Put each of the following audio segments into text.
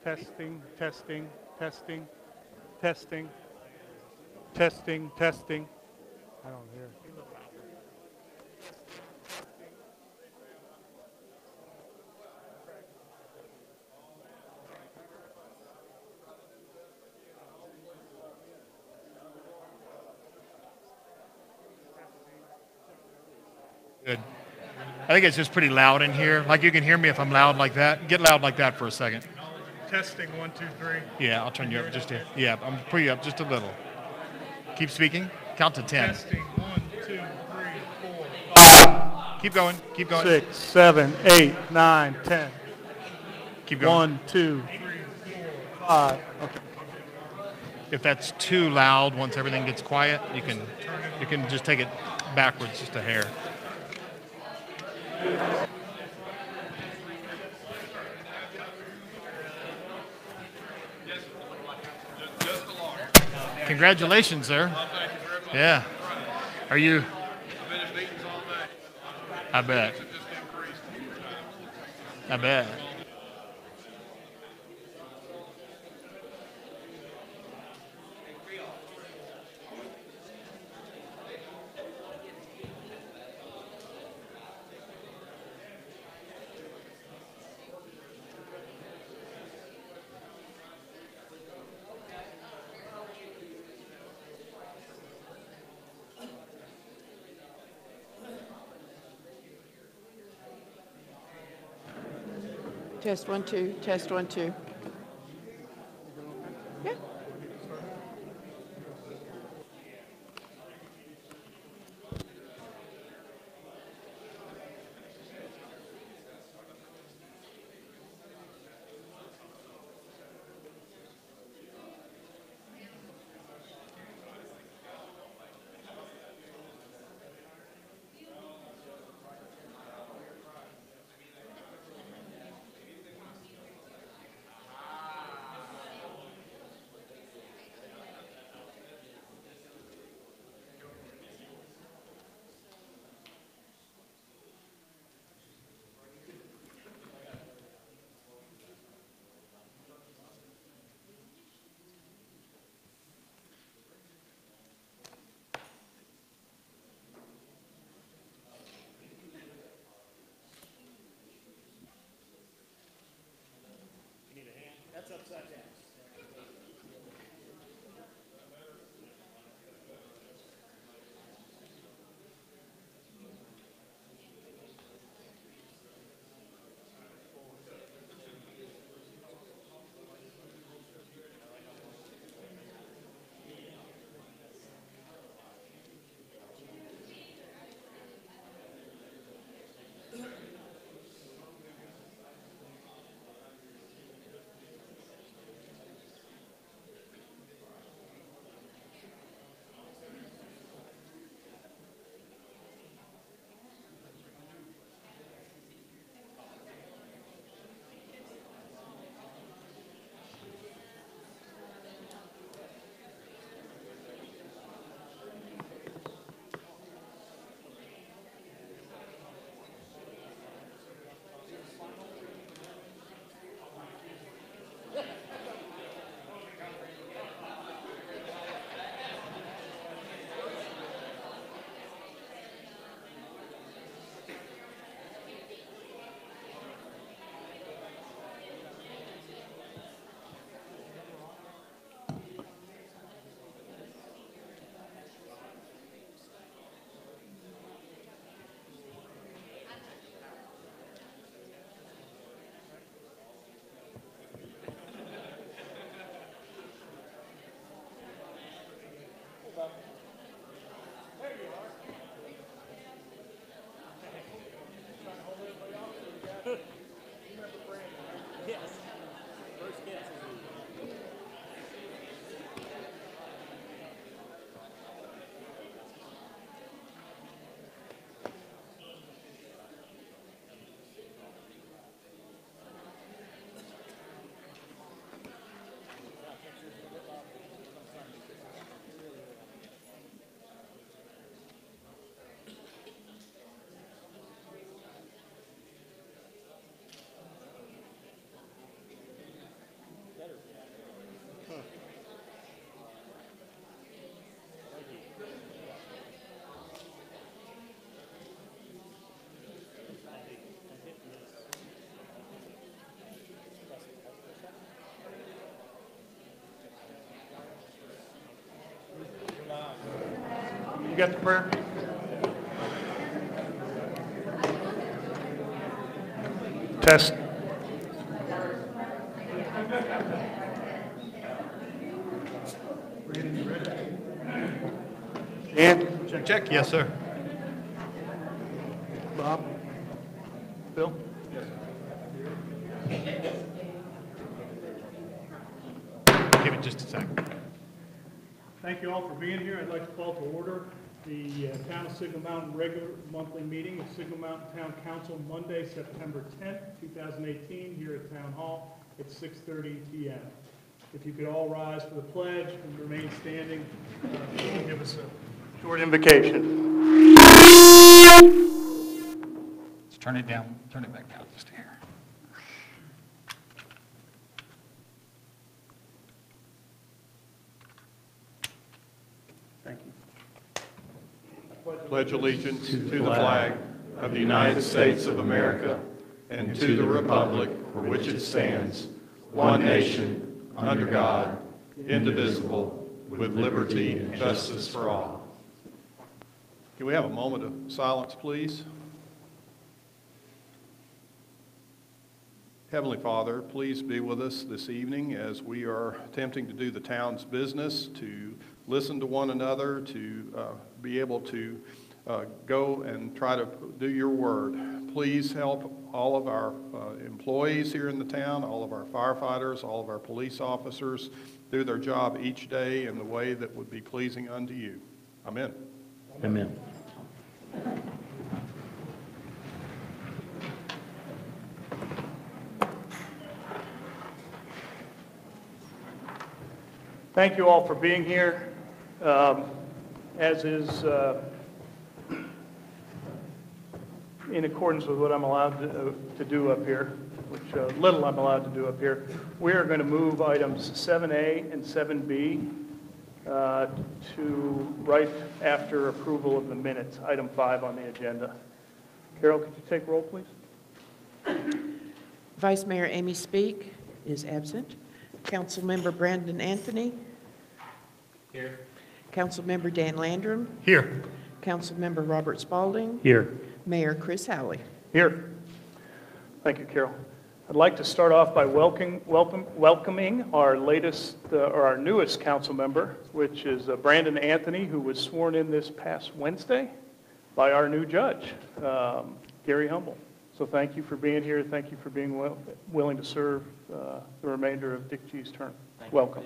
Testing, testing, testing, testing, testing, testing. I don't hear. Good. I think it's just pretty loud in here. Like you can hear me if I'm loud like that. Get loud like that for a second. Testing, one, two, three. Yeah, I'll turn you up just a. Yeah, I'm put you up just a little. Keep speaking. Count to 10. Testing, one, two, three, four, Keep going. Keep going. 6, 7, 8, 9, 10. Keep going. 1, 2, 3, 4, 5. Okay. If that's too loud, once everything gets quiet, you can just take it backwards just a hair. Congratulations, sir. Yeah. Are you? I bet. I bet. Test one, two, test one, two. Yeah. got the prayer? Test. Dan? Check, check. Yes, sir. Bob? Bill? Give it just a second. Thank you all for being here. I'd like to call to order the Town of Signal Mountain regular monthly meeting of Signal Mountain Town Council, Monday, September 10th, 2018, here at Town Hall at 6:30 p.m. If you could all rise for the pledge and remain standing, give us a short invocation. Let's turn it down, turn it back down just here. Thank you. Pledge allegiance to the flag of the United States of America and to the republic for which it stands, one nation, under God, indivisible, with liberty and justice for all. Can we have a moment of silence, please? Heavenly Father, please be with us this evening as we are attempting to do the town's business, to listen to one another, to be able to go and try to do your word. Please help all of our employees here in the town, all of our firefighters, all of our police officers do their job each day in the way that would be pleasing unto you. Amen. Amen. Thank you all for being here. As is in accordance with what I'm allowed to do up here, which little I'm allowed to do up here, we are going to move items 7A and 7B to right after approval of the minutes, item 5 on the agenda. Carol, could you take roll, please? Vice Mayor Amy Speak is absent. Councilmember Brandon Anthony. Here. Councilmember Dan Landrum. Here. Councilmember Robert Spalding. Here. Mayor Chris Howley. Here. Thank you, Carol. I'd like to start off by welcoming our latest, or our newest council member, which is Brandon Anthony, who was sworn in this past Wednesday by our new judge, Gary Humble. So thank you for being here. Thank you for being willing to serve the remainder of Dick G's term. Welcome.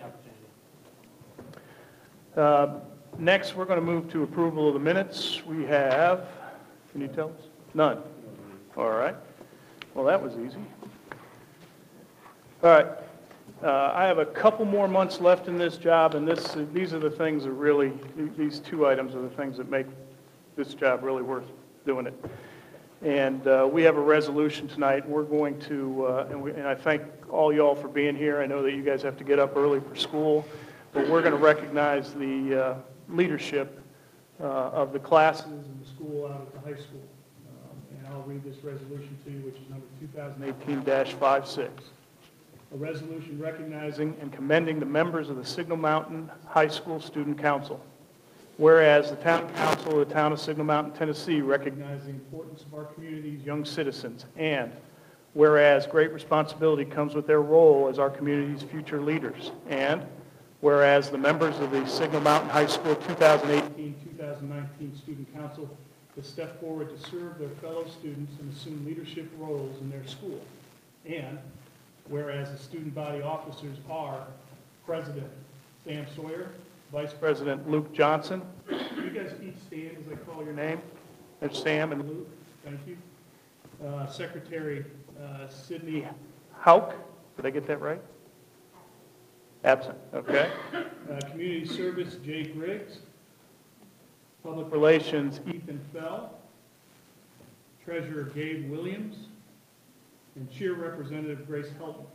Next, we're going to move to approval of the minutes. We have, can you tell us? None. All right. Well, that was easy. All right. I have a couple more months left in this job, and these are the things that really, these two items are the things that make this job really worth doing it. And we have a resolution tonight. We're going to, and I thank all y'all for being here. I know that you guys have to get up early for school, but we're going to recognize the leadership of the classes in the school out at the high school. And I'll read this resolution to you, which is number 2018-56. A resolution recognizing and commending the members of the Signal Mountain High School Student Council. Whereas the Town Council of the Town of Signal Mountain, Tennessee, recognizes the importance of our community's young citizens, and whereas great responsibility comes with their role as our community's future leaders, and whereas the members of the Signal Mountain High School 2018-2019 Student Council have stepped forward to serve their fellow students and assume leadership roles in their school, and whereas the student body officers are President Sam Sawyer, Vice President Luke Johnson. You guys each stand as I call your name. There's Sam and Luke. Thank you. Secretary Sydney Hauk. Did I get that right? Absent. Okay. Community Service Jake Riggs. Public Relations Ethan Fell. Treasurer Gabe Williams. And Cheer Representative Grace Heltman.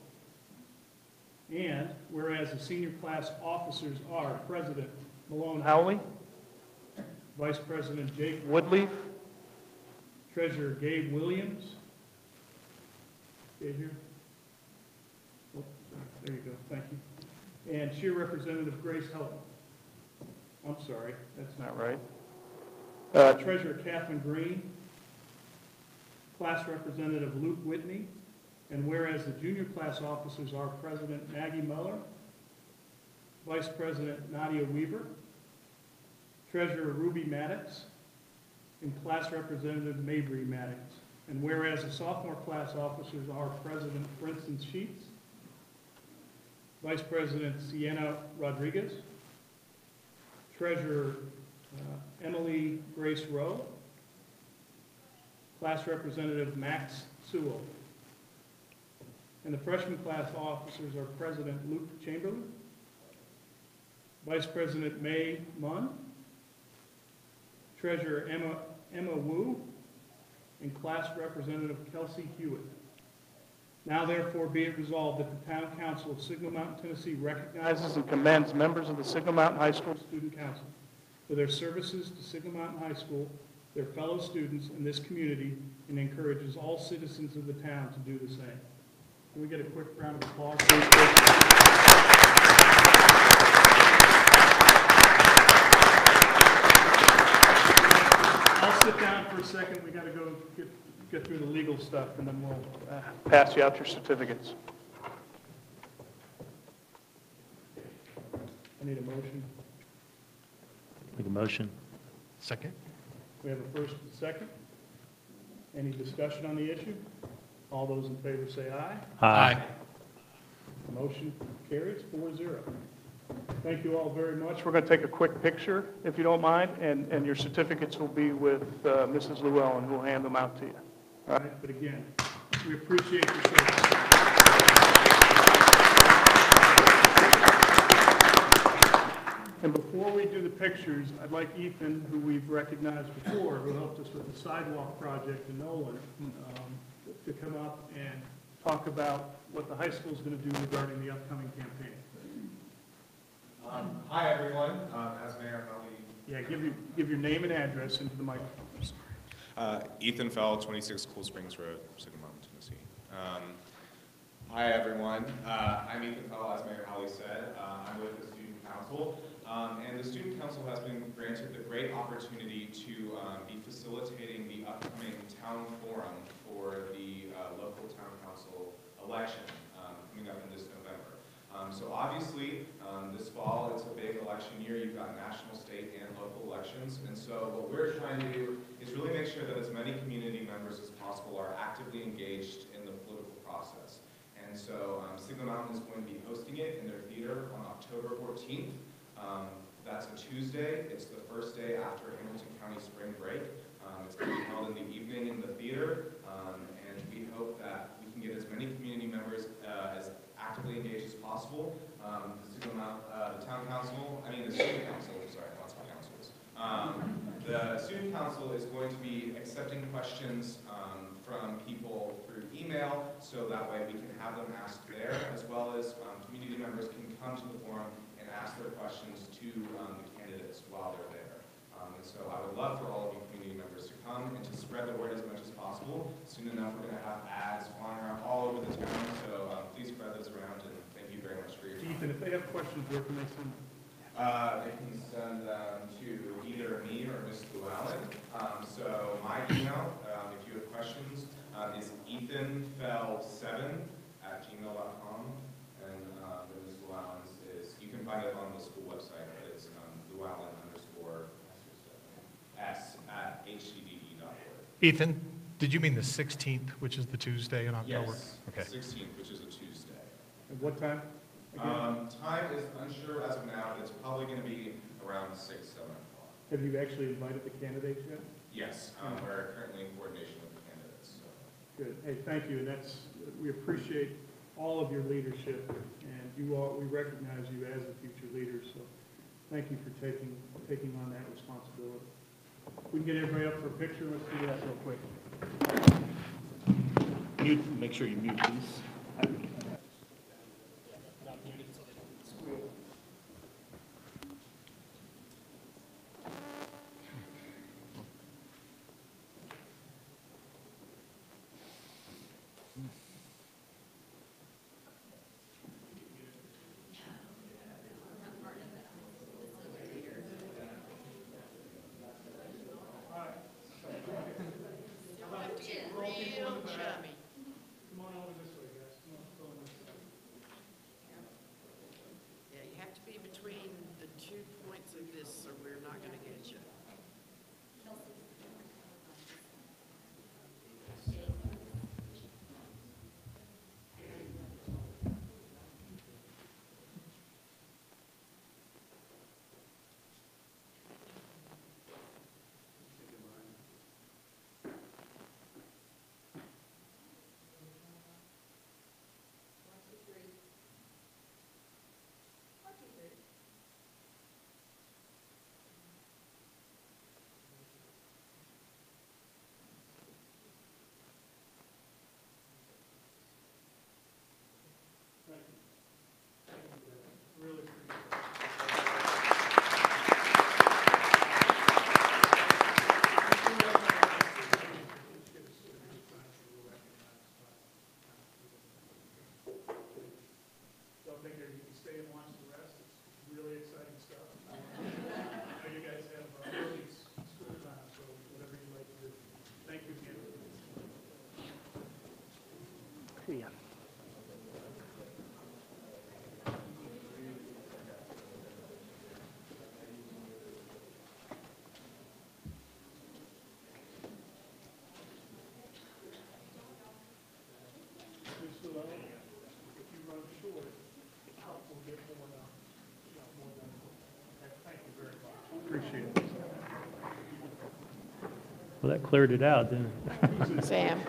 And whereas the senior class officers are President Malone Howley, Vice President Jake Woodleaf, Treasurer Gabe Williams. Gabe here? Oh, there you go. Thank you. And Cheer Representative Grace Heltman. I'm sorry, that's not right. Treasurer Catherine Green, Class Representative Luke Whitney, and whereas the junior class officers are President Maggie Muller, Vice President Nadia Weaver, Treasurer Ruby Maddox, and Class Representative Mabry Maddox. And whereas the sophomore class officers are President Princeton Sheets, Vice President Sienna Rodriguez, Treasurer Emily Grace Rowe, Class Representative Max Sewell. And the freshman class officers are President Luke Chamberlain, Vice President May Munn, Treasurer Emma Wu, and Class Representative Kelsey Hewitt. Now therefore be it resolved that the Town Council of Signal Mountain, Tennessee recognizes and commends members of the Signal Mountain High School Student Council for their services to Signal Mountain High School, their fellow students, and this community, and encourages all citizens of the town to do the same. Can we get a quick round of applause, please? I'll sit down for a second. We got to go get through the legal stuff, and then we'll pass you out your certificates. I need a motion. Make a motion. Second? We have a first and a second. Any discussion on the issue? All those in favor say aye. Aye. The motion carries 4-0. Thank you all very much. We're going to take a quick picture, if you don't mind, and your certificates will be with Mrs. Llewellyn, who will hand them out to you. All right, but again, we appreciate your service. And before we do the pictures, I'd like Ethan, who we've recognized before, who helped us with the sidewalk project in Nolan, to come up and talk about what the high school is going to do regarding the upcoming campaign. Hi, everyone. As Mayor Helmy. Yeah, give your name and address into the microphone. Ethan Fell, 26 Cool Springs Road, Signal Mountain, Tennessee. Hi, everyone. I'm Ethan Fell, as Mayor Howley said. I'm with the Student Council. And the Student Council has been granted the great opportunity to be facilitating the upcoming town forum for the local town council election coming up in this November. So obviously, this fall, it's a big election year. You've got national, state, and local elections. And so what we're trying to do is really make sure that as many community members as possible are actively engaged in the political process. And so Signal Mountain is going to be hosting it in their theater on October 14th. That's a Tuesday. It's the first day after Hamilton County spring break. It's going to be held in the evening in the theater. And we hope that we can get as many community members as actively engaged as possible. The town council, the student council, sorry, lots of councils. The student council is going to be accepting questions from people through email, so that way we can have them asked there, as well as community members can come to the forum and ask their questions to the candidates while they're there. And so I would love for all of you community members to come and to spread the word as much as possible. Soon enough, we're going to have ads flying around all over the town, so please spread those around, and thank you very much for your time. Ethan, if they have questions, where can they send them? They can send them to either me or Ms. Llewellyn. So my email, if you have questions, is ethanfell7@gmail.com, and Ms. Llewellyn's is, you can find it on the school website, but it's Llewellyn_S@hcde.org. Ethan, did you mean the 16th, which is the Tuesday in October? Yes, Okay. 16th, which is a Tuesday. At what time? Time is unsure as of now, but it's probably going to be around 6, 7 o'clock. Have you actually invited the candidates yet? Yes, we're currently in coordination with the candidates. So. Good. Hey, thank you. And we appreciate all of your leadership, and we recognize you as the future leaders. So thank you for taking on that responsibility. We can get everybody up for a picture. Let's do that real quick. Make sure you mute, please. Come on over this way, guys. Come on, come on this way. Yeah, you have to be between the 2 points of this, or we're not going to get you. Really appreciate it. Don't think you can stay and watch the rest. It's really exciting stuff. I know you guys have early school time, so whatever you like to do. Thank you again. Yeah. If you run short, we'll get more done. Okay, thank you very much. Appreciate it. Well, that cleared it out, didn't it? Sam,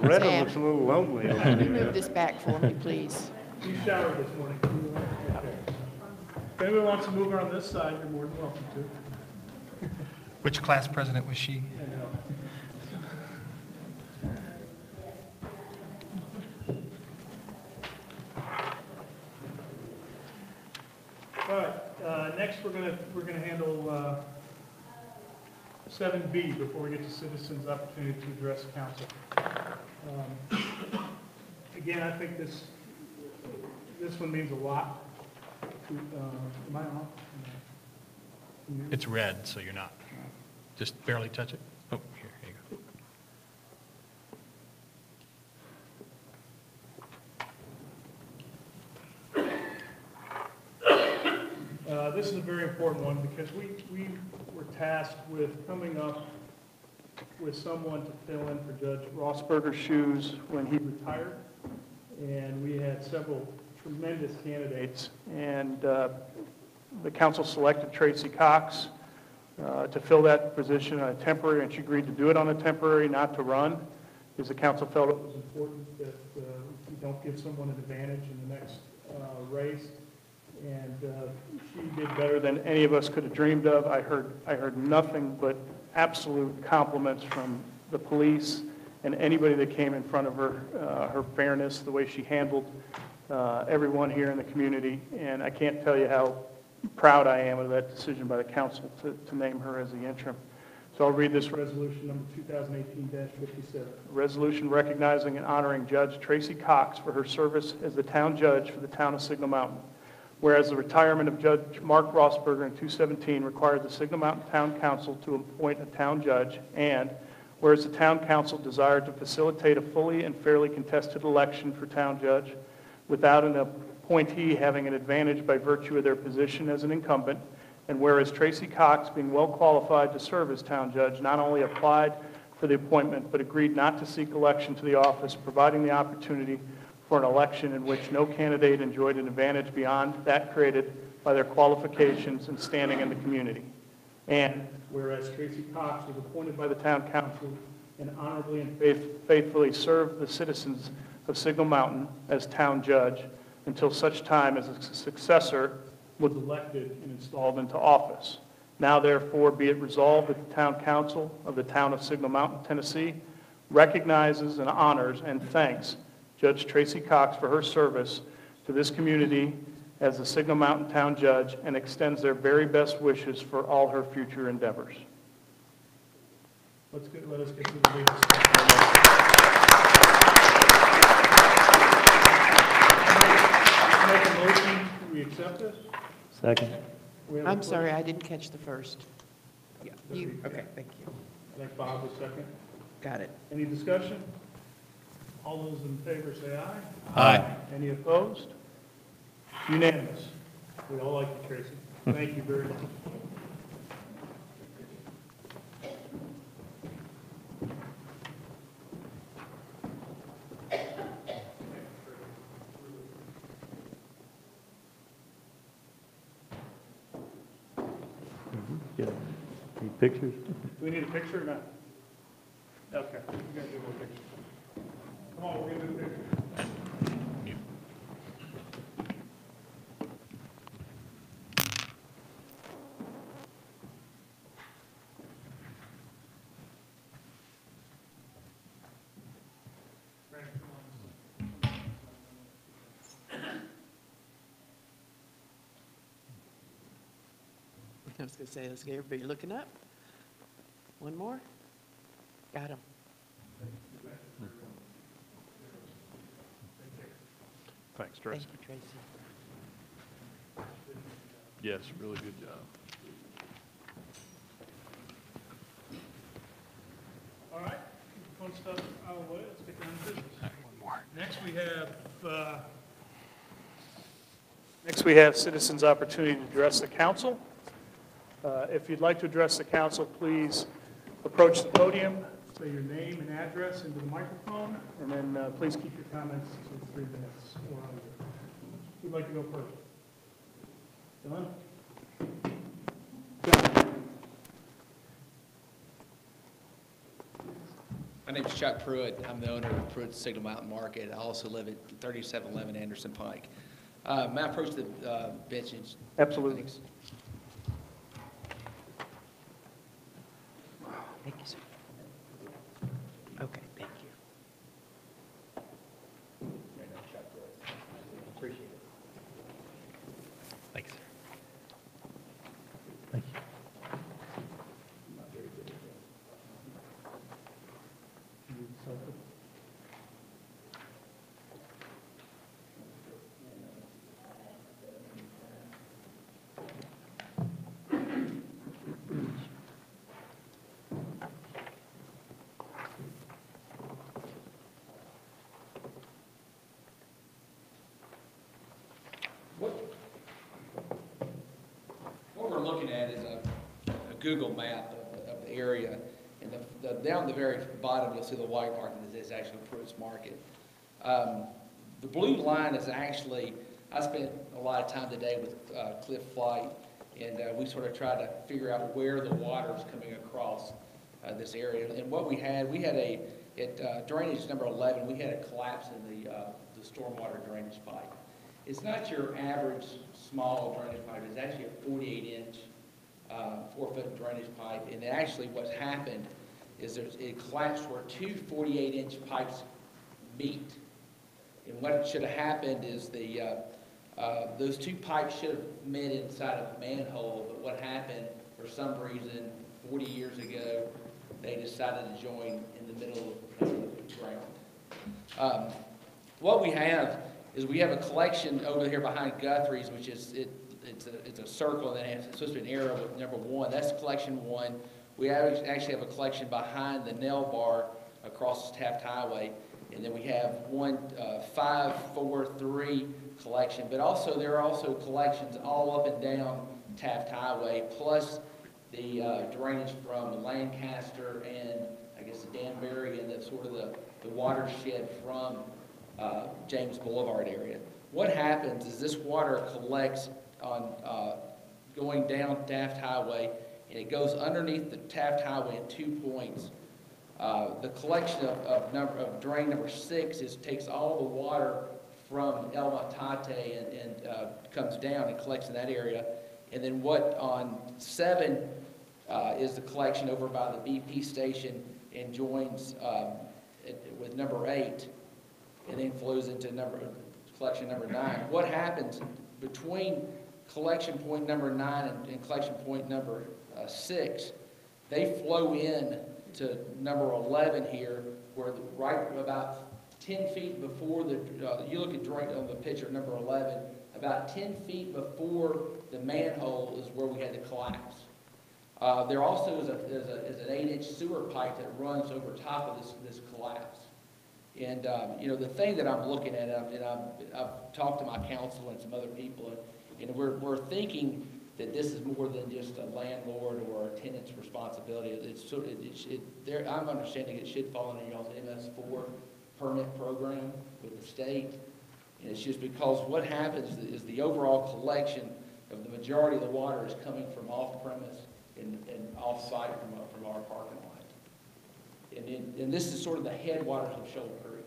Red Sam. looks a little lonely over can you there. move this back for me, please? You showered this morning. Okay. If anyone wants to move around this side, you're more than welcome to. Which class president was she? I know. All right, next we're gonna handle 7B before we get to citizens' opportunity to address council. Again, I think this one means a lot to, am I on? It's red, so you're not. Just barely touch it. Oh, here you go. This is a very important one because we were tasked with coming up with someone to fill in for Judge Rossberger's shoes when he retired. And we had several tremendous candidates. And the council selected Tracy Cox to fill that position on a temporary, and she agreed to do it on a temporary, not to run, because the council felt it was important that we don't give someone an advantage in the next race. And she did better than any of us could have dreamed of. I heard nothing but absolute compliments from the police and anybody that came in front of her, her fairness, the way she handled everyone here in the community. And I can't tell you how proud I am of that decision by the council to name her as the interim. So I'll read this resolution number 2018-57. A resolution recognizing and honoring Judge Tracy Cox for her service as the town judge for the town of Signal Mountain. Whereas the retirement of Judge Mark Rossberger in 2017 required the Signal Mountain Town Council to appoint a town judge, and whereas the town council desired to facilitate a fully and fairly contested election for town judge without an appointee having an advantage by virtue of their position as an incumbent, and whereas Tracy Cox, being well qualified to serve as town judge, not only applied for the appointment but agreed not to seek election to the office, providing the opportunity for an election in which no candidate enjoyed an advantage beyond that created by their qualifications and standing in the community. And whereas Tracy Cox was appointed by the town council and honorably and faithfully served the citizens of Signal Mountain as town judge until such time as a successor was elected and installed into office. Now therefore be it resolved that the town council of the town of Signal Mountain, Tennessee, recognizes and honors and thanks Judge Tracy Cox for her service to this community as the Signal Mountain Town Judge and extends their very best wishes for all her future endeavors. Let us get to the legal stuff. Make a motion, we accept this? Second. We have a I'm first. sorry, I didn't catch the first. Yeah, You, okay, thank you. I think Bob was second. Got it. Any discussion? All those in favor say aye. Aye. Any opposed? Unanimous. We all like you, Tracy. Thank you very much. Yeah. Any pictures? Do we need a picture or not? Okay, we're gonna do a picture. Come on, we're gonna do a picture. I was gonna say, let's get everybody looking up. One more? Got him. Thanks, Tracy. Thank you, Tracy. Yes, really good job. All right, fun stuff out of the way, let's get down to business. Next we have citizens' opportunity to address the council. If you'd like to address the council, please approach the podium, say your name and address into the microphone, and then please keep your comments to 3 minutes or under. Who'd like to go first? John? My name is Chuck Pruitt. I'm the owner of Pruitt Signal Mountain Market. I also live at 3711 Anderson Pike. May I approach the bench? Absolutely. Thanks. Thank you, sir. Okay, thank you. Appreciate it. Thanks. Thank you. What we're looking at is a Google map of the area. And down the very bottom, you'll see the white mark, and it's actually Pruitt's Market. The blue line is actually, I spent a lot of time today with Cliff Flight, and we sort of tried to figure out where the water is coming across this area. And what we had at drainage number 11, we had a collapse in the stormwater drainage pipe. It's not your average small drainage pipe. It's actually a 48-inch, 4-foot drainage pipe. And actually what's happened is it collapsed where two 48-inch pipes meet. And what should have happened is those two pipes should have met inside of a manhole, but what happened, for some reason, 40 years ago, they decided to join in the middle of the ground. What we have is we have a collection over here behind Guthrie's, which is, it's a circle, and then it's supposed to be an arrow with number 1. That's collection 1. We actually have a collection behind the nail bar across Taft Highway. And then we have 5, 4, 3 collection, but also there are also collections all up and down Taft Highway, plus the drainage from Lancaster and I guess Danbury and the sort of the watershed from James Boulevard area. What happens is this water collects on going down Taft Highway, and it goes underneath the Taft Highway at 2 points. The collection of drain number 6 takes all the water from El Matate and comes down and collects in that area. And then what on 7 is the collection over by the BP station and joins with number 8, and then flows into collection number 9. What happens between collection point number 9 and collection point number 6? They flow in to number 11 here, where right about 10 feet before you look at on the picture number 11, about 10 feet before the manhole is where we had the collapse. There also is an 8-inch sewer pipe that runs over top of this collapse. And, you know, the thing that I'm looking at, and I've talked to my council and some other people, and we're thinking that this is more than just a landlord or a tenant's responsibility. I'm understanding it should fall under y'all's MS4 permit program with the state. And it's just because what happens is the overall collection of the majority of the water is coming from off-premise and off-site from our parking lot. And this is sort of the headwaters of Shoal Creek.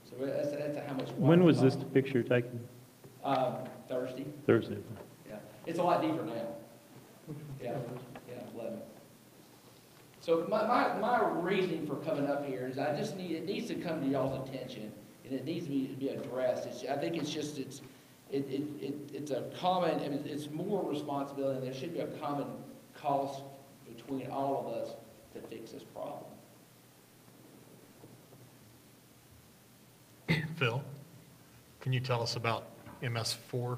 So that's how much water. When was this picture taken? Thursday. Thursday. Yeah, it's a lot deeper now. Yeah, 11. So my reasoning for coming up here is it needs to come to y'all's attention, and it needs to be addressed. I think it's a common, I mean, it's more responsibility, and there should be a common cost between all of us to fix this problem. Phil, can you tell us about MS4?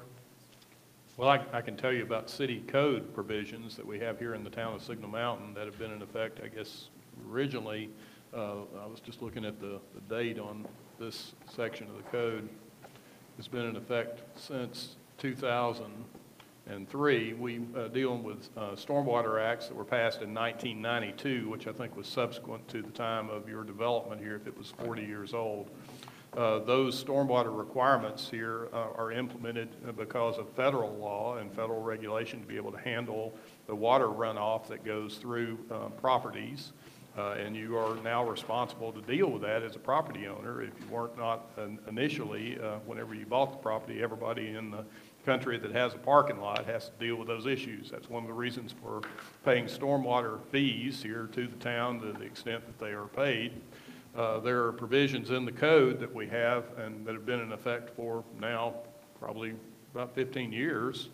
Well, I can tell you about city code provisions that we have here in the town of Signal Mountain that have been in effect, I guess, originally. I was just looking at the date on this section of the code. It's been in effect since 2003. We dealing with stormwater acts that were passed in 1992, which I think was subsequent to the time of your development here, if it was 40 years old. Those stormwater requirements here are implemented because of federal law and federal regulation to be able to handle the water runoff that goes through properties. And you are now responsible to deal with that as a property owner. If you weren't not initially, whenever you bought the property, everybody in the country that has a parking lot has to deal with those issues. That's one of the reasons for paying stormwater fees here to the town to the extent that they are paid. There are provisions in the code that we have and that have been in effect for now probably about 15 years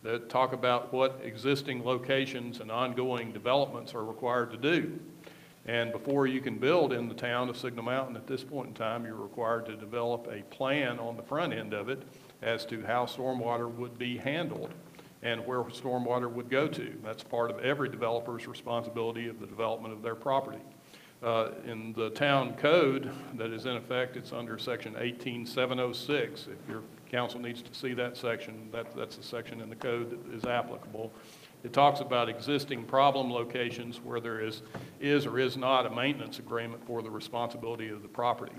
that talk about what existing locations and ongoing developments are required to do. And before you can build in the town of Signal Mountain at this point in time, you're required to develop a plan on the front end of it as to how stormwater would be handled and where stormwater would go to. That's part of every developer's responsibility of the development of their property. In the town code that is in effect, it's under section 18706. If your council needs to see that section, that's the section in the code that is applicable. It talks about existing problem locations where there is or is not a maintenance agreement for the responsibility of the property.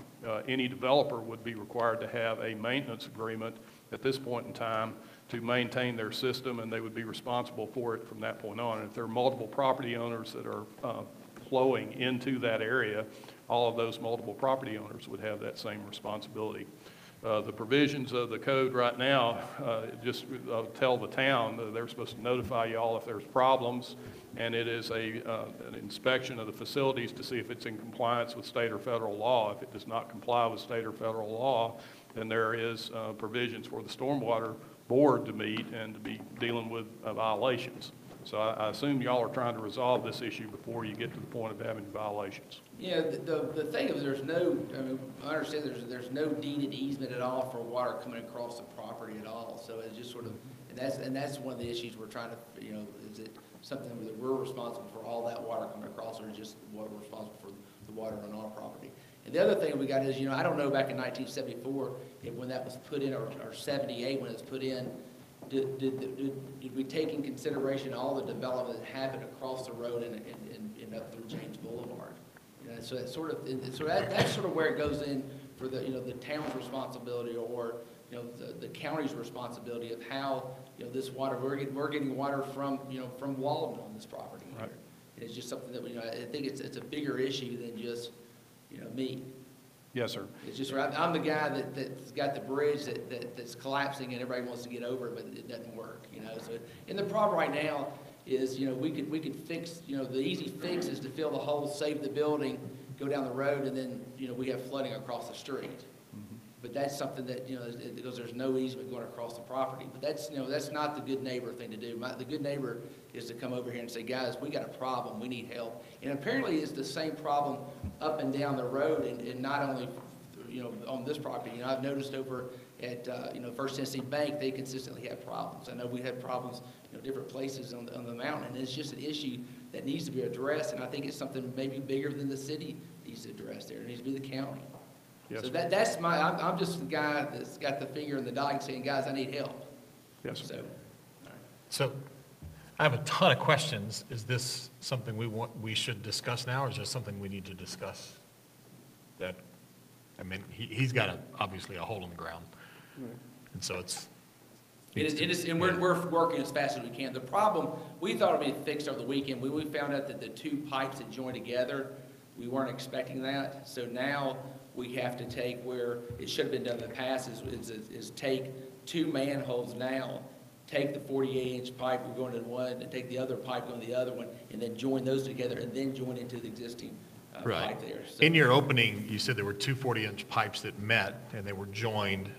Any developer would be required to have a maintenance agreement at this point in time to maintain their system, and they would be responsible for it from that point on. And if there are multiple property owners that are flowing into that area, all of those multiple property owners would have that same responsibility. The provisions of the code right now just tell the town that they're supposed to notify y'all if there's problems, and it is an inspection of the facilities to see if it's in compliance with state or federal law. If it does not comply with state or federal law, then there is provisions for the stormwater board to meet and to be dealing with violations. So I assume y'all are trying to resolve this issue before you get to the point of having violations. Yeah, the thing is, there's no, I mean, I understand there's no deeded easement at all for water coming across the property at all. So it's just sort of, and that's one of the issues we're trying to, you know, is it something that we're responsible for all that water coming across, or just what we're responsible for the water on our property? And the other thing we got is, you know, I don't know back in 1974 when that was put in, or 78 when it was put in. Did we take in consideration all the development that happened across the road and up through James Boulevard? You know, so that's sort of, that's sort of where it goes in for the, you know, the town's responsibility, or, you know, the county's responsibility of how, you know, this water, we're getting water from, you know, from Walden on this property here. Right. And it's just something that, you know, I think it's a bigger issue than just, you know, me. Yes, sir. It's just, I'm the guy that's got the bridge that's collapsing and everybody wants to get over it, but it doesn't work, you know. So, and the problem right now is, you know, we could fix, you know, the easy fix is to fill the hole, save the building, go down the road, and then, you know, we have flooding across the street. Mm-hmm. But that's something that, you know, because there's no easement going across the property. But that's, you know, that's not the good neighbor thing to do. The good neighbor is to come over here and say, guys, we got a problem, we need help. And apparently it's the same problem up and down the road, and not only, you know, on this property. You know, I've noticed over at, First Tennessee Bank, they consistently have problems. I know we had problems, different places on the mountain, and it's just an issue that needs to be addressed, and I think it's something maybe bigger than the city needs to address there. It needs to be the county. Yes, So sir. that's I'm just the guy that's got the finger in the dike saying, guys, I need help. Yes, sir. So, So I have a ton of questions. Is this something we should discuss now, or is this something we need to discuss? That, I mean, he's got obviously a hole in the ground. And so and we're working as fast as we can. The problem, we thought it'd be fixed over the weekend. We found out that the two pipes that join together, we weren't expecting that. So now we have to take where it should have been done in the past is take two manholes now, take the 48-inch pipe, we're going to one, and take the other pipe, going to the other one, and then join those together, and then join into the existing Right. pipe there. So In your opening, you said there were two 40-inch pipes that met, and they were joined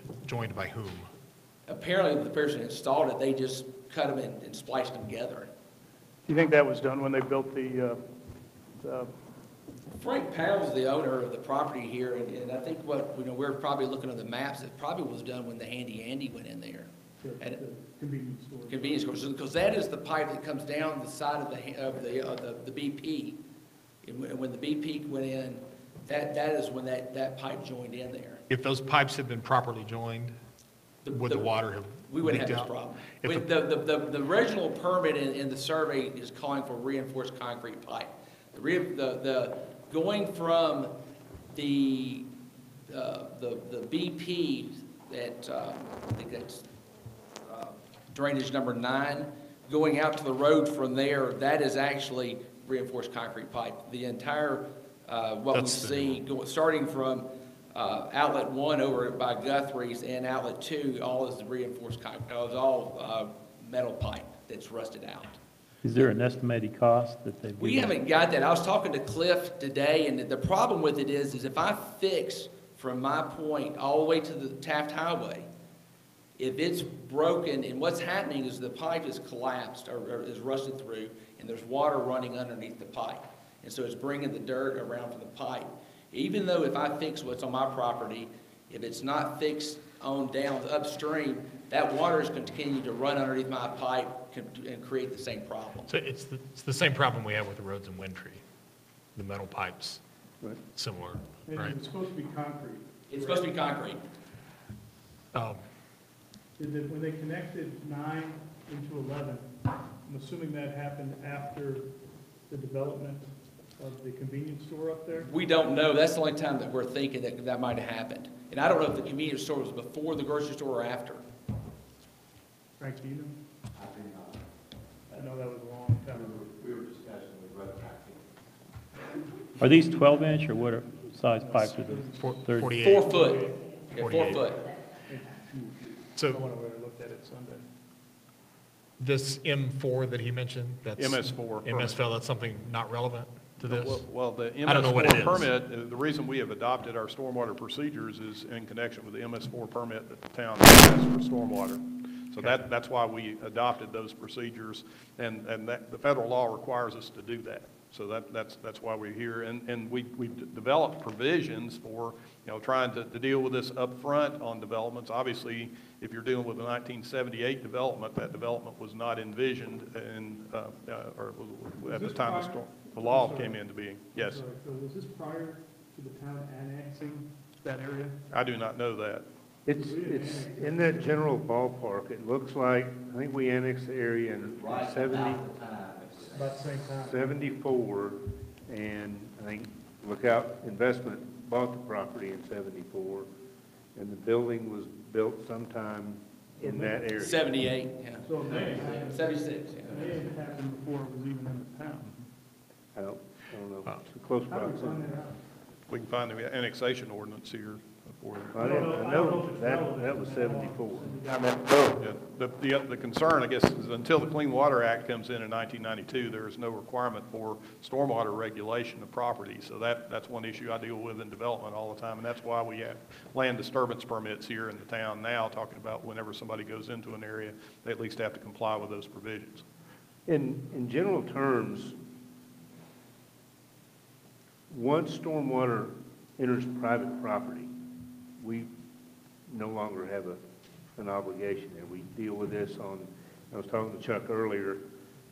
by whom? apparently, the person who installed it, they just cut them and spliced them together. Do you think that was done when they built the Frank Powell's the owner of the property here, and I think we're probably looking at the maps, it probably was done when the Handy Andy went in there. And convenience store, because that is the pipe that comes down the side of the BP. And when the BP went in, that is when that pipe joined in there. If those pipes had been properly joined, would the water have We wouldn't have leaked this out? problem. If The original permit in the survey is calling for reinforced concrete pipe. Going from the BP that, I think that's drainage number 9, going out to the road from there, that is actually reinforced concrete pipe. The entire, what we That's the see, starting from outlet 1 over by Guthrie's and outlet 2, all is reinforced concrete, it's all metal pipe that's rusted out. Is there an estimated cost that they've? We given? haven't got that. I was talking to Cliff today, and the problem with it is if I fix from my point all the way to the Taft Highway, if it's broken, and what's happening is the pipe is collapsed or is rusted through, and there's water running underneath the pipe. And so it's bringing the dirt around from the pipe. Even though if I fix what's on my property, if it's not fixed on down upstream, that water is going to continue to run underneath my pipe and create the same problem. So it's the same problem we have with the roads in Wintry, the metal pipes, Right. similar, And right? it's supposed to be concrete. It's supposed to be concrete. Is it when they connected 9 into 11, I'm assuming that happened after the development of the convenience store up there? We don't know. That's the only time that we're thinking that might have happened. And I don't know if the convenience store was before the grocery store or after. Frank, do you know? I do not. I know that was a long time ago. Are these 12-inch or what size pipes are these? 30? 48. 4 foot. Yeah, 4 48. foot. I So went over there and looked at it Sunday. this M4 that he mentioned, that's. MS4 permit. MS4, that's something not relevant to this? Well, the I don't know what it MS4 is. permit, the reason we have adopted our stormwater procedures is in connection with the MS4 permit that the town has for stormwater. So that's why we adopted those procedures, and that, the federal law requires us to do that. So that's why we're here, and we've developed provisions for, trying to deal with this upfront on developments. Obviously, if you're dealing with a 1978 development, that development was not envisioned or at the time the law came into being. Yes, Sorry, so was this prior to the town annexing that area? I do not know that. It's in that general ballpark. It looks like, I think we annexed the area in 70, About the same time. 74, and I think Lookout Investment bought the property in 74, and the building was built sometime in that area. 78, yeah. So it may have happened, 76, it yeah. may have happened before it was even in the town. I don't know. It's a close How do we find proximity. that out? We can find the annexation ordinance here for you. I know that was 74. Yeah, the concern, I guess, is until the Clean Water Act comes in 1992, there is no requirement for stormwater regulation of property. So that's one issue I deal with in development all the time, and that's why we have land disturbance permits here in the town now, talking about whenever somebody goes into an area, they at least have to comply with those provisions. In general terms, once stormwater enters private property, we no longer have an obligation there. We deal with this on, I was talking to Chuck earlier,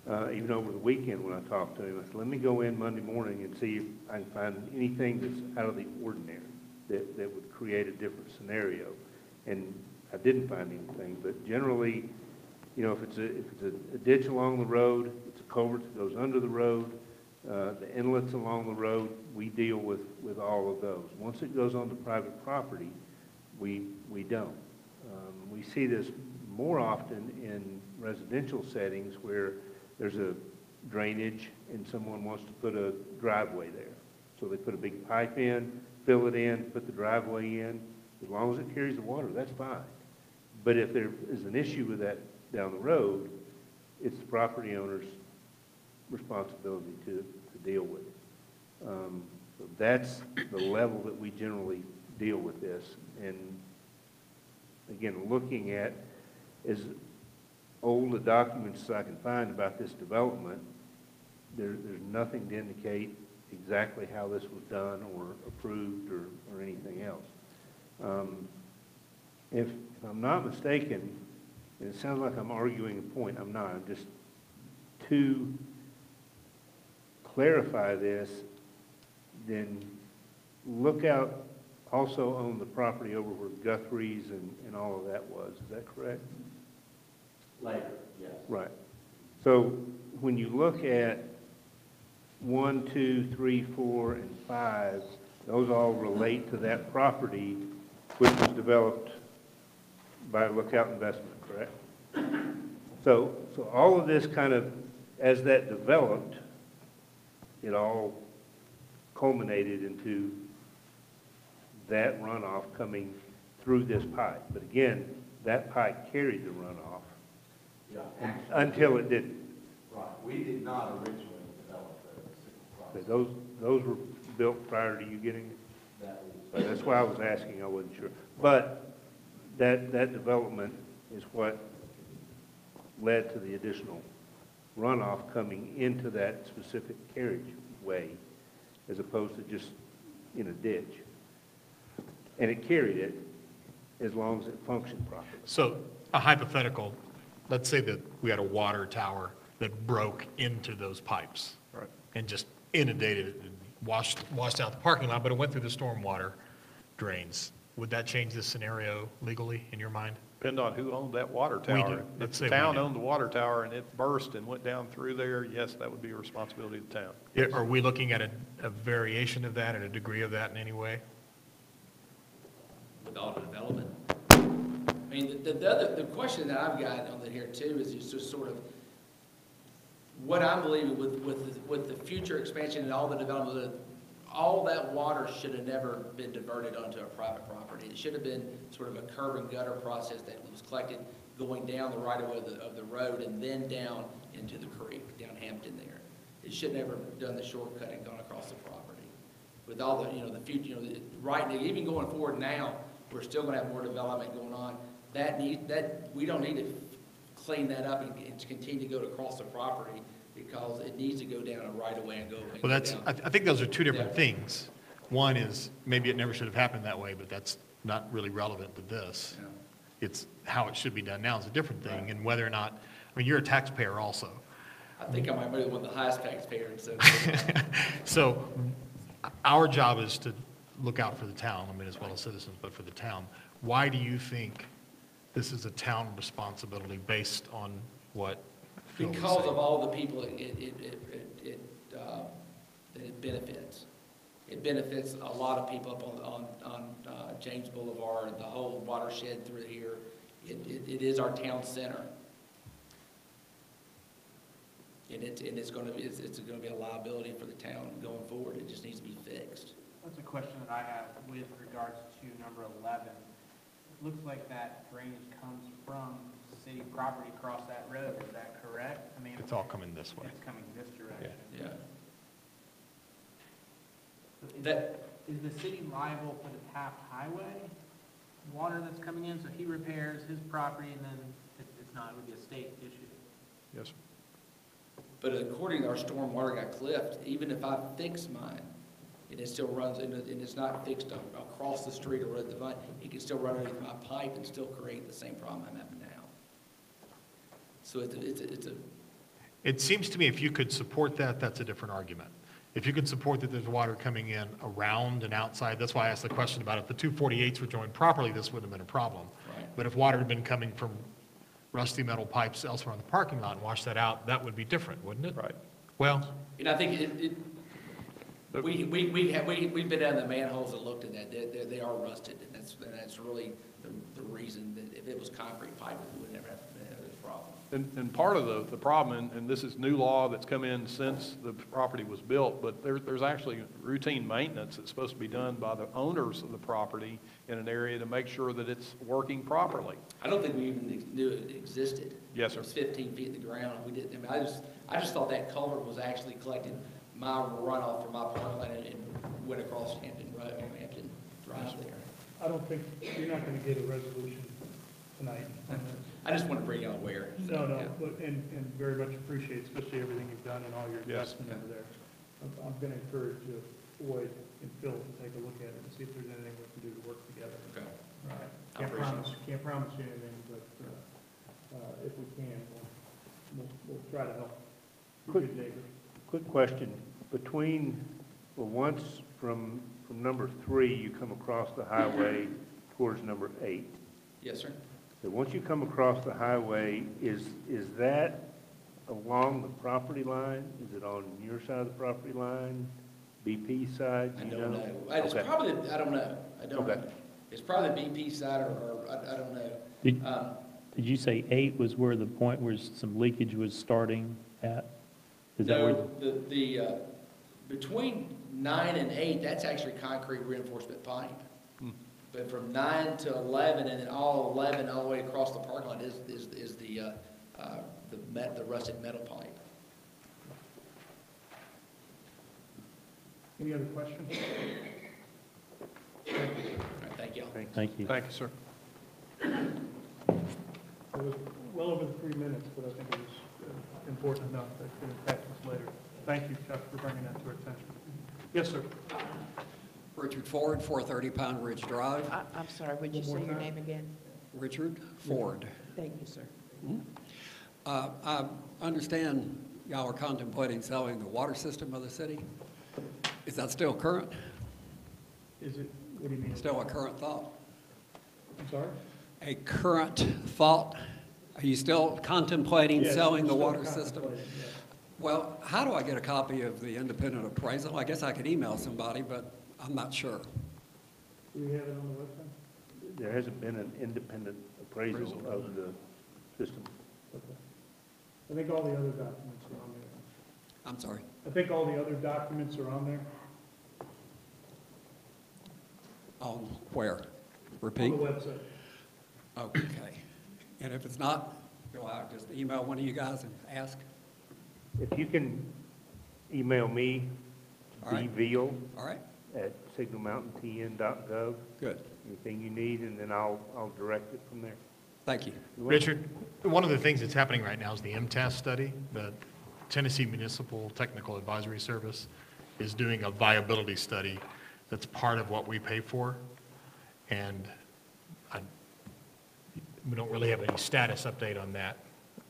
even over the weekend when I talked to him, I said, let me go in Monday morning and see if I can find anything that's out of the ordinary that would create a different scenario. And I didn't find anything, but generally, you know, if it's a ditch along the road, it's a culvert that goes under the road, the inlets along the road, we deal with all of those. Once it goes onto private property, we don't. We see this more often in residential settings where there's a drainage and someone wants to put a driveway there. So they put a big pipe in, fill it in, put the driveway in. As long as it carries the water, that's fine. But if there is an issue with that down the road, it's the property owner's responsibility to deal with it. So that's the level that we generally deal with this. And again, looking at as old a documents as I can find about this development, there's nothing to indicate exactly how this was done or approved or anything else. If I'm not mistaken, and it sounds like I'm arguing a point, I'm not. I'm just to clarify this, then look out also on the property over where Guthrie's and all of that was. Is that correct? Later, yes. Right. So when you look at 1, 2, 3, 4, and 5, those all relate to that property which was developed by Lookout Investment, correct? So all of this kind of, as that developed, it all culminated into that runoff coming through this pipe. But again, that pipe carried the runoff until it didn't. Right, we did not originally develop those. But those were built prior to you getting it? That was. But that's why I was asking, I wasn't sure. But that development is what led to the additional runoff coming into that specific carriageway as opposed to just in a ditch. And it carried it as long as it functioned properly. So a hypothetical, let's say that we had a water tower that broke into those pipes. Right. And just inundated it and washed out the parking lot, but it went through the stormwater drains. Would that change this scenario legally in your mind? Depend on who owned that water We tower. do. Let's If say the we town do. owned the water tower and it burst and went down through there, yes, that would be a responsibility of the town. Are we looking at a variation of that and a degree of that in any way? With all the development. I mean, the question that I've got on here too is just sort of what I'm believing with the future expansion and all the development, all that water should have never been diverted onto a private property. It should have been sort of a curb and gutter process that was collected going down the right of way of the road and then down into the creek, down Hampton there. It should never have done the shortcut and gone across the property. With all the, the future, right now, even going forward now, we're still gonna have more development going on. We don't need to clean that up and to continue to go across the property because it needs to go down a right of way and go. Well, I think those are two different Yeah. things. One is maybe it never should have happened that way, but that's not really relevant to this. Yeah. It's how it should be done now is a different thing, and whether or not, I mean, you're a taxpayer also. I think I might be one of the highest taxpayers, so. So our job is to look out for the town, I mean, as well as citizens, but for the town. Why do you think this is a town responsibility based on what Phil was Because saying? of all the people that it benefits. It benefits a lot of people up on James Boulevard, the whole watershed through here. It is our town center. And it's gonna be a liability for the town going forward. It just needs to be fixed. That's a question that I have with regards to number 11. It looks like that drainage comes from city property across that road, is that correct? I mean, It's all coming this way. it's coming this direction. Yeah. So is- That- Is the city liable for the Taft Highway water that's coming in? So he repairs his property and then it's not, it would be a state issue. Yes. But according to our stormwater guy Cliff, even if I fix mine, and it still runs, and it's not fixed across the street or at the vine, it can still run underneath my pipe and still create the same problem I'm having now. So it's a It seems to me if you could support that, that's a different argument. If you could support that there's water coming in around and outside, that's why I asked the question about if the 248s were joined properly, this wouldn't have been a problem. Right. But if water had been coming from rusty metal pipes elsewhere in the parking lot and washed that out, that would be different, wouldn't it? Right. Well, And I think we've been down the manholes and looked at that, they are rusted, and that's really the reason that if it was concrete pipe, we would never have this problem. And part of the problem, and this is new law that's come in since the property was built, but there's actually routine maintenance that's supposed to be done by the owners of the property in an area to make sure that it's working properly. I don't think we even knew it existed. Yes, sir. It was 15 feet in the ground, we didn't, I mean, I just thought that culvert was actually collecting my runoff from my parking lot and went across Hampton Road, Hampton Drive there. I don't think, you're not gonna get a resolution tonight on this. I just want to bring y'all aware. No, Yeah. but, and very much appreciate, especially everything you've done and all your Yes. investment over there. I'm gonna encourage Floyd and Phil to take a look at it and see if there's anything we can do to work together. Okay. All right. I appreciate it. Can't promise you anything, but, if we can, we'll try to help. Quick- Good neighbor. Quick question, once from number 3, you come across the highway towards number 8. Yes, sir. So once you come across the highway, is that along the property line? Is it on your side of the property line, BP side? I Do you don't know. It's Okay. probably, I don't know. I don't Okay. know. It's probably the BP side or I don't know. Did, Um, did you say 8 was where the point where some leakage was starting at? Is that where? No, the between 9 and 8, that's actually concrete reinforcement pipe. But from 9 to 11, and then all 11 all the way across the parking lot is the rusted metal pipe. Any other questions? All right, thank y'all. Thank you. Thank you, sir. It was well over the 3 minutes, but I think it was important enough that it could impact us later. Thank you, Chuck, for bringing that to our attention. Yes, sir. Richard Ford, 430 Pound Ridge Drive. I'm sorry, would you One more say your time. name again? Richard Ford. Thank you, sir. I understand y'all are contemplating selling the water system of the city. Is that still current? Is it, what do you mean? Still a current thought? I'm sorry? A current thought? Are you still contemplating Yes, selling the still water system? contemplating, yes. Well, how do I get a copy of the independent appraisal? I guess I could email somebody, but I'm not sure. Do we have it on the website? There hasn't been an independent appraisal of the system. Okay. I think all the other documents are on there. I'm sorry. I think all the other documents are on there. On where? On Repeat? the website. Okay. And if it's not, do I just email one of you guys and ask? If you can email me, All right. dveal All right, @signalmountaintn.gov, good. anything you need, and then I'll direct it from there. Thank you. Richard, one of the things that's happening right now is the MTAS study. The Tennessee Municipal Technical Advisory Service is doing a viability study that's part of what we pay for. And we don't really have any status update on that.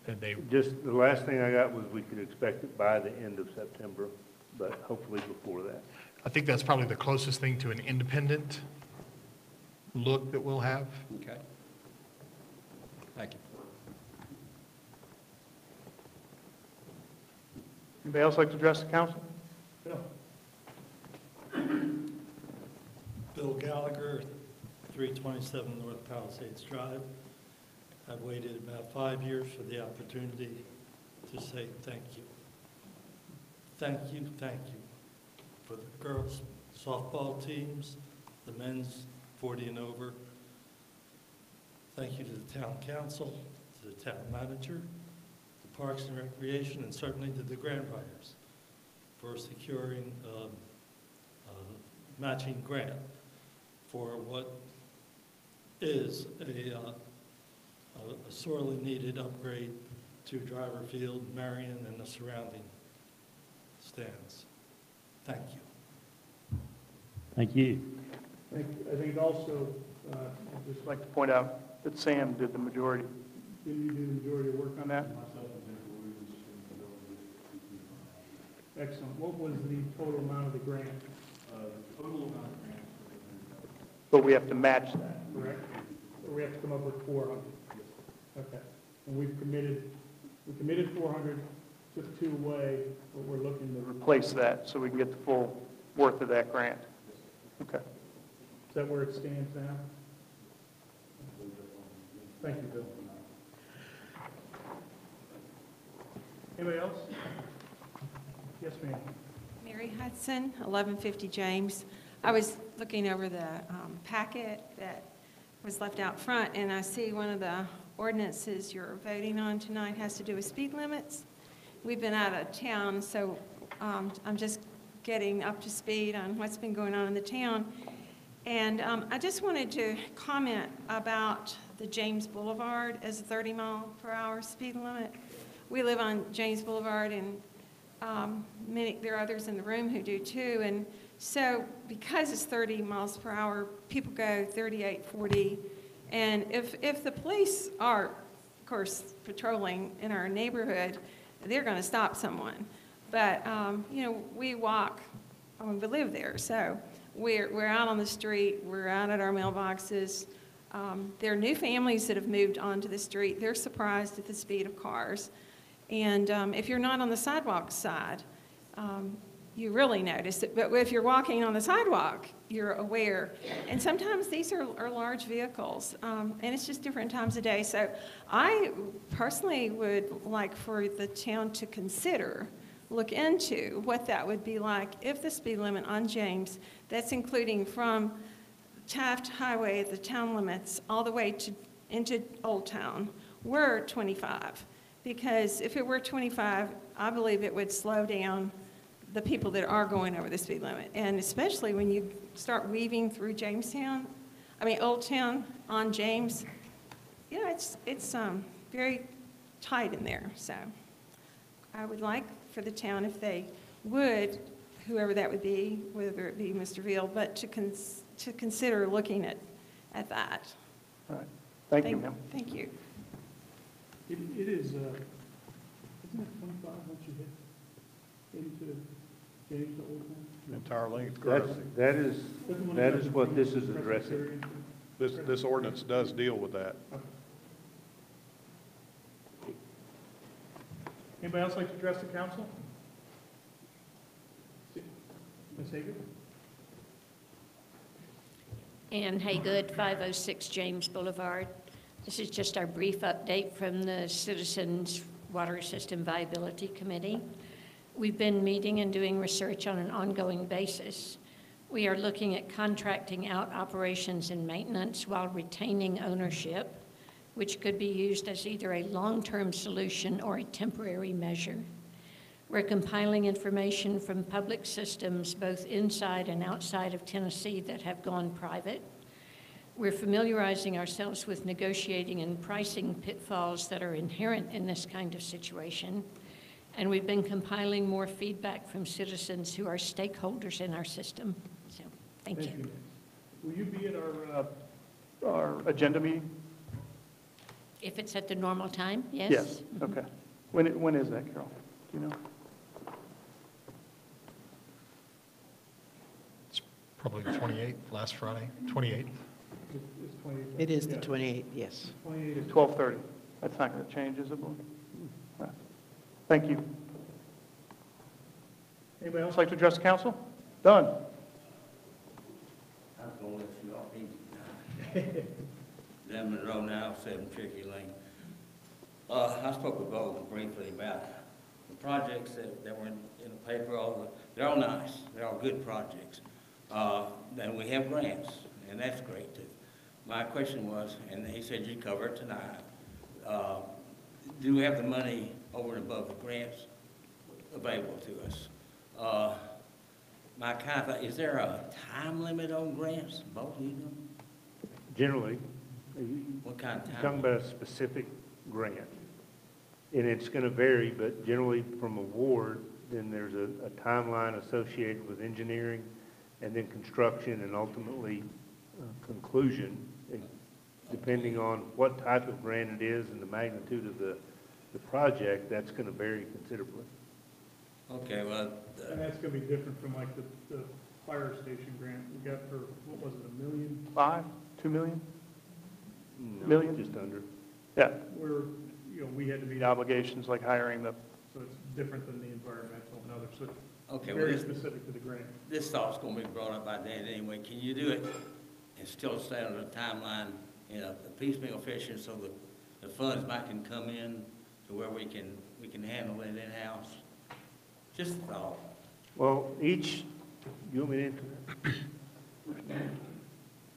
And they, Just, the last thing I got was we could expect it by the end of September, but hopefully before that. I think that's probably the closest thing to an independent look that we'll have. Okay. Thank you. Anybody else like to address the council? Bill? Bill Gallagher, 327 North Palisades Drive. I've waited about 5 years for the opportunity to say thank you. Thank you for the girls' softball teams, the men's 40 and over. Thank you to the town council, to the town manager, the Parks and Recreation, and certainly to the grant writers for securing a matching grant for what is a sorely needed upgrade to Driver Field, Marion, and the surrounding stands. Thank you. Thank you. I think also, I'd just like to point out that Sam did the majority. Didn't you do the majority of work on that? Excellent. What was the total amount of the grant? Total amount of grant. But we have to match that, correct? Or we have to come up with 400? Okay. And we committed 400, took 2 away, but we're looking to replace that so we can get the full worth of that grant. Okay. Is that where it stands now? Thank you, Bill. Anybody else? Yes, ma'am. Mary Hudson, 1150 James. I was looking over the packet that was left out front, and I see one of the ordinances you're voting on tonight has to do with speed limits. We've been out of town, so I'm just getting up to speed on what's been going on in the town. And I just wanted to comment about the James Boulevard as a 30-mile-per-hour speed limit. We live on James Boulevard, and there are others in the room who do too. And so because it's 30 miles per hour, people go 38, 40. And if the police are, of course, patrolling in our neighborhood, they're going to stop someone. But, we walk, we live there, so we're out on the street, we're out at our mailboxes. There are new families that have moved onto the street. They're surprised at the speed of cars. And if you're not on the sidewalk side, you really notice it. But if you're walking on the sidewalk, you're aware. And sometimes these are large vehicles, and it's just different times of day. So I personally would like for the town to look into what that would be like if the speed limit on James, that's including from Taft Highway, the town limits, all the way into Old Town, were 25. Because if it were 25, I believe it would slow down the people that are going over the speed limit. And especially when you start weaving through Old Town on James, it's very tight in there. So I would like for the town, if they would, whoever that would be, whether it be Mr. Veal, but to consider looking at that. All right. Thank you, ma'am. Thank you. It is, isn't it 25 once you hit into James to Old Town? Entire length, That's, correct. that is what this is addressing. This ordinance does deal with that. Anybody else like to address the council? Ms. Hager? Ann Haygood, 506 James Boulevard. This is just our brief update from the Citizens Water System Viability Committee. We've been meeting and doing research on an ongoing basis. We are looking at contracting out operations and maintenance while retaining ownership, which could be used as either a long-term solution or a temporary measure. We're compiling information from public systems both inside and outside of Tennessee that have gone private. We're familiarizing ourselves with negotiating and pricing pitfalls that are inherent in this kind of situation. And we've been compiling more feedback from citizens who are stakeholders in our system. So, thank you. Will you be at our agenda meeting? If it's at the normal time, yes? Yes, okay. When is that, Carol? Do you know? It's probably the 28th, last Friday, 28th. It's 28th. It is the 28th, yes. 28 at 12:30. That's not going to change, is it, Lloyd? All right. Thank you. Anybody else like to address the council? Done. I was going to let you off easy. Down Monroe now, 7 Cherokee Lane. I spoke with Bo briefly about the projects that were in the paper. They're all nice. They're all good projects. Then we have grants, and that's great too. My question was, and he said you'd cover it tonight, do we have the money over and above the grants available to us? My kind of thought, is there a time limit on grants? Both of you know? Generally. What kind of time? You're talking about a specific grant. And it's going to vary, but generally from award, then there's a timeline associated with engineering and then construction and ultimately conclusion, depending on what type of grant it is and the magnitude of the project, that's going to vary considerably. Okay, well, And that's gonna be different from like the fire station grant we got for, what was it, $1.5 million? 2 million? No, Million? Just under. Yeah, where, we had to meet obligations like hiring so it's different than the environmental and others, so it's okay, well, very this, specific to the grant. this thought's gonna be brought up by Dan anyway. Can you do it and still stay on the timeline in a piecemeal fashion so that the funds might can come in to where we can handle it in-house? Just a thought. Well, you want me to answer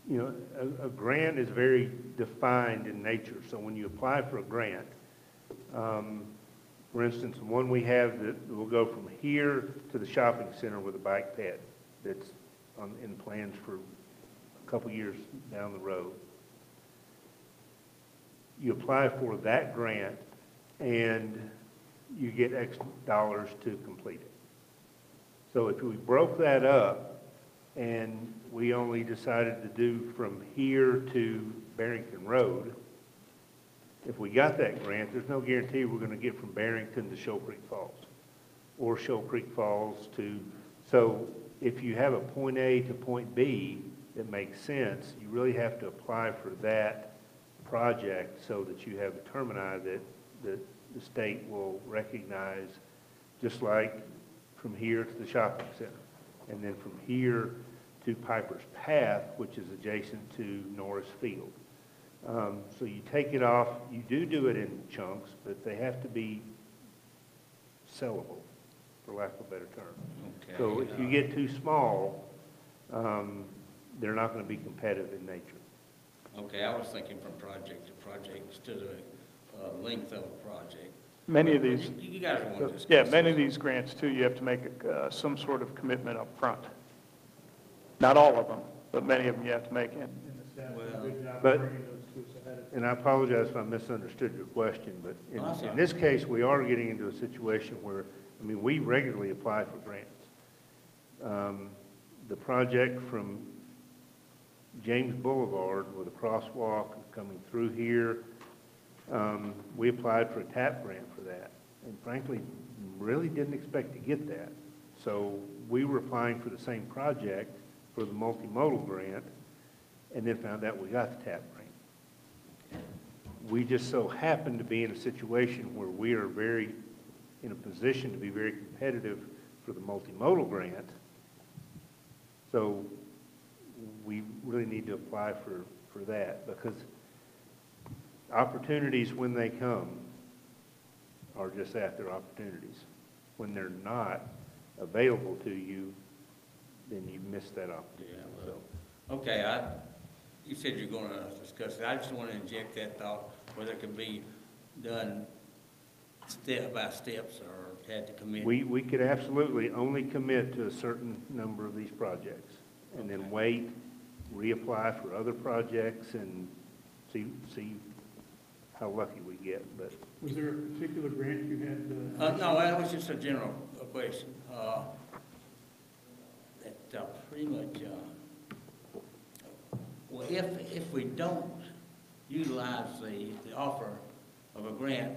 that? A grant is very defined in nature. So when you apply for a grant, for instance, one we have that will go from here to the shopping center with a bike ped that's in plans for a couple years down the road. You apply for that grant and you get X dollars to complete it. So if we broke that up and we only decided to do from here to Barrington Road, if we got that grant, there's no guarantee we're going to get from Barrington to Shoal Creek Falls or Shoal Creek Falls so if you have a point A to point B that makes sense, you really have to apply for that project so that you have a termini that the state will recognize, just like from here to the shopping center, and then from here to Piper's Path, which is adjacent to Norris Field. So you take it off, you do it in chunks, but they have to be sellable, for lack of a better term. Okay. So if you get too small, they're not going to be competitive in nature. Okay, I was thinking from project to project instead of length of a project. Many of these, You guys want to discuss yeah, many of this. these grants too, you have to make some sort of commitment up front. Not all of them, but many of them you have to make. And the staff does a good job of But- bringing those to us ahead of time. And I apologize if I misunderstood your question, but Oh, that's all in this case, we are getting into a situation where, we regularly apply for grants. The project from James Boulevard with a crosswalk coming through here, we applied for a TAP grant for that. And frankly, really didn't expect to get that. So we were applying for the same project for the multimodal grant and then found out we got the TAP grant. We just so happened to be in a situation where we are in a position to be very competitive for the multimodal grant. So we really need to apply for that because opportunities when they come are just that, they're opportunities. When they're not available to you, then you miss that opportunity. Yeah, well, okay, you said you're going to discuss it. I just want to inject that thought, whether it can be done step by steps or had to commit. We could absolutely only commit to a certain number of these projects and then wait, reapply for other projects and see how lucky we get. But Was there a particular grant you had? No, that was just a general question. Pretty much, well, if we don't utilize the offer of a grant,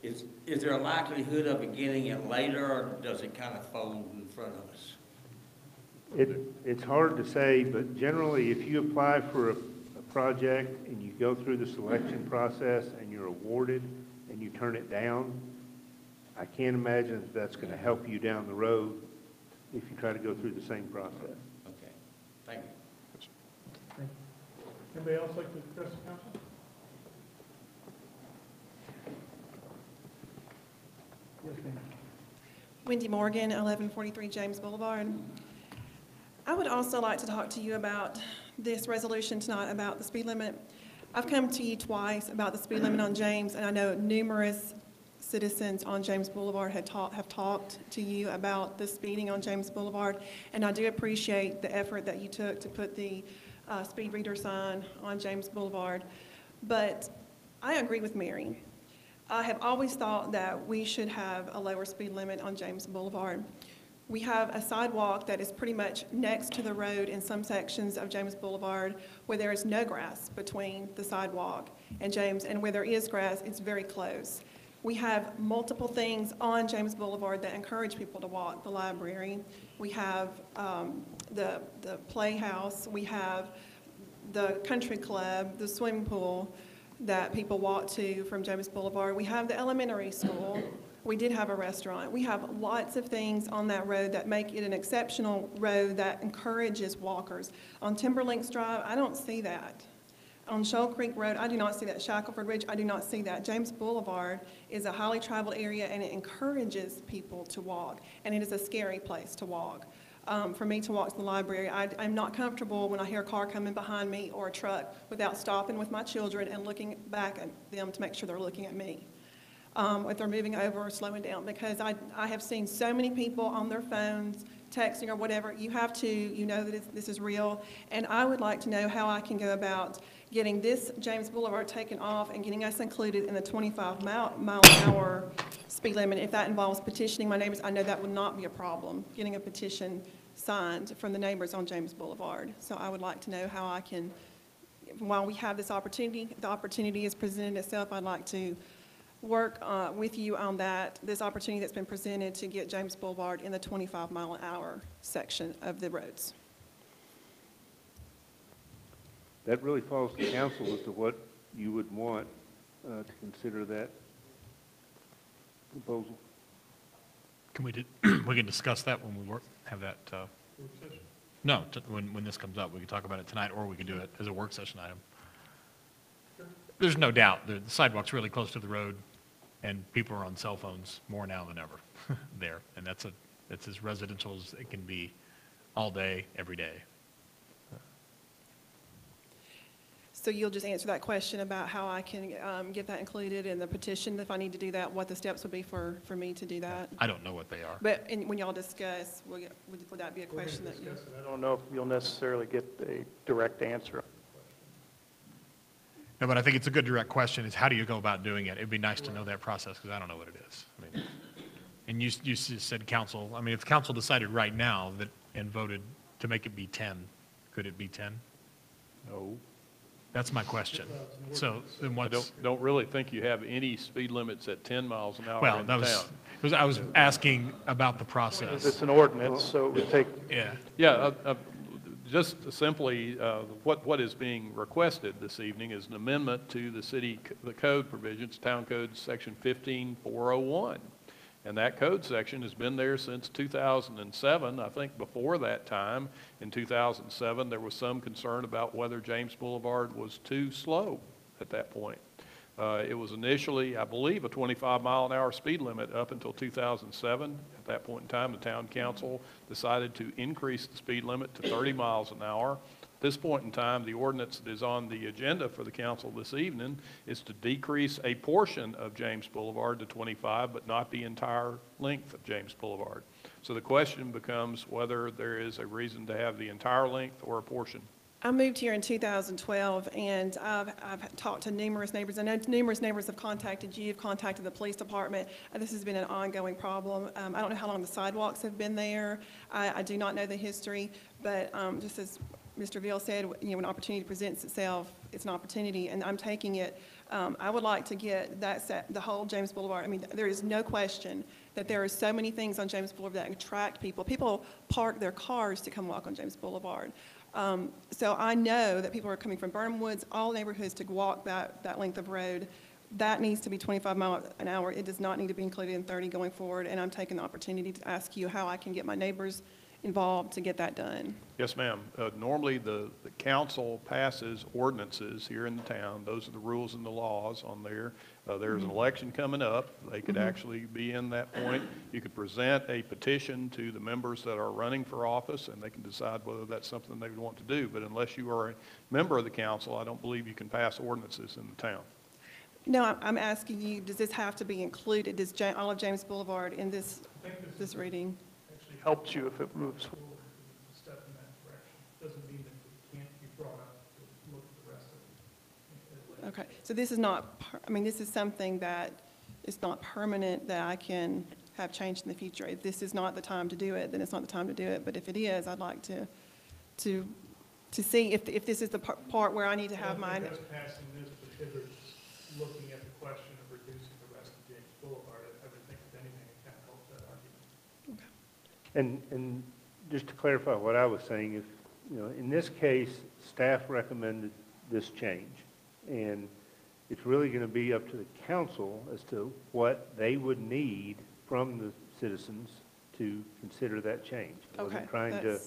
is there a likelihood of it getting it later, or does it kind of fold in front of us? it's hard to say, but generally, if you apply for a project and you go through the selection process and you're awarded and you turn it down, I can't imagine if that's going to help you down the road if you try to go through the same process. Okay, thank you. Anybody else like to address the council? Yes, ma'am. Wendy Morgan, 1143 James Boulevard. I would also like to talk to you about this resolution tonight about the speed limit. I've come to you twice about the speed limit on James, and I know numerous citizens on James Boulevard have talked to you about the speeding on James Boulevard, and I do appreciate the effort that you took to put the speed reader sign on James Boulevard. But I agree with Mary. I have always thought that we should have a lower speed limit on James Boulevard. We have a sidewalk that is pretty much next to the road in some sections of James Boulevard where there is no grass between the sidewalk and James, and where there is grass, it's very close. We have multiple things on James Boulevard that encourage people to walk. The library, we have the playhouse, we have the country club, the swimming pool that people walk to from James Boulevard. We have the elementary school. We did have a restaurant. We have lots of things on that road that make it an exceptional road that encourages walkers. On Timberlinks Drive, I don't see that. On Shoal Creek Road, I do not see that. Shackelford Ridge, I do not see that. James Boulevard is a highly traveled area, and it encourages people to walk, and it is a scary place to walk. For me to walk to the library, I'm not comfortable when I hear a car coming behind me or a truck without stopping with my children and looking back at them to make sure they're looking at me. If they're moving over or slowing down, because I have seen so many people on their phones, texting or whatever. You have to, you know that this is real, and I would like to know how I can go about getting this James Boulevard taken off and getting us included in the 25 mile an hour speed limit. If that involves petitioning my neighbors, I know that would not be a problem, getting a petition signed from the neighbors on James Boulevard. So I would like to know how I can, while we have this opportunity, the opportunity is presented itself, I'd like to work with you on this opportunity that's been presented to get James Boulevard in the 25 mile an hour section of the roads. That really falls to council as to what you would want to consider that proposal. Can we can discuss that when we have that, no, when this comes up, we can talk about it tonight, or we can do it as a work session item. There's no doubt, the sidewalk's really close to the road, and people are on cell phones more now than ever there, and that's as residential as it can be all day, every day. So you'll just answer that question about how I can get that included in the petition, if I need to do that, what the steps would be for me to do that? I don't know what they are. But when y'all discuss, would that be a question that you? I don't know if you'll necessarily get a direct answer. No, but I think it's a good direct question, is how do you go about doing it? It'd be nice to know that process, because I don't know what it is. I mean, and you said council, I mean, if council decided right now that, and voted to make it be 10, could it be 10? No. That's my question. So then I what's? don't really think you have any speed limits at 10 miles an hour Well, in the town. I was asking about the process. It's an ordinance, so it would take. Yeah. Yeah, just simply, what is being requested this evening is an amendment to the code provisions, Town Code Section 15401. And that code section has been there since 2007. I think before that time, in 2007, there was some concern about whether James Boulevard was too slow at that point. It was initially, I believe, a 25 mile an hour speed limit up until 2007. At that point in time, the town council decided to increase the speed limit to 30 miles an hour. At this point in time, the ordinance that is on the agenda for the council this evening is to decrease a portion of James Boulevard to 25, but not the entire length of James Boulevard. So the question becomes whether there is a reason to have the entire length or a portion. I moved here in 2012, and I've talked to numerous neighbors. I know numerous neighbors have contacted you, have contacted the police department. This has been an ongoing problem. I don't know how long the sidewalks have been there. I do not know the history, but just as Mr. Veal said, you know, when opportunity presents itself, it's an opportunity, and I'm taking it. I would like to get the whole James Boulevard. I mean, there is no question that there are so many things on James Boulevard that attract people. People park their cars to come walk on James Boulevard. So I know that people are coming from Burnham Woods, all neighborhoods to walk that length of road. That needs to be 25 miles an hour. It does not need to be included in 30 going forward, and I'm taking the opportunity to ask you how I can get my neighbors involved to get that done. Yes, ma'am. Normally, the council passes ordinances here in the town. Those are the rules and the laws on there. There's an election coming up. They could actually be in that point. You could present a petition to the members that are running for office, and they can decide whether that's something they would want to do. But unless you are a member of the council, I don't believe you can pass ordinances in the town. No, I'm asking you, does this have to be included? Does all of James Boulevard in this reading? Helps you if it moves forward, step in that direction. Doesn't mean that it can't be brought up to look at the rest of it. Okay, so this is not, I mean, this is something that is not permanent, that I can have changed in the future. If this is not the time to do it, then it's not the time to do it. But if it is, I'd like to see if this is the part where I need to have my. I don't think us passing this prohibits looking at the question of reducing the rest of James Boulevard. I would think if anything, it kind of helps that argument. And just to clarify what I was saying, if, in this case, staff recommended this change, and it's really going to be up to the council as to what they would need from the citizens to consider that change. I wasn't trying to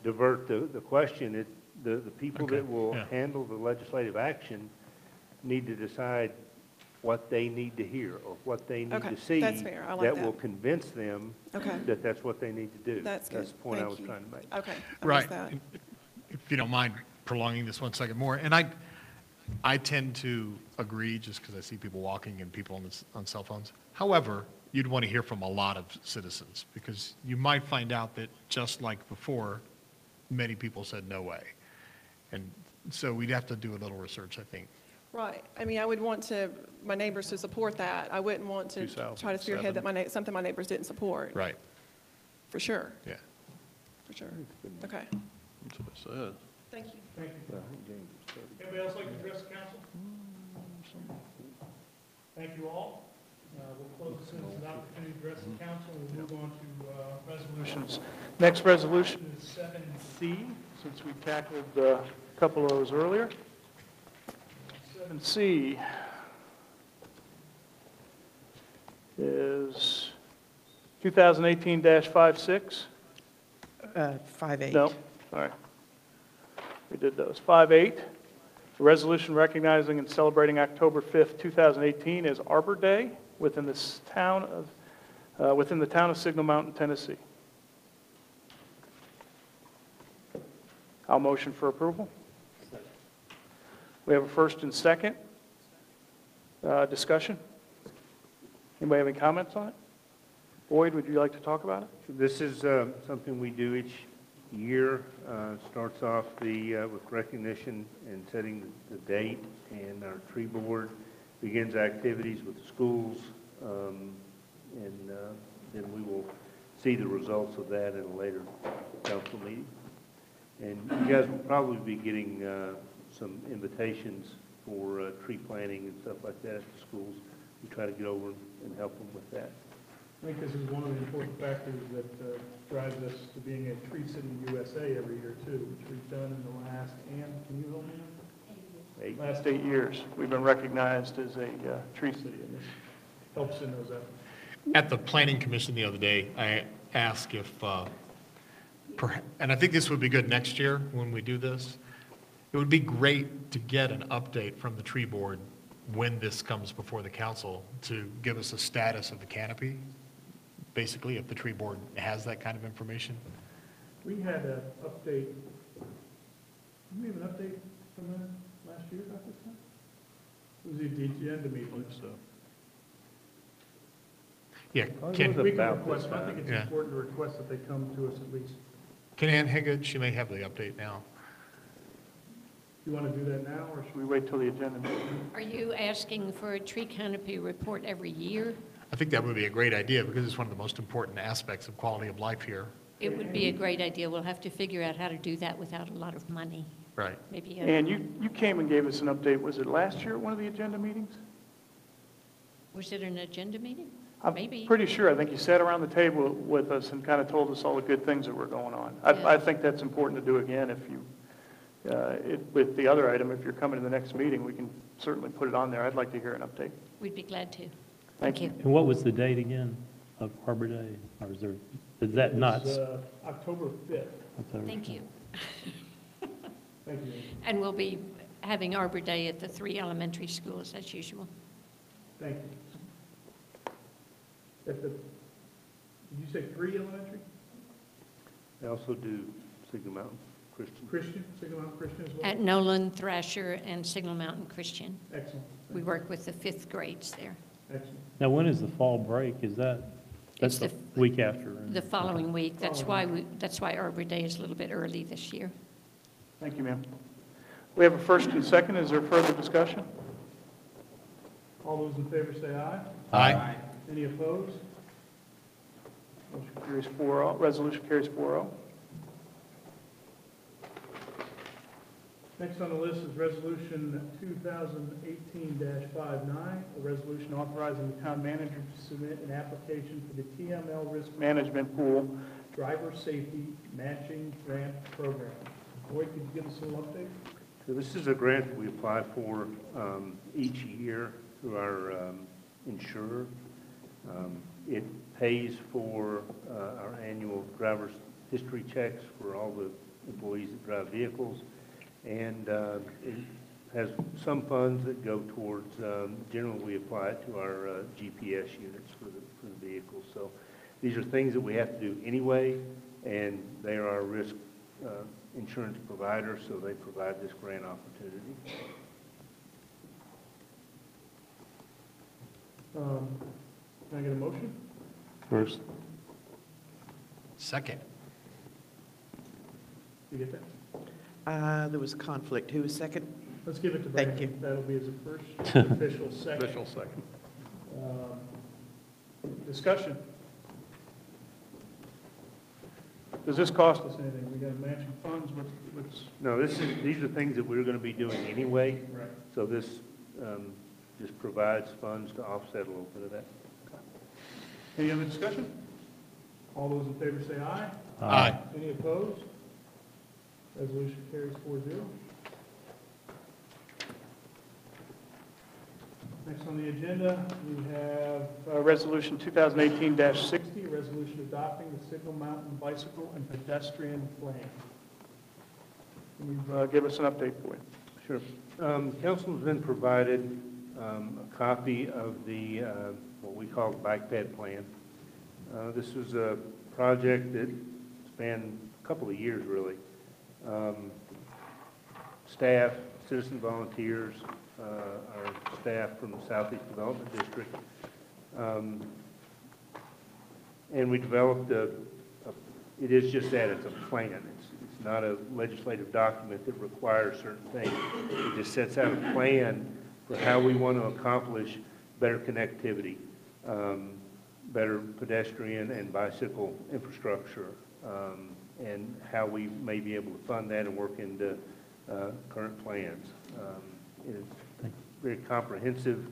divert the question. The people that will handle the legislative action need to decide what they need to hear or what they need to see that's fair. I like that that will convince them that that's what they need to do. That's good. That's the point I Thank was you. trying to make. Okay. I Right. missed that. If you don't mind prolonging this 1 second more, and I tend to agree just because I see people walking and people on cell phones. However, you'd want to hear from a lot of citizens because you might find out that just like before, many people said no way. And so we'd have to do a little research, I think. Right. I mean, I would want my neighbors to support that. I wouldn't want to try to spearhead that something my neighbors didn't support. Right. For sure. Yeah. For sure. Okay. That's what it says. Thank you. Thank you. Anybody else like to address the council? Thank you all. We'll close this as an opportunity to address the council. We'll move on to resolutions. Next resolution is 7C, since we tackled a couple of those earlier. 7C is 2018-56. 5-8. No, sorry. We did those. 5-8, a resolution recognizing and celebrating October 5th, 2018 as Arbor Day within the town of Signal Mountain, Tennessee. I'll motion for approval. We have a first and second. Discussion? Anybody have any comments on it? Boyd, would you like to talk about it? This is something we do each year. Starts off with recognition and setting the date, and our tree board begins activities with the schools, and then we will see the results of that in a later council meeting. And you guys will probably be getting some invitations for tree planting and stuff like that at the schools. We try to get over and help them with that. I think this is one of the important factors that drives us to being a Tree City USA every year too, which we've done in the last, can you help me? Last 8 years. We've been recognized as a Tree City, and this helps in those efforts. At the Planning Commission the other day, I asked if, and I think this would be good next year when we do this, it would be great to get an update from the tree board when this comes before the council to give us a status of the canopy, basically, if the tree board has that kind of information. We had an update, did we have an update from them last year about this time? It was the agenda meeting. So. Yeah, We can request, I think it's important to request that they come to us at least. Can Ann Higgett, she may have the update now. You want to do that now, or should we wait till the agenda meeting? Are you asking for a tree canopy report every year? I think that would be a great idea because it's one of the most important aspects of quality of life here. It would be a great idea. We'll have to figure out how to do that without a lot of money. Right. Maybe. And you came and gave us an update, was it last year at one of the agenda meetings? Was it an agenda meeting? I'm Maybe. pretty sure. I think you sat around the table with us and kind of told us all the good things that were going on. I think that's important to do again if you, with the other item, if you're coming to the next meeting, we can certainly put it on there. I'd like to hear an update. We'd be glad to. Thank you. And what was the date again of Arbor Day? Or is that not? October 5th. Thank you. Thank you. And we'll be having Arbor Day at the 3 elementary schools as usual. Thank you. Did you say 3 elementary? They also do Signal Mountain Christian. Signal Mountain Christian as well? At Nolan, Thrasher, and Signal Mountain Christian. Excellent. We work with the 5th grades there. Excellent. Now, when is the fall break? That's the week after? The following week. That's why Arbor Day is a little bit early this year. Thank you, ma'am. We have a first and second. Is there further discussion? All those in favor say aye. Aye. Any opposed? Motion carries 4-0. Resolution carries 4-0. Next on the list is Resolution 2018-59, a resolution authorizing the town manager to submit an application for the TML Risk Management Pool Driver Safety Matching Grant Program. Boyd, could you give us a little update? So this is a grant that we apply for each year through our insurer. It pays for our annual driver's history checks for all the employees that drive vehicles, and it has some funds that go towards, generally we apply it to our GPS units for the vehicles. So these are things that we have to do anyway, and they are our risk insurance provider, so they provide this grant opportunity. Can I get a motion? First. Second. You get that? There was a conflict. Who was second? Let's give it to Thank Brandon. you. That'll be his first official second. Official second. Discussion. Does this cost us anything? We got matching funds? What's? No, these are things that we're going to be doing anyway. Right. So this just provides funds to offset a little bit of that. Any other discussion? All those in favor say aye. Aye. Any opposed? Resolution carries 4-0. Next on the agenda, we have Resolution 2018-60, a resolution adopting the Signal Mountain Bicycle and Pedestrian Plan. Can you give us an update, Boyd? Sure. Council's been provided a copy of the, what we call the bike ped plan. This was a project that spanned a couple of years, really. Staff, citizen volunteers, our staff from the Southeast Development District, and we developed it is just that, it's a plan. It's not a legislative document that requires certain things. It just sets out a plan for how we want to accomplish better connectivity, better pedestrian and bicycle infrastructure, and how we may be able to fund that and work into current plans. It is a very comprehensive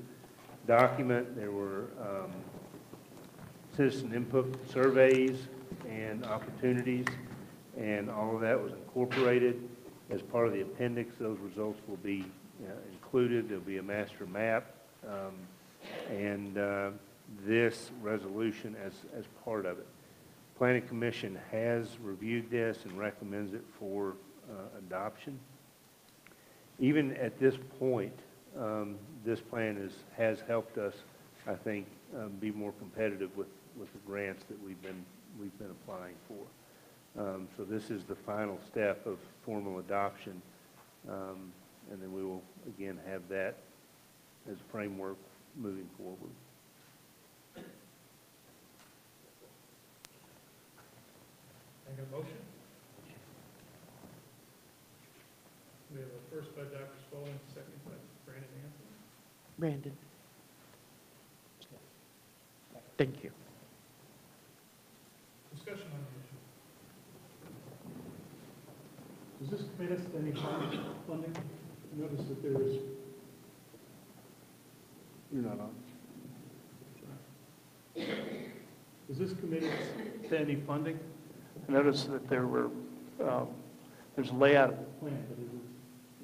document. There were citizen input surveys and opportunities, and all of that was incorporated as part of the appendix. Those results will be included. There'll be a master map, and this resolution as part of it. Planning Commission has reviewed this and recommends it for adoption. Even at this point, this plan has helped us, I think, be more competitive with the grants that we've been applying for. So this is the final step of formal adoption, and then we will again have that as a framework moving forward. I got a motion? We have a first by Dr. Spaulding, second by Brandon Anthony. Brandon. Thank you. Discussion on the issue. Does this commit us to any funding? Notice that there is. You're not on. Does this commit us to any funding? I noticed that there were, there's a layout of the plan, but is it,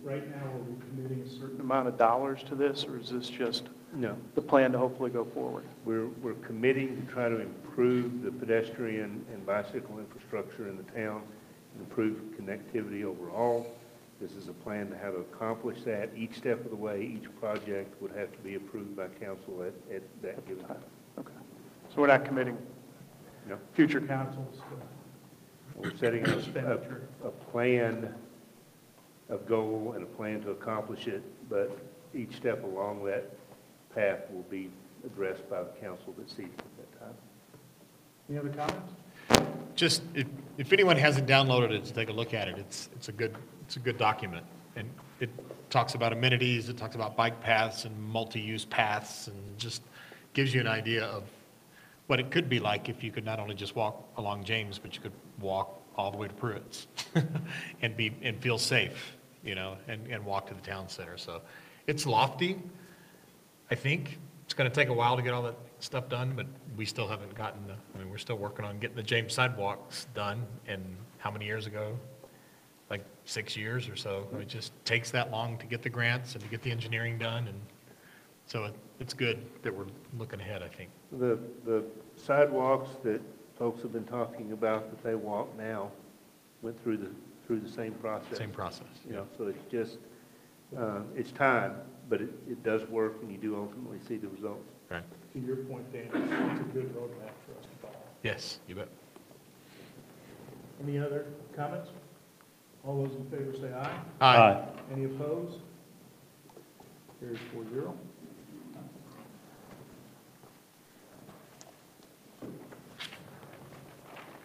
right now, are we committing a certain amount of dollars to this, or is this just No. the plan to hopefully go forward? We're committing to try to improve the pedestrian and bicycle infrastructure in the town, and improve connectivity overall. This is a plan to how to accomplish that. Each step of the way, each project would have to be approved by council at that given time. Okay. So we're not committing No. future councils? We're setting up Expenditure. a plan, a goal, and a plan to accomplish it, but each step along that path will be addressed by the council that sees it at that time. Any other comments? Just, if anyone hasn't downloaded it, to take a look at it. It's a good document. And it talks about amenities, it talks about bike paths and multi-use paths, and just gives you an idea of But it could be like if you could not only just walk along James, but you could walk all the way to Pruitt's and feel safe, you know, and walk to the town center. So it's lofty. I think it's going to take a while to get all that stuff done, but we still haven't gotten we're still working on getting the James sidewalks done. And how many years ago? Like 6 years or so. It just takes that long to get the grants and to get the engineering done. And so it's good that we're looking ahead, I think. The sidewalks that folks have been talking about that they walk now went through the same process. Same process. You know, so it's just, it's time, but it does work and you do ultimately see the results. Right. To your point, Dan, it's a good roadmap for us to follow. Yes, you bet. Any other comments? All those in favor say aye. Aye. Any opposed? Carries 4-0.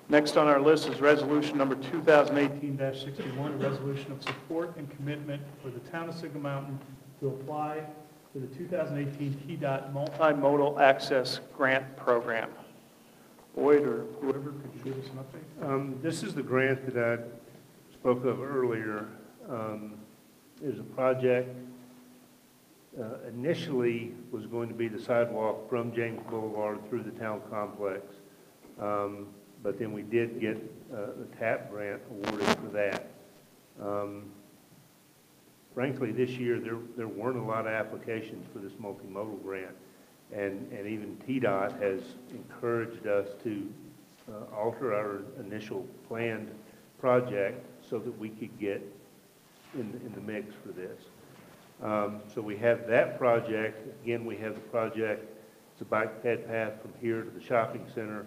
Next on our list is resolution number 2018-61, a resolution of support and commitment for the town of Signal Mountain to apply for the 2018 TDOT Multimodal Access Grant Program. Boyd or whoever, could you give us an update? This is the grant that I spoke of earlier. There's a project, initially was going to be the sidewalk from James Boulevard through the town complex. But then we did get the TAP grant awarded for that. Frankly, this year, there weren't a lot of applications for this multimodal grant. And even TDOT has encouraged us to alter our initial planned project so that we could get in the mix for this. So we have that project. Again, we have the project, it's a bike ped path from here to the shopping center.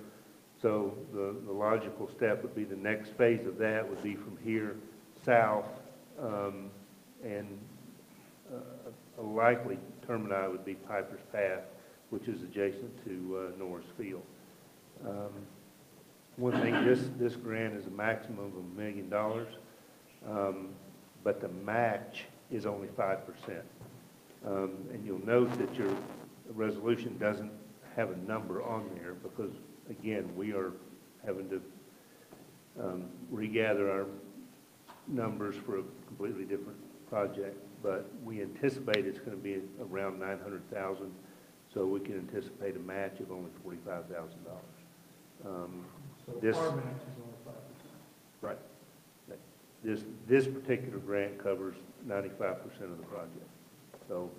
So the logical step would be the next phase of that would be from here south, and a likely termini would be Piper's Path, which is adjacent to Norris Field. One thing, this grant is a maximum of $1 million, but the match is only 5%. And you'll note that your resolution doesn't have a number on there because, again, we are having to regather our numbers for a completely different project. But we anticipate it's going to be around $900,000, so we can anticipate a match of only $45,000. So This, our match is only 5%. right. This particular grant covers 95% of the project. So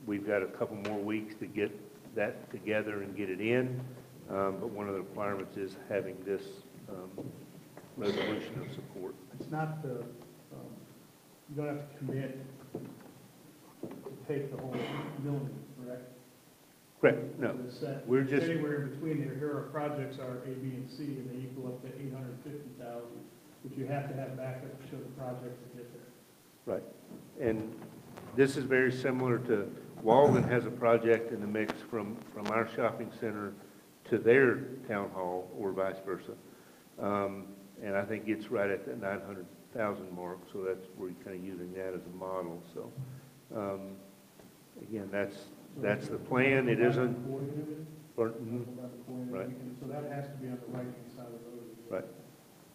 we've got a couple more weeks to get that together and get it in, but one of the requirements is having this resolution of support. It's not the, you don't have to commit to take the whole million, correct? Correct, no. It's set We're just, anywhere in between there. Here are projects are A, B, and C, and they equal up to 850,000, but you have to have backup to show the project to get there. right. And this is very similar to, Walden has a project in the mix from our shopping center to their town hall or vice versa. And I think it's right at the 900,000 mark, so that's where you're kind of using that as a model. So, again, that's the plan. It isn't. Right. So that has to be on the right-hand side of the road. Right.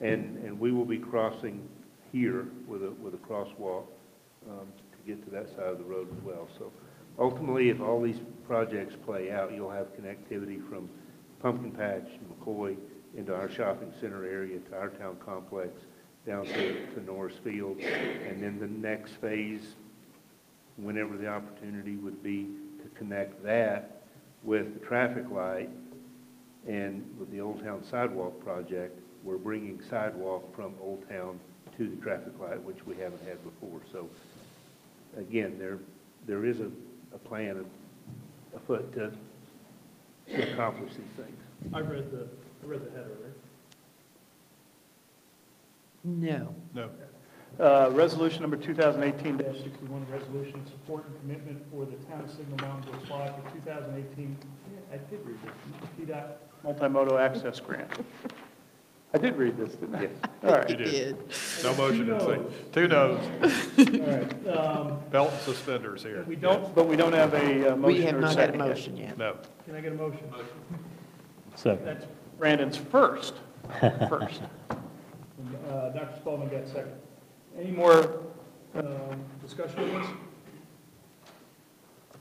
And we will be crossing here with a crosswalk to get to that side of the road as well. So ultimately, if all these projects play out, you'll have connectivity from Pumpkin Patch, McCoy, into our shopping center area, to our town complex, down to Norris Field. And then the next phase, whenever the opportunity would be to connect that with the traffic light and with the Old Town Sidewalk project, we're bringing sidewalk from Old Town to the traffic light, which we haven't had before. So again, there is a plan afoot to accomplish these things. I read the header, right? No. No. Resolution number 2018-61, resolution of support and commitment for the town of Signal Mountain to apply for 2018, I did read it, TDOT Multimodal Access Grant. I did read this, didn't I? Yes. All right. You He did. No motion in second. 2 noes. All right. Belt and suspenders here. We don't, but we don't have a motion We have or a not had a second yet. motion yet. No. Can I get a motion? Second. That's Brandon's first. Dr. Spalding got second. Any more discussion on this?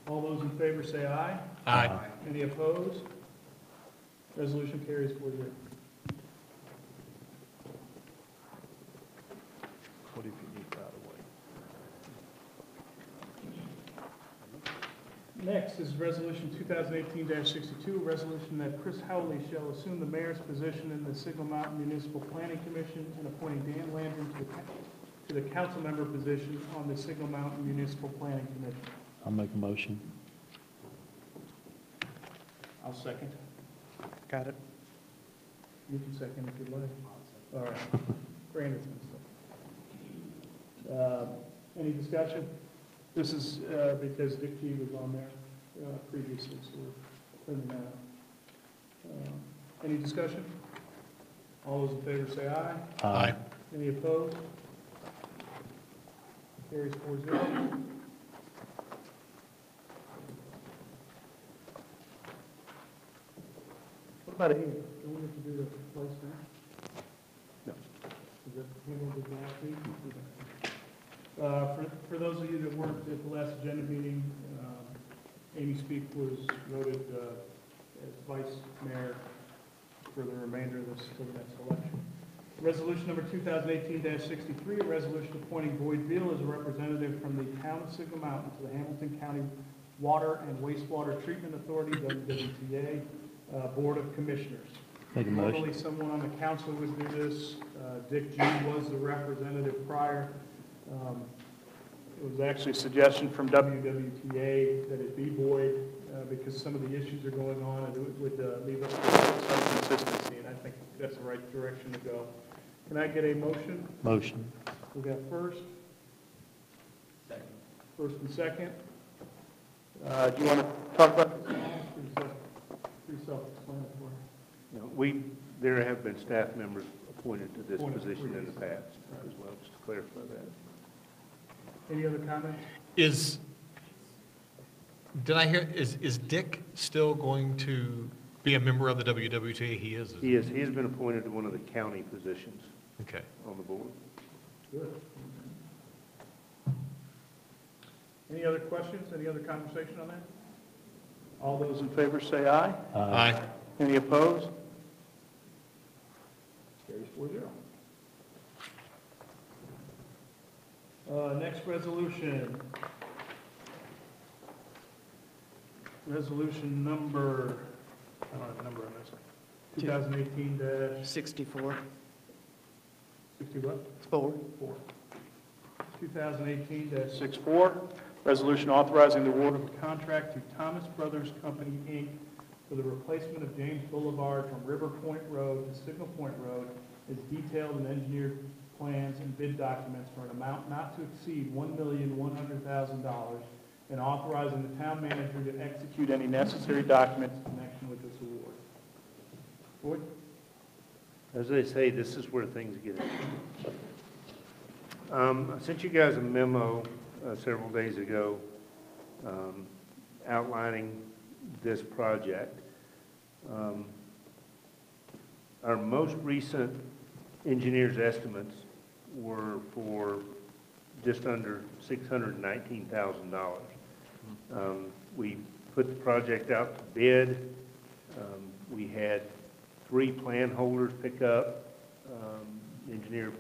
All those in favor say aye. Aye. Any opposed? Resolution carries 4-0. What if you need right away? Next is Resolution 2018-62, a resolution that Chris Howley shall assume the mayor's position in the Signal Mountain Municipal Planning Commission and appointing Dan Landry to the council member position on the Signal Mountain Municipal Planning Commission. I'll make a motion. I'll second. Got it. You can second if you'd like. All right. Brandon's going to second. Any discussion? This is because Dick G was on there previously, so we're cleaning that up. Any discussion? All those in favor say aye. Aye. Any opposed? Carries 4-0. What about here? Don't we have to do the place now? No. Is that handled at the last meeting? For those of you that weren't at the last agenda meeting, Amy Speak was voted as vice mayor for the remainder of this, till the next election. Resolution number 2018-63, a resolution appointing Boyd Beal as a representative from the town of Signal Mountain to the Hamilton County Water and Wastewater Treatment Authority, WWTA, Board of Commissioners. Make a motion. Normally, someone on the council would do this. Dick G was the representative prior. It was actually a suggestion from WWTA that it be Boyd because some of the issues are going on and it would leave us with some consistency, and I think that's the right direction to go. Can I get a motion? Motion. We got first. Second. First and second. Do you want to talk about this? Pretty self-explanatory. No, there have been staff members appointed to this position in the past as well, just to clarify that. Any other comments? Did I hear, is Dick still going to be a member of the WWTA? He is. He has been appointed to one of the county positions Okay. on the board. Good. Any other questions? Any other conversation on that? All those in favor say aye. Aye. Any opposed? Carries 4-0. Next resolution. Resolution number, I don't have a number on this. 2018-60 64. what? 4. 2018-64, resolution authorizing the award of a contract to Thomas Brothers Company, Inc. for the replacement of James Boulevard from River Point Road to Signal Point Road as detailed in engineered plans and bid documents for an amount not to exceed $1,100,000 and authorizing the town manager to execute any necessary documents in connection with this award. Boyd? As they say, this is where things get interesting. I sent you guys a memo several days ago outlining this project. Our most recent engineer's estimates were for just under $619,000. We put the project out to bid. We had 3 plan holders pick up. Engineer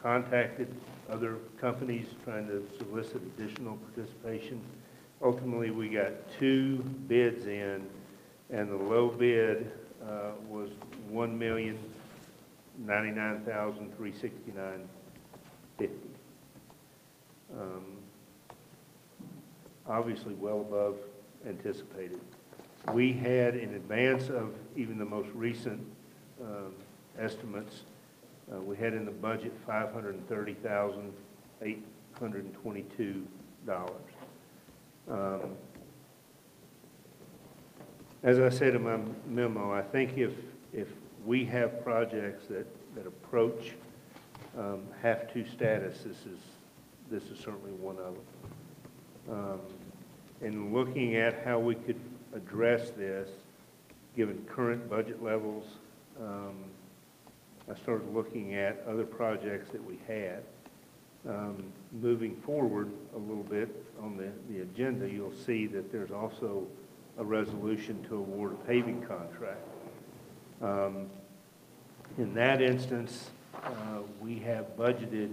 contacted other companies trying to solicit additional participation. Ultimately, we got 2 bids in, and the low bid was $1,099,369.50. Obviously, well above anticipated. We had, in advance of even the most recent estimates, we had in the budget $530,822. As I said in my memo, I think if we have projects that that approach have-to status, this is certainly one of them. And looking at how we could address this, given current budget levels, I started looking at other projects that we had. Moving forward a little bit on the agenda, you'll see that there's also a resolution to award a paving contract. In that instance, we have budgeted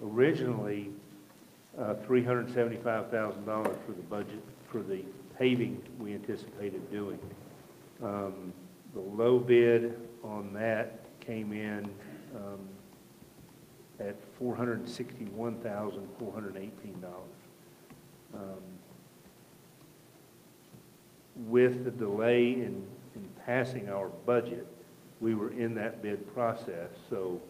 originally $375,000 for the budget for the paving we anticipated doing. The low bid on that came in at $461,418. With the delay in passing our budget, we were in that bid process. So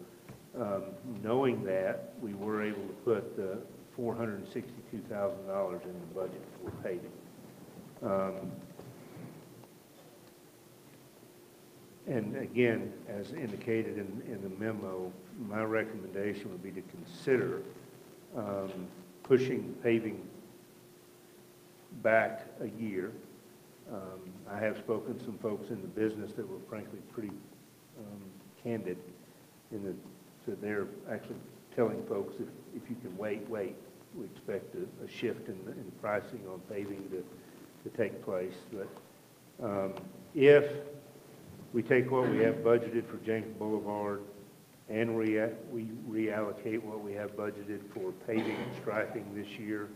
knowing that, we were able to put the $462,000 in the budget for paving. And again, as indicated in the memo, my recommendation would be to consider pushing paving back a year. I have spoken to some folks in the business that were frankly pretty candid so they're actually telling folks if you can wait. We expect a shift in pricing on paving to take place. But if we take what we have budgeted for James Boulevard and we reallocate what we have budgeted for paving and striping this year,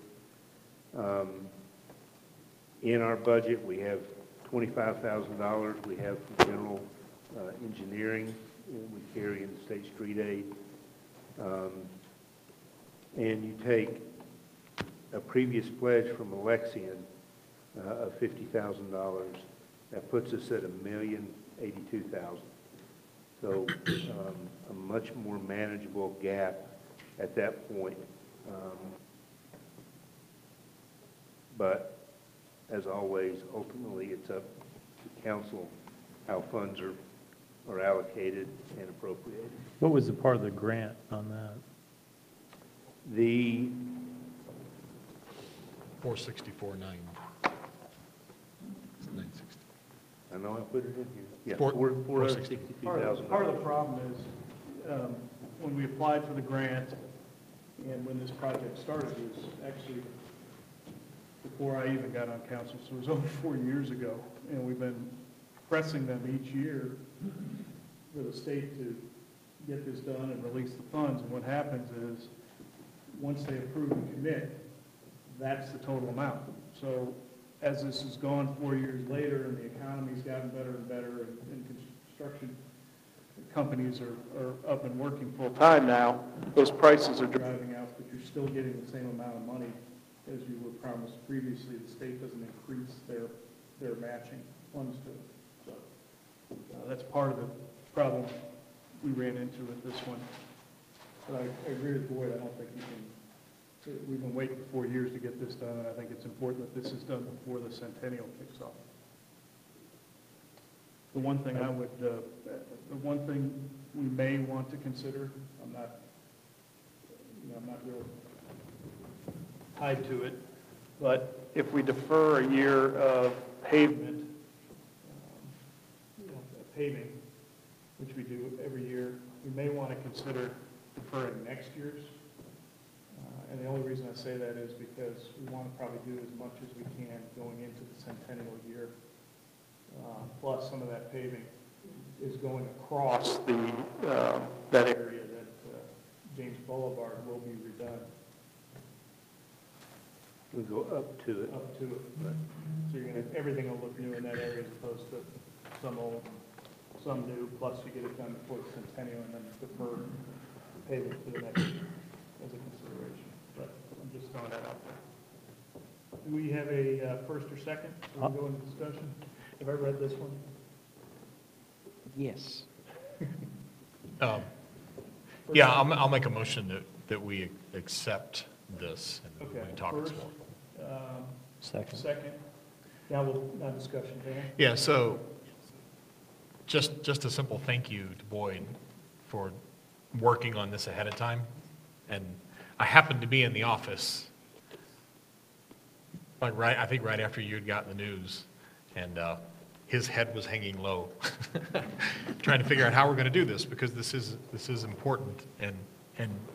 in our budget we have $25,000 we have for general engineering we carry in the state street aid. And you take a previous pledge from Alexian of $50,000, that puts us at $1,082,000. So a much more manageable gap at that point. But as always, ultimately it's up to council how funds are allocated and appropriated. What was the part of the grant on that? The 464,960. I know I put it in here. Yeah, $462,000. Part of the problem is, when we applied for the grant and when this project started, it was actually before I even got on council, so it was over 4 years ago. And we've been pressing them each year for the state to get this done and release the funds. And what happens is, once they approve and commit, that's the total amount. So as this has gone 4 years later and the economy's gotten better and better and construction companies are up and working full time now, those prices are driving out, but you're still getting the same amount of money as you were promised previously. The state doesn't increase their matching funds to it. So that's part of the problem we ran into with this one. But I agree with Boyd. I don't think you can. We've been waiting for 4 years to get this done, and I think it's important that this is done before the centennial kicks off. The one thing the one thing we may want to consider, I'm not real tied to it, but if we defer a year of pavement, paving, which we do every year, we may want to consider deferring next year's. And the only reason I say that is because we want to probably do as much as we can going into the centennial year. Plus, some of that paving is going across that area that James Boulevard will be redone. We go up to it. Up to it. Right. So everything will look new in that area as opposed to some old, some new, plus you get it done before the centennial and then defer paving to the next year as a consideration. But I'm just throwing that out there. Do we have a first or second? So we'll go into discussion. Have I read this one? Yes. Yeah, I'll make a motion that we accept this and we can talk First, more. Second. Now discussion, Dan. Yeah, so just a simple thank you to Boyd for working on this ahead of time. And I happened to be in the office, like I think right after you had gotten the news, and his head was hanging low, trying to figure out how we're going to do this, because this is important. And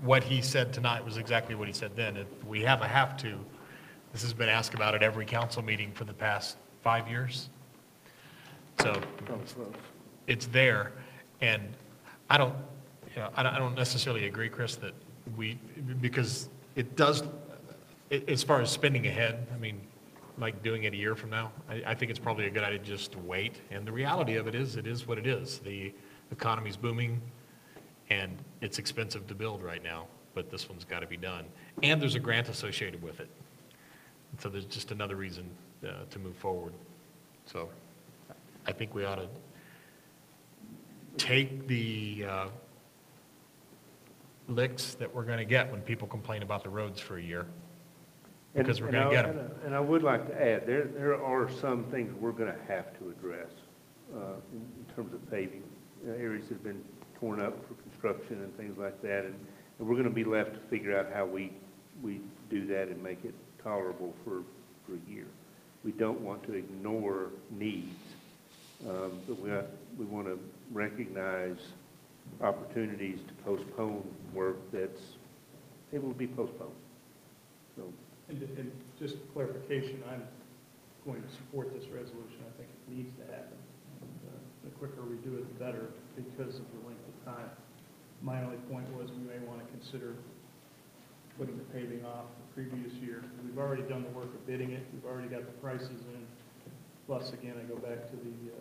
what he said tonight was exactly what he said then. If we have to, this has been asked about at every council meeting for the past 5 years. So it's there, and I don't necessarily agree, Chris, that because it does, as far as spending ahead, I mean, like doing it a year from now, I think it's probably a good idea just to wait. And the reality of it is what it is. The economy's booming, and it's expensive to build right now, but this one's got to be done. And there's a grant associated with it. So there's just another reason to move forward. So I think we ought to take the licks that we're going to get when people complain about the roads for a year, because we're going to get them. And I would like to add, there are some things we're going to have to address in terms of paving. Areas that have been torn up for construction and things like that, and we're going to be left to figure out how we do that and make it tolerable for a year. We don't want to ignore needs, but we want to recognize opportunities to postpone work that's able to be postponed. So. And just clarification, I'm going to support this resolution. I think it needs to happen. And, the quicker we do it, the better, because of the length of time. My only point was we may want to consider putting the paving off the previous year. We've already done the work of bidding it. We've already got the prices in. Plus, again, I go back to the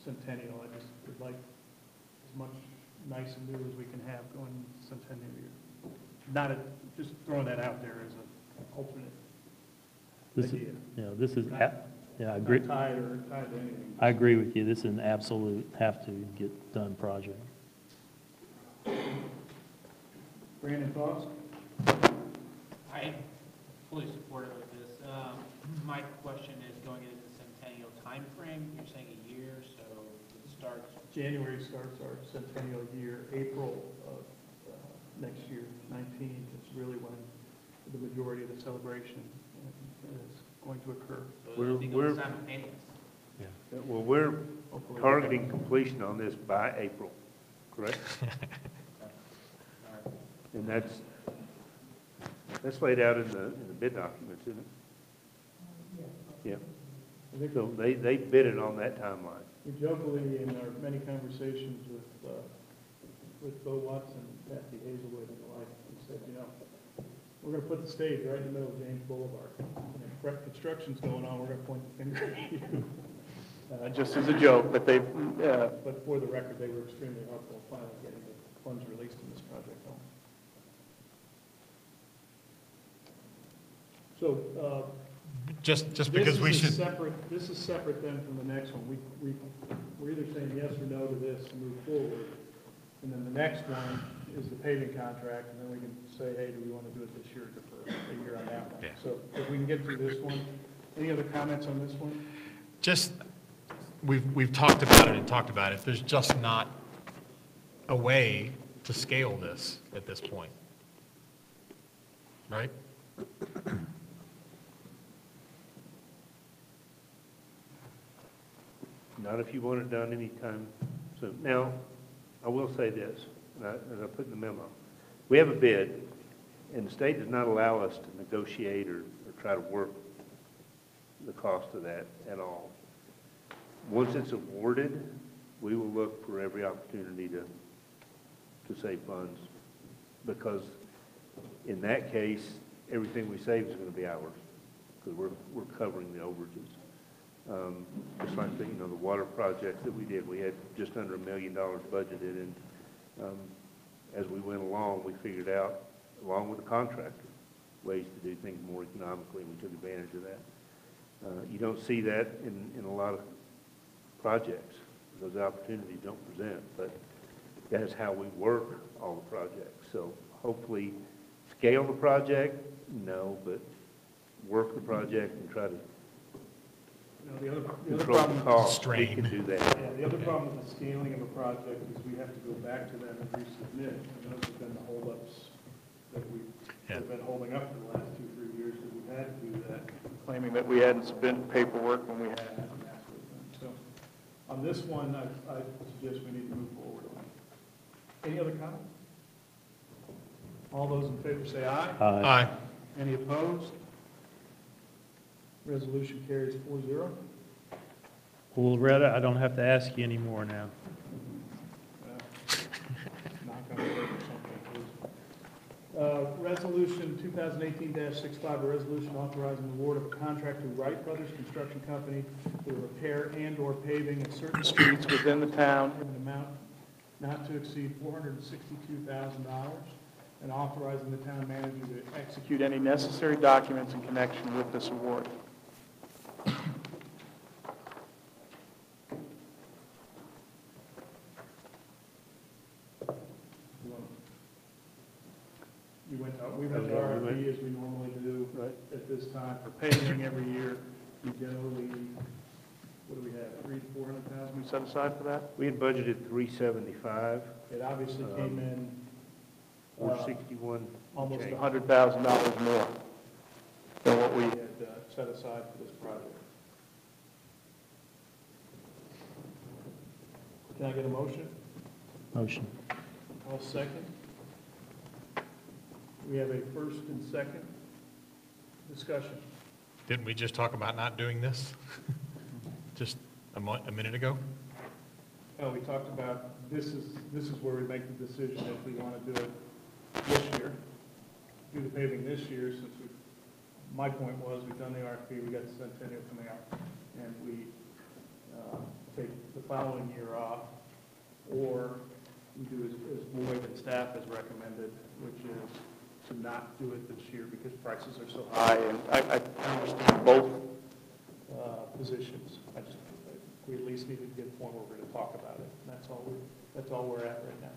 Centennial. I just would like as much nice and new as we can have going into Centennial year. Just throwing that out there as an alternate idea. This is, I agree. Not tied to anything. I agree with you. This is an absolute have to get done project. Brandon, thoughts? I fully supportive of this. My question is going into the Centennial timeframe. You're saying a year, so it starts. January starts our Centennial year. April of next year, 19, is really when the majority of the celebration is going to occur. We're simultaneous. Well, we're targeting completion on this by April, correct? And that's laid out in the bid documents, isn't it? Yeah. So they bid it on that timeline. We jokingly, in our many conversations with Bo Watson, Kathy Hazelwood, and the like, we said, we're going to put the stage right in the middle of James Boulevard. If construction's going on, we're going to point the finger at you. Just as a joke, but but for the record, they were extremely helpful in finally getting the funds released in this project. So, just because we should. This is separate then from the next one. We're either saying yes or no to this and move forward. And then the next one is the paving contract, and then we can say, hey, do we want to do it this year or defer a year on that one? Yeah. So if we can get through this one. Any other comments on this one? Just, we've talked about it and talked about it. There's just not a way to scale this at this point. Right? Not if you want it done anytime soon. Now, I will say this, and I put in the memo. We have a bid, and the state does not allow us to negotiate or try to work the cost of that at all. Once it's awarded, we will look for every opportunity to save funds, because in that case, everything we save is going to be ours, because we're covering the overages. Just like the water projects that we did, we had just under $1 million budgeted, and as we went along, we figured out, along with the contractor, ways to do things more economically, and we took advantage of that. You don't see that in a lot of projects. Those opportunities don't present, but that's how we work all the projects. So hopefully scale the project, no, but work the project and try to The other control problem, the cost, we Strain. can do that. yeah, the other problem with the scaling of a project is we have to go back to them and resubmit. And those have been the holdups that we've been holding up for the last 2-3 years, because we've had to do that, claiming that we hadn't submitted paperwork when we had. And that sort of thing. So on this one, I suggest we need to move forward on it. Any other comments? All those in favor say aye. Aye. Any opposed? Resolution carries 4-0. Well, Loretta, I don't have to ask you anymore now. Knock on wood or something, please. Resolution 2018-65, a resolution authorizing the award of a contract to Wright Brothers Construction Company for the repair and/or paving of certain streets within the town in an amount not to exceed $462,000, and authorizing the town manager to execute any necessary documents in connection with this award. We went to RFP as we normally do at this time for paving every year. We generally, what do we have, 300,000 to 400,000 we set aside for that? We had budgeted 375. It obviously came in 461. almost change. $100,000 more than what we had set aside for this project. Can I get a motion? Motion. I'll second. We have a first and second discussion. Didn't we just talk about not doing this? Just a minute ago? We talked about, this is where we make the decision if we want to do it this year, do the paving this year, since my point was, we've done the RFP, we got the centennial coming up, and we take the following year off, or we do as Lloyd and staff has recommended, which is to not do it this year because prices are so high, and I understand both positions. We at least need to get to the point where we're going to talk about it. And that's all we're at right now.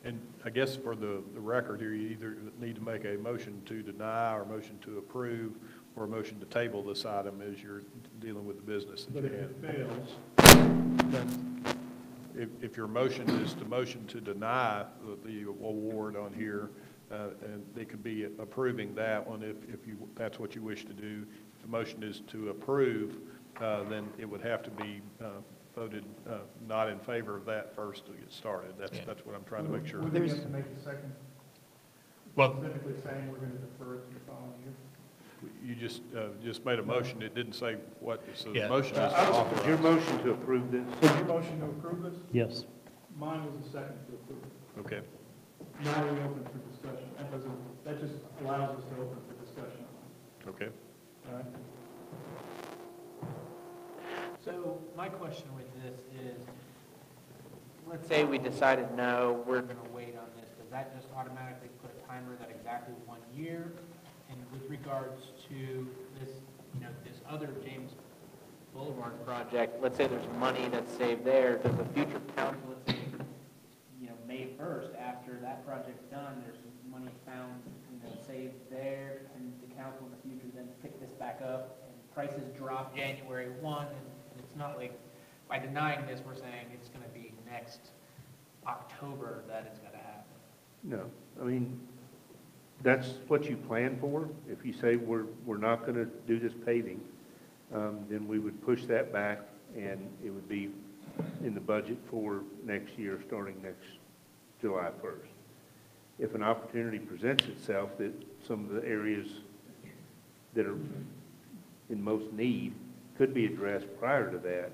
And I guess for the record here, you either need to make a motion to deny or a motion to approve or a motion to table this item as you're dealing with the business that But you if have. it fails, then If your motion is to motion to deny the award on here, and they could be approving that one if that's what you wish to do. If the motion is to approve, then it would have to be voted not in favor of that first to get started. That's what I'm trying to make sure. Would we have to make a second, Well, specifically saying we're going to defer it to the following year? You just made a motion. It didn't say what, so the Yeah. motion is to Is your authorize. motion to approve this? Was your motion to approve this? Yes. Mine was a second to approve it. Okay. Now we open for discussion. That just allows us to open for discussion. Okay. All right? So my question with this is, let's say we decided, no, we're going to wait on this. Does that just automatically put a timer at exactly 1 year? And with regards to this, this other James Boulevard project, let's say there's money that's saved there, does the future council, let's say, May 1st, after that project's done, there's money found, saved there, and the council in the future then pick this back up, and prices drop January 1, and it's not like, by denying this, we're saying it's going to be next October that it's going to happen. No. I mean, that's what you plan for. If you say we're not going to do this paving, then we would push that back, and it would be in the budget for next year, starting next July 1st. If an opportunity presents itself that some of the areas that are in most need could be addressed prior to that,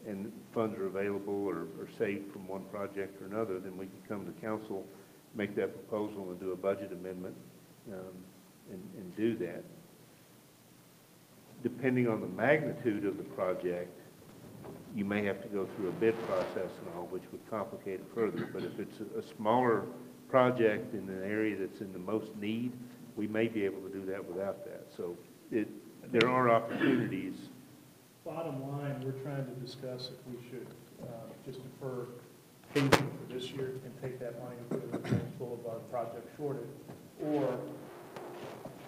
and funds are available or saved from one project or another, then we can come to council, make that proposal and do a budget amendment, and do that. Depending on the magnitude of the project, you may have to go through a bid process and all, which would complicate it further. But if it's a smaller project in an area that's in the most need, we may be able to do that without that. So there are opportunities. Bottom line, we're trying to discuss if we should just defer paving for this year and take that money and put it in the James Boulevard project shorted, or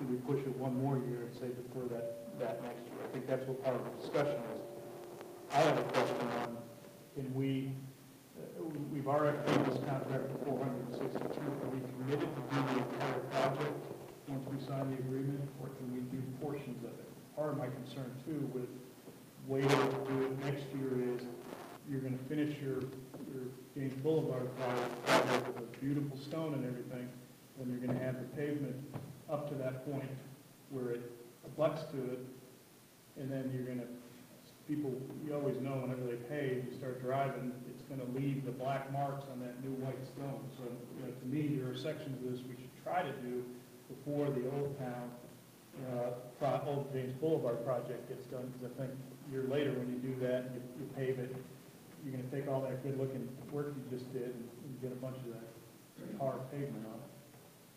should we push it one more year and say defer that next year? I think that's what part of the discussion is. I have a question on, we've RFP'd this contract for 462, are we committed to do the entire project once we sign the agreement, or can we do portions of it? Part of my concern too with waiting to do it next year is you're going to finish your James Boulevard project with a beautiful stone and everything, and you're going to have the pavement up to that point where it flex to it, and then you're going to, people, you always know whenever they pave, you start driving, it's going to leave the black marks on that new white stone. So, to me, there are sections of this we should try to do before the Old Town, Old James Boulevard project gets done, because I think a year later, when you do that, and you pave it, you're going to take all that good-looking work you just did and get a bunch of that tar pavement on it.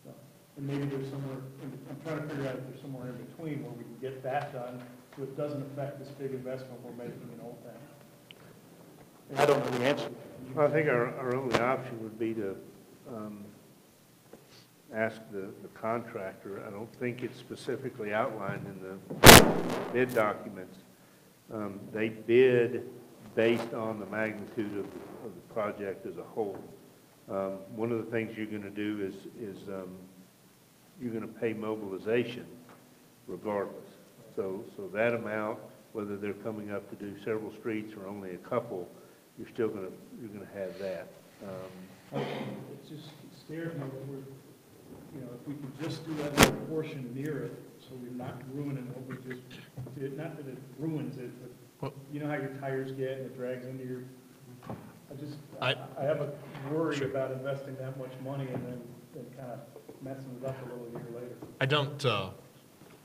So, and maybe there's somewhere, I'm trying to figure out if there's somewhere in between where we can get that done, so it doesn't affect this big investment we're making in Old Town. And I don't know the answer. Well, I think our only option would be to ask the contractor. I don't think it's specifically outlined in the bid documents. They bid based on the magnitude of the project as a whole. One of the things you're going to do is you're going to pay mobilization regardless. So that amount, whether they're coming up to do several streets or only a couple, you're going to have that. It just scares me that we're, if we could just do that little portion near it, so we're not ruining what we just did. Not that it ruins it, but you know how your tires get and it drags into your. I have a worry about investing that much money and then kind of messing it up a little year later.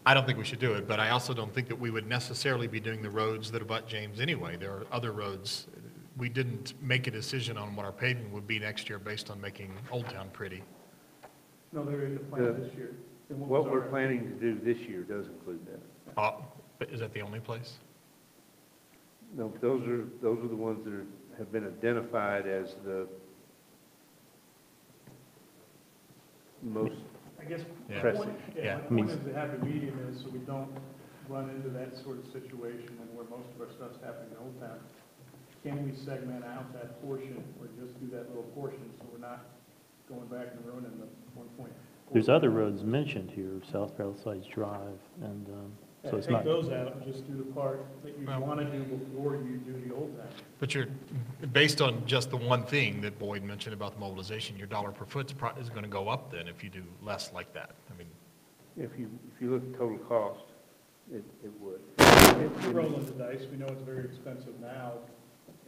I don't think we should do it, but I also don't think that we would necessarily be doing the roads that abut James anyway. There are other roads. We didn't make a decision on what our paving would be next year based on making Old Town pretty. No, they're in the plan this year. What we're planning to do this year does include that. But is that the only place? No, those are the ones that have been identified as the most I guess pressing. my point is to have the medium is so we don't run into that sort of situation and where most of our stuff's happening in Old Town. Can we segment out that portion or just do that little portion so we're not going back and ruining the 1.4? There's other roads mentioned here, South Palisades Drive, and so it's not. Take those out and just do the part that you want to do before you do the Old Town. But you're, based on just the one thing that Boyd mentioned about the mobilization, your dollar per foot is going to go up then if you do less like that. I mean, if you look at total cost, it would. If you're rolling the dice, we know it's very expensive now.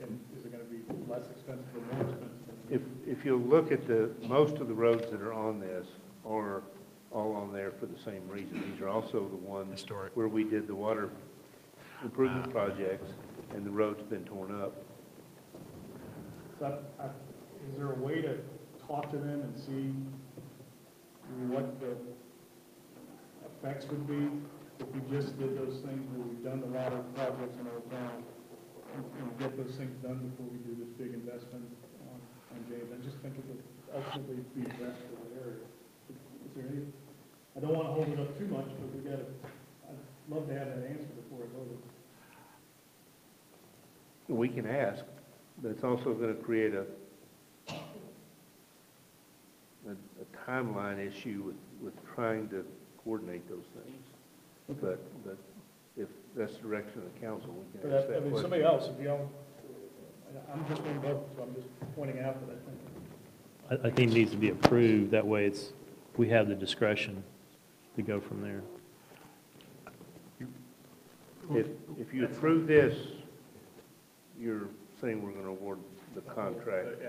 And is it going to be less expensive or more expensive? If you look at most of the roads that are on this are all on there for the same reason. These are also the ones where we did the water improvement projects and the road's been torn up. So is there a way to talk to them and see what the effects would be if we just did those things where we've done the water projects in our town and get those things done before we do this big investment on James? I just think it would ultimately be best for the area. Is there any? I don't want to hold it up too much, but I'd love to have that answer before I vote. We can ask, but it's also going to create a timeline issue with trying to coordinate those things. Okay. But if that's the direction of the council, we can ask that question. Somebody else, if y'all, I'm just one vote, so I'm just pointing out that I think it needs to be approved. That way we have the discretion to go from there. If you approve this, you're saying we're going to award the contract.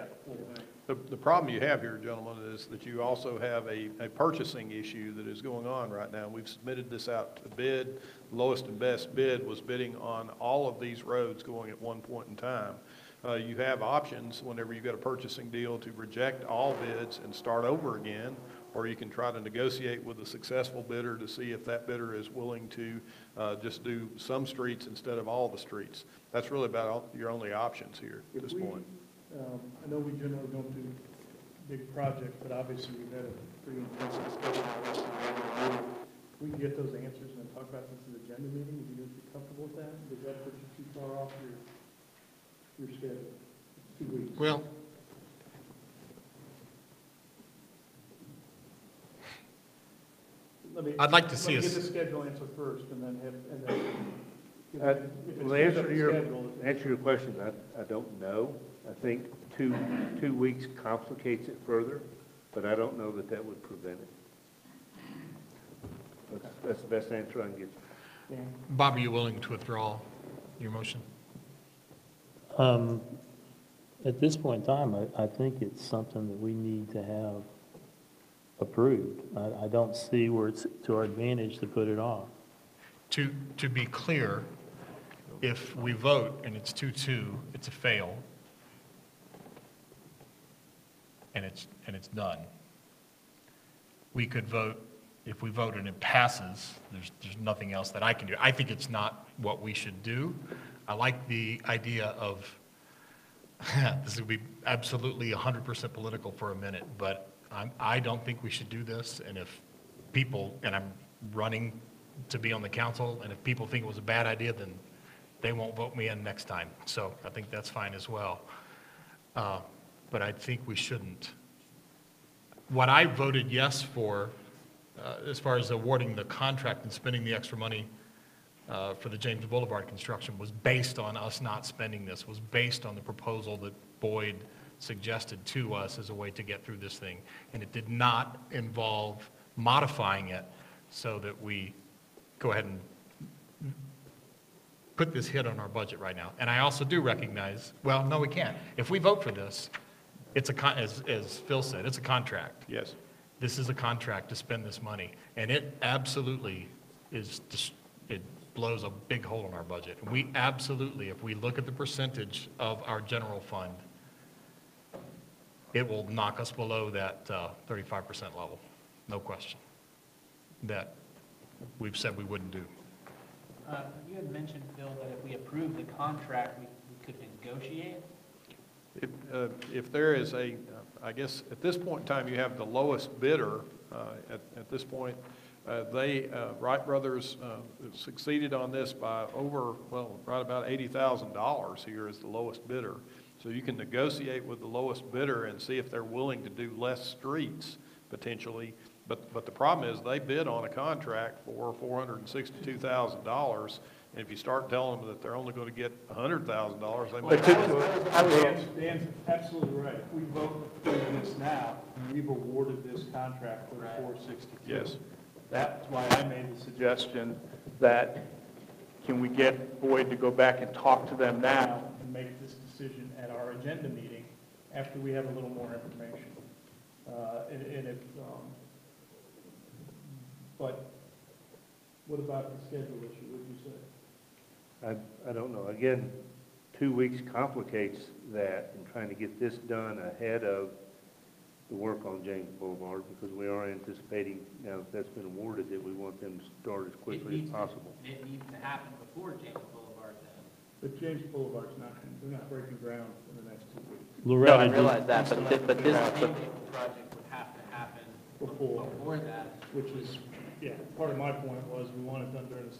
The problem you have here, gentlemen, is that you also have a purchasing issue that is going on right now. We've submitted this out to bid. Lowest and best bid was bidding on all of these roads going at one point in time. You have options whenever you get a purchasing deal to reject all bids and start over again, or you can try to negotiate with a successful bidder to see if that bidder is willing to just do some streets instead of all the streets. That's really about your only options here at this point. I know we generally don't do big projects, but obviously we've had a pretty intensive discussion. we can get those answers and then talk about this at the agenda meeting, would you guys be comfortable with that? Does that put you too far off your schedule? 2 weeks. Well, I'd like to see Let me us- get the schedule answer first, and then have, and then. if it's Well, the answer the to your, schedule, answer to your question, I don't know. I think two weeks complicates it further, but I don't know that that would prevent it. That's the best answer I can get you. Bob, are you willing to withdraw your motion? At this point in time, I think it's something that we need to have approved. I don't see where it's to our advantage to put it off. To be clear, if we vote and it's 2-2, it's a fail, and it's done. We could vote, if we vote and it passes, there's nothing else that I can do. I think it's not what we should do. I like the idea of, this would be absolutely 100% political for a minute, but I don't think we should do this, and if people, and I'm running to be on the council, and if people think it was a bad idea, then they won't vote me in next time. So I think that's fine as well. But I think we shouldn't. What I voted yes for, as far as awarding the contract and spending the extra money for the James Boulevard construction, was based on us not spending this, was based on the proposal that Boyd suggested to us as a way to get through this thing. And it did not involve modifying it so that we go ahead and put this hit on our budget right now. And I also do recognize, well, no, we can't. If we vote for this, it's as Phil said, it's a contract. Yes. This is a contract to spend this money, and it absolutely is, it blows a big hole in our budget. And we absolutely, if we look at the percentage of our general fund, it will knock us below that 35% level, no question, that we've said we wouldn't do. You had mentioned, Phil, that if we approve the contract, we could negotiate. If there is a, I guess, at this point in time, you have the lowest bidder at this point. Wright Brothers succeeded on this by over, well, right about $80,000 here is the lowest bidder. So you can negotiate with the lowest bidder and see if they're willing to do less streets potentially. But the problem is they bid on a contract for $462,000. And if you start telling them that they're only going to get $100,000, they might. Dan's absolutely right. If we vote for this now, we've awarded this contract for the 462. Yes. That's why I made the suggestion that can we get Boyd to go back and talk to them now and make this decision at our agenda meeting after we have a little more information. But what about the schedule issue, would you say? I don't know. Again, 2 weeks complicates that in trying to get this done ahead of the work on James Boulevard, because we are anticipating, now that that's been awarded, that we want them to start as quickly as possible. It needs to happen before James Boulevard then. But James Boulevard's not, they're not breaking ground in the next 2 weeks. Loretta, No, I realize that, but this, The project would have to happen before that. Which is, yeah, part of my point was we want it done during the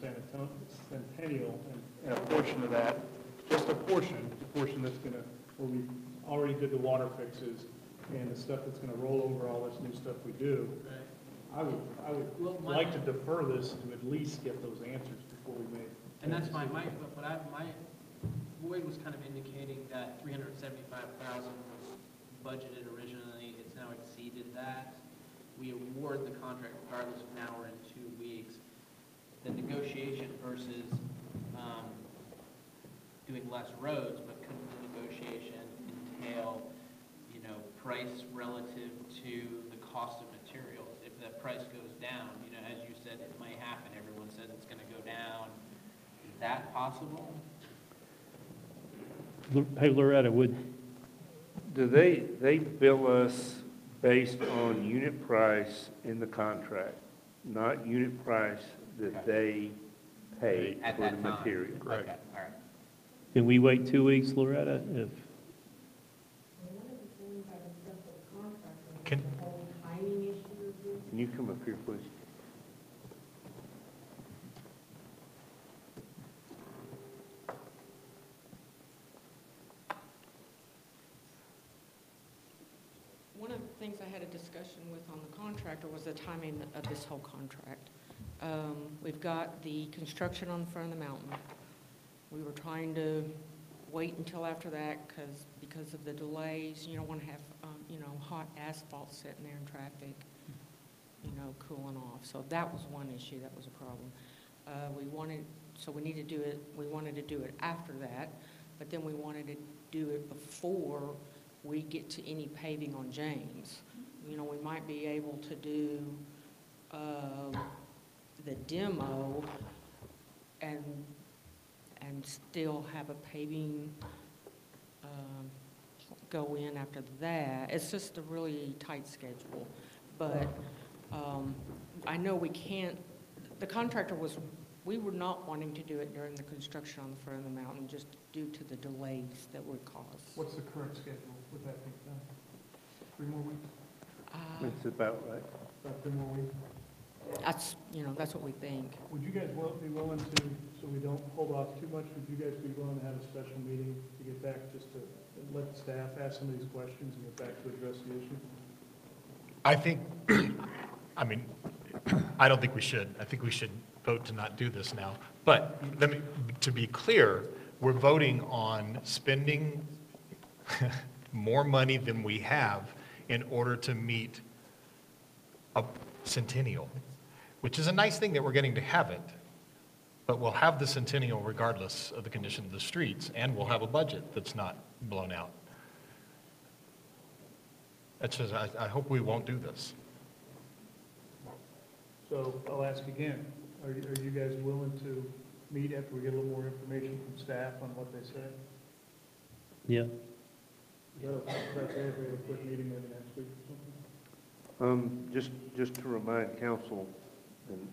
centennial, and a portion of that, just a portion that's gonna, where we already did the water fixes, and the stuff that's gonna roll over all this new stuff we do. I would like to defer this to at least get those answers before we make. And that's my Boyd was kind of indicating that 375,000 was budgeted originally, it's now exceeded that. We award the contract regardless of now we're in 2 weeks. The negotiation versus doing less roads, but couldn't the negotiation entail, price relative to the cost of materials? If the price goes down, as you said, it might happen. Everyone says it's going to go down. Is that possible? Hey, Loretta, Do they bill us based on unit price in the contract, not unit price that they pay At for that the time. material? Okay, all right. can we wait 2 weeks, Loretta? Can you come up here, please? on the contractor was the timing of this whole contract. We've got the construction on the front of the mountain. We were trying to wait until after that because of the delays. You don't want to have, hot asphalt sitting there in traffic, cooling off. So that was one issue, that was a problem. We wanted to do it after that, but then we wanted to do it before we get to any paving on James. We might be able to do the demo and still have a paving go in after that. It's just a really tight schedule. But I know we can't, the contractor we were not wanting to do it during the construction on the front of the mountain just due to the delays that would cause. What's the current schedule? Would that be done? 3 more weeks? That's about right. About 3 more weeks? That's what we think. Would you guys be willing to, so we don't hold off too much, would you guys be willing to have a special meeting to get back, just to let the staff ask some of these questions and get back to address the issue? I think, I don't think we should. I think we should vote to not do this now. But to be clear, we're voting on spending more money than we have in order to meet a centennial, which is a nice thing that we're getting to have it. But we'll have the centennial regardless of the condition of the streets, and we'll have a budget that's not blown out. That's just, I hope we won't do this. So I'll ask again, are you guys willing to meet after we get a little more information from staff on what they say? Yeah. So, that's it, we have a quick meeting maybe next week or something? Just to remind council,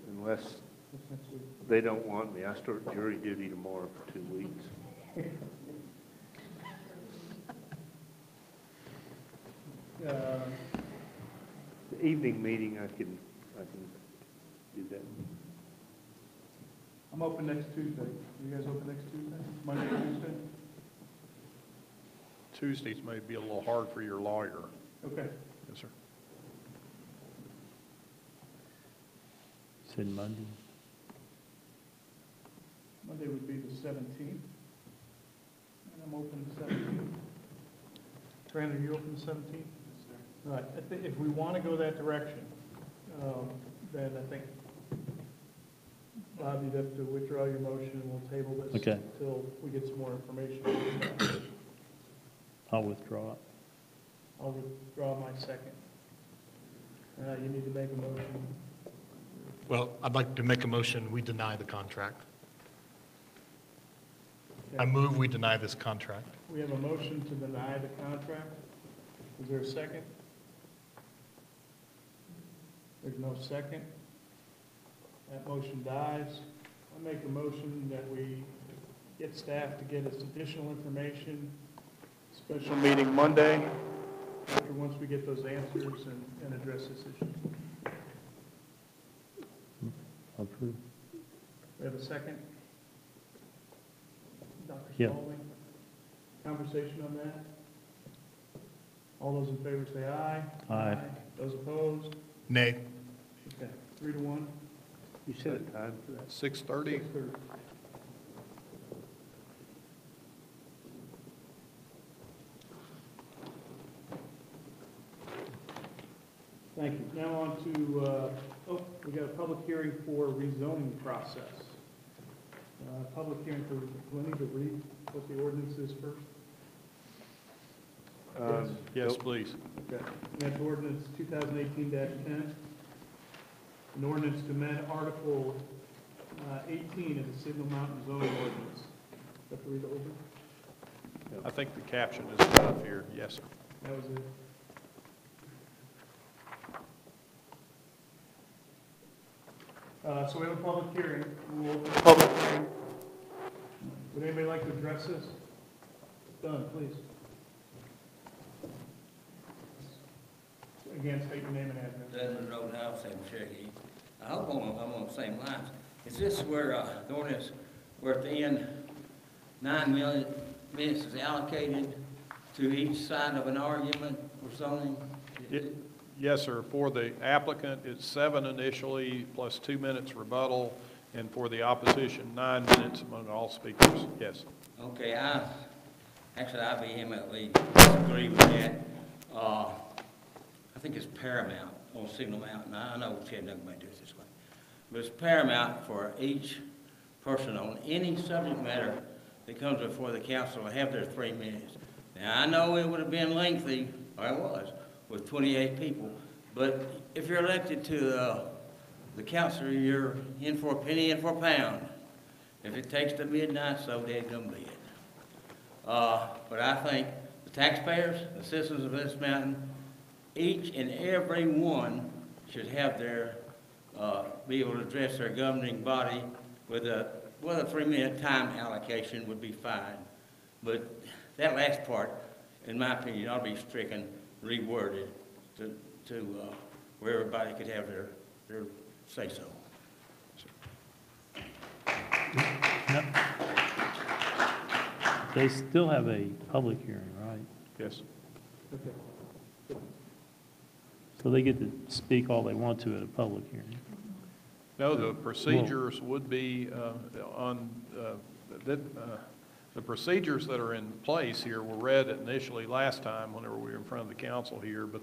unless What's next week? they don't want me, I start jury duty tomorrow for 2 weeks. The evening meeting, I can do that. I'm open next Tuesday. You guys open next Tuesday? Monday, Tuesday? Tuesdays may be a little hard for your lawyer. Okay. Yes, sir. Said Monday. Monday would be the 17th. And I'm open the 17th. Brandon, are you open the 17th? Yes, sir. All right. I think if we want to go that direction, then I think, Bob, you'd have to withdraw your motion and we'll table this Okay. until we get some more information. I'll withdraw it. I'll withdraw my second. You need to make a motion. Well, I'd like to make a motion, we deny the contract. I Okay. move we deny this contract. We have a motion to deny the contract. Is there a second? There's no second. That motion dies. I make a motion that we get staff to get us additional information. Special meeting Monday, once we get those answers and address this issue. Approved. We have a second? Dr. Yeah. Spaulding? Conversation on that? All those in favor say aye. Aye. Those opposed? Nay. Okay, 3-1. You set a time for that? 6:30? 6:30. Thank you. Now on to, we got a public hearing for rezoning process. Public hearing for, do I need to read what the ordinance is first? Yes, please. Okay. That's ordinance 2018-10. An ordinance to amend Article 18 of the Signal Mountain zoning ordinance. Do I have to read it over? I think the caption is enough here. Yes, sir. That was it. So we have a public hearing. We'll open the public hearing. Would anybody like to address this? Done, please. Again, state your name and address. Desmond Road House, Sam Cherokee. I hope I'm on the same lines. Is this where, the ordinance, where at the end, 9 million minutes is allocated to each side of an argument or something? Yes, sir. For the applicant, it's 7 initially, plus 2 minutes rebuttal, and for the opposition, 9 minutes among all speakers. Yes. Okay, I vehemently disagree with that. I think it's paramount on Signal Mountain. I know Chattanooga may do it this way, but it's paramount for each person on any subject matter that comes before the council to have their 3 minutes. Now, I know it would have been lengthy, or it was, with 28 people, but if you're elected to the council, you're in for a penny, in for a pound. If it takes to midnight, so dead gonna be it. But I think the taxpayers, the citizens of this mountain, each and every one should have their, be able to address their governing body with a 3-minute time allocation would be fine. But that last part, in my opinion, ought to be stricken, reworded to where everybody could have their say-so. No. They still have a public hearing, right? Yes. So they get to speak all they want to at a public hearing. No, the procedures would be the procedures that are in place here were read initially last time whenever we were in front of the council here, but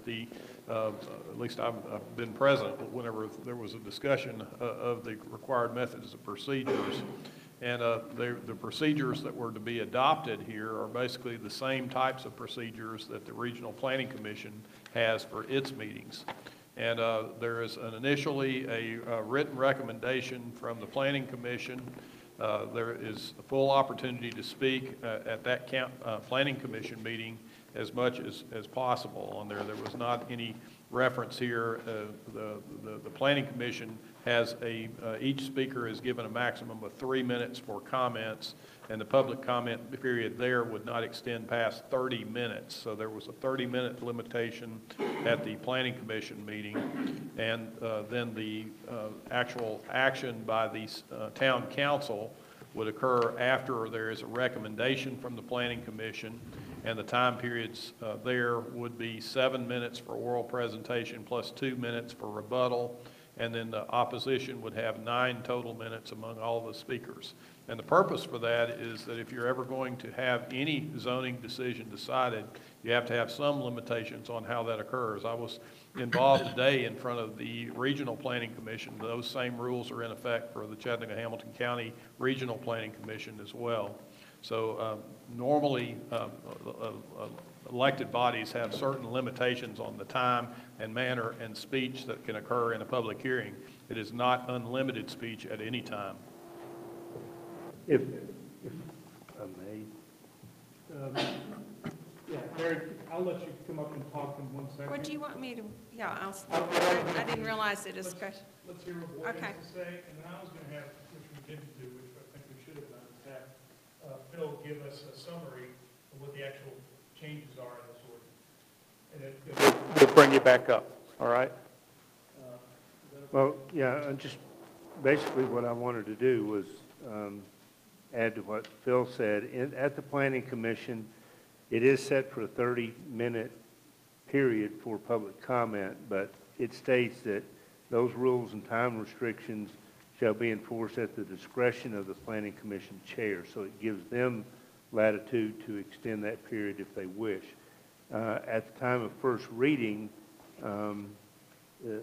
at least I've been present whenever there was a discussion of the required methods of procedures. And the procedures that were to be adopted here are basically the same types of procedures that the Regional Planning Commission has for its meetings. And there is initially a written recommendation from the Planning Commission. There is a full opportunity to speak at that Planning Commission meeting as much as possible on there. There was not any reference here. The Planning Commission has each speaker is given a maximum of 3 minutes for comments, and the public comment period there would not extend past 30 minutes. So there was a 30-minute limitation at the Planning Commission meeting, and then the actual action by the town council would occur after there is a recommendation from the Planning Commission, and the time periods there would be 7 minutes for oral presentation plus 2 minutes for rebuttal, and then the opposition would have 9 total minutes among all the speakers. And the purpose for that is that if you're ever going to have any zoning decision decided, you have to have some limitations on how that occurs. I was involved today in front of the Regional Planning Commission. Those same rules are in effect for the Chattanooga-Hamilton County Regional Planning Commission as well. So normally, elected bodies have certain limitations on the time and manner and speech that can occur in a public hearing. It is not unlimited speech at any time. If I may. Yeah, Mary, I'll let you come up and talk in 1 second. What do you want me to, yeah, I didn't realize the discussion. Let's hear what Ward Okay. has to say, and then I was going to have, which we didn't do, which I think we should have done, is have Phil give us a summary of what the actual changes are in this ordinance. And we'll bring you back up, all right? Well, yeah, and just basically what I wanted to do was add to what Phil said. At the Planning Commission, it is set for a 30-minute period for public comment, but it states that those rules and time restrictions shall be enforced at the discretion of the Planning Commission chair. So it gives them latitude to extend that period if they wish. At the time of first reading, it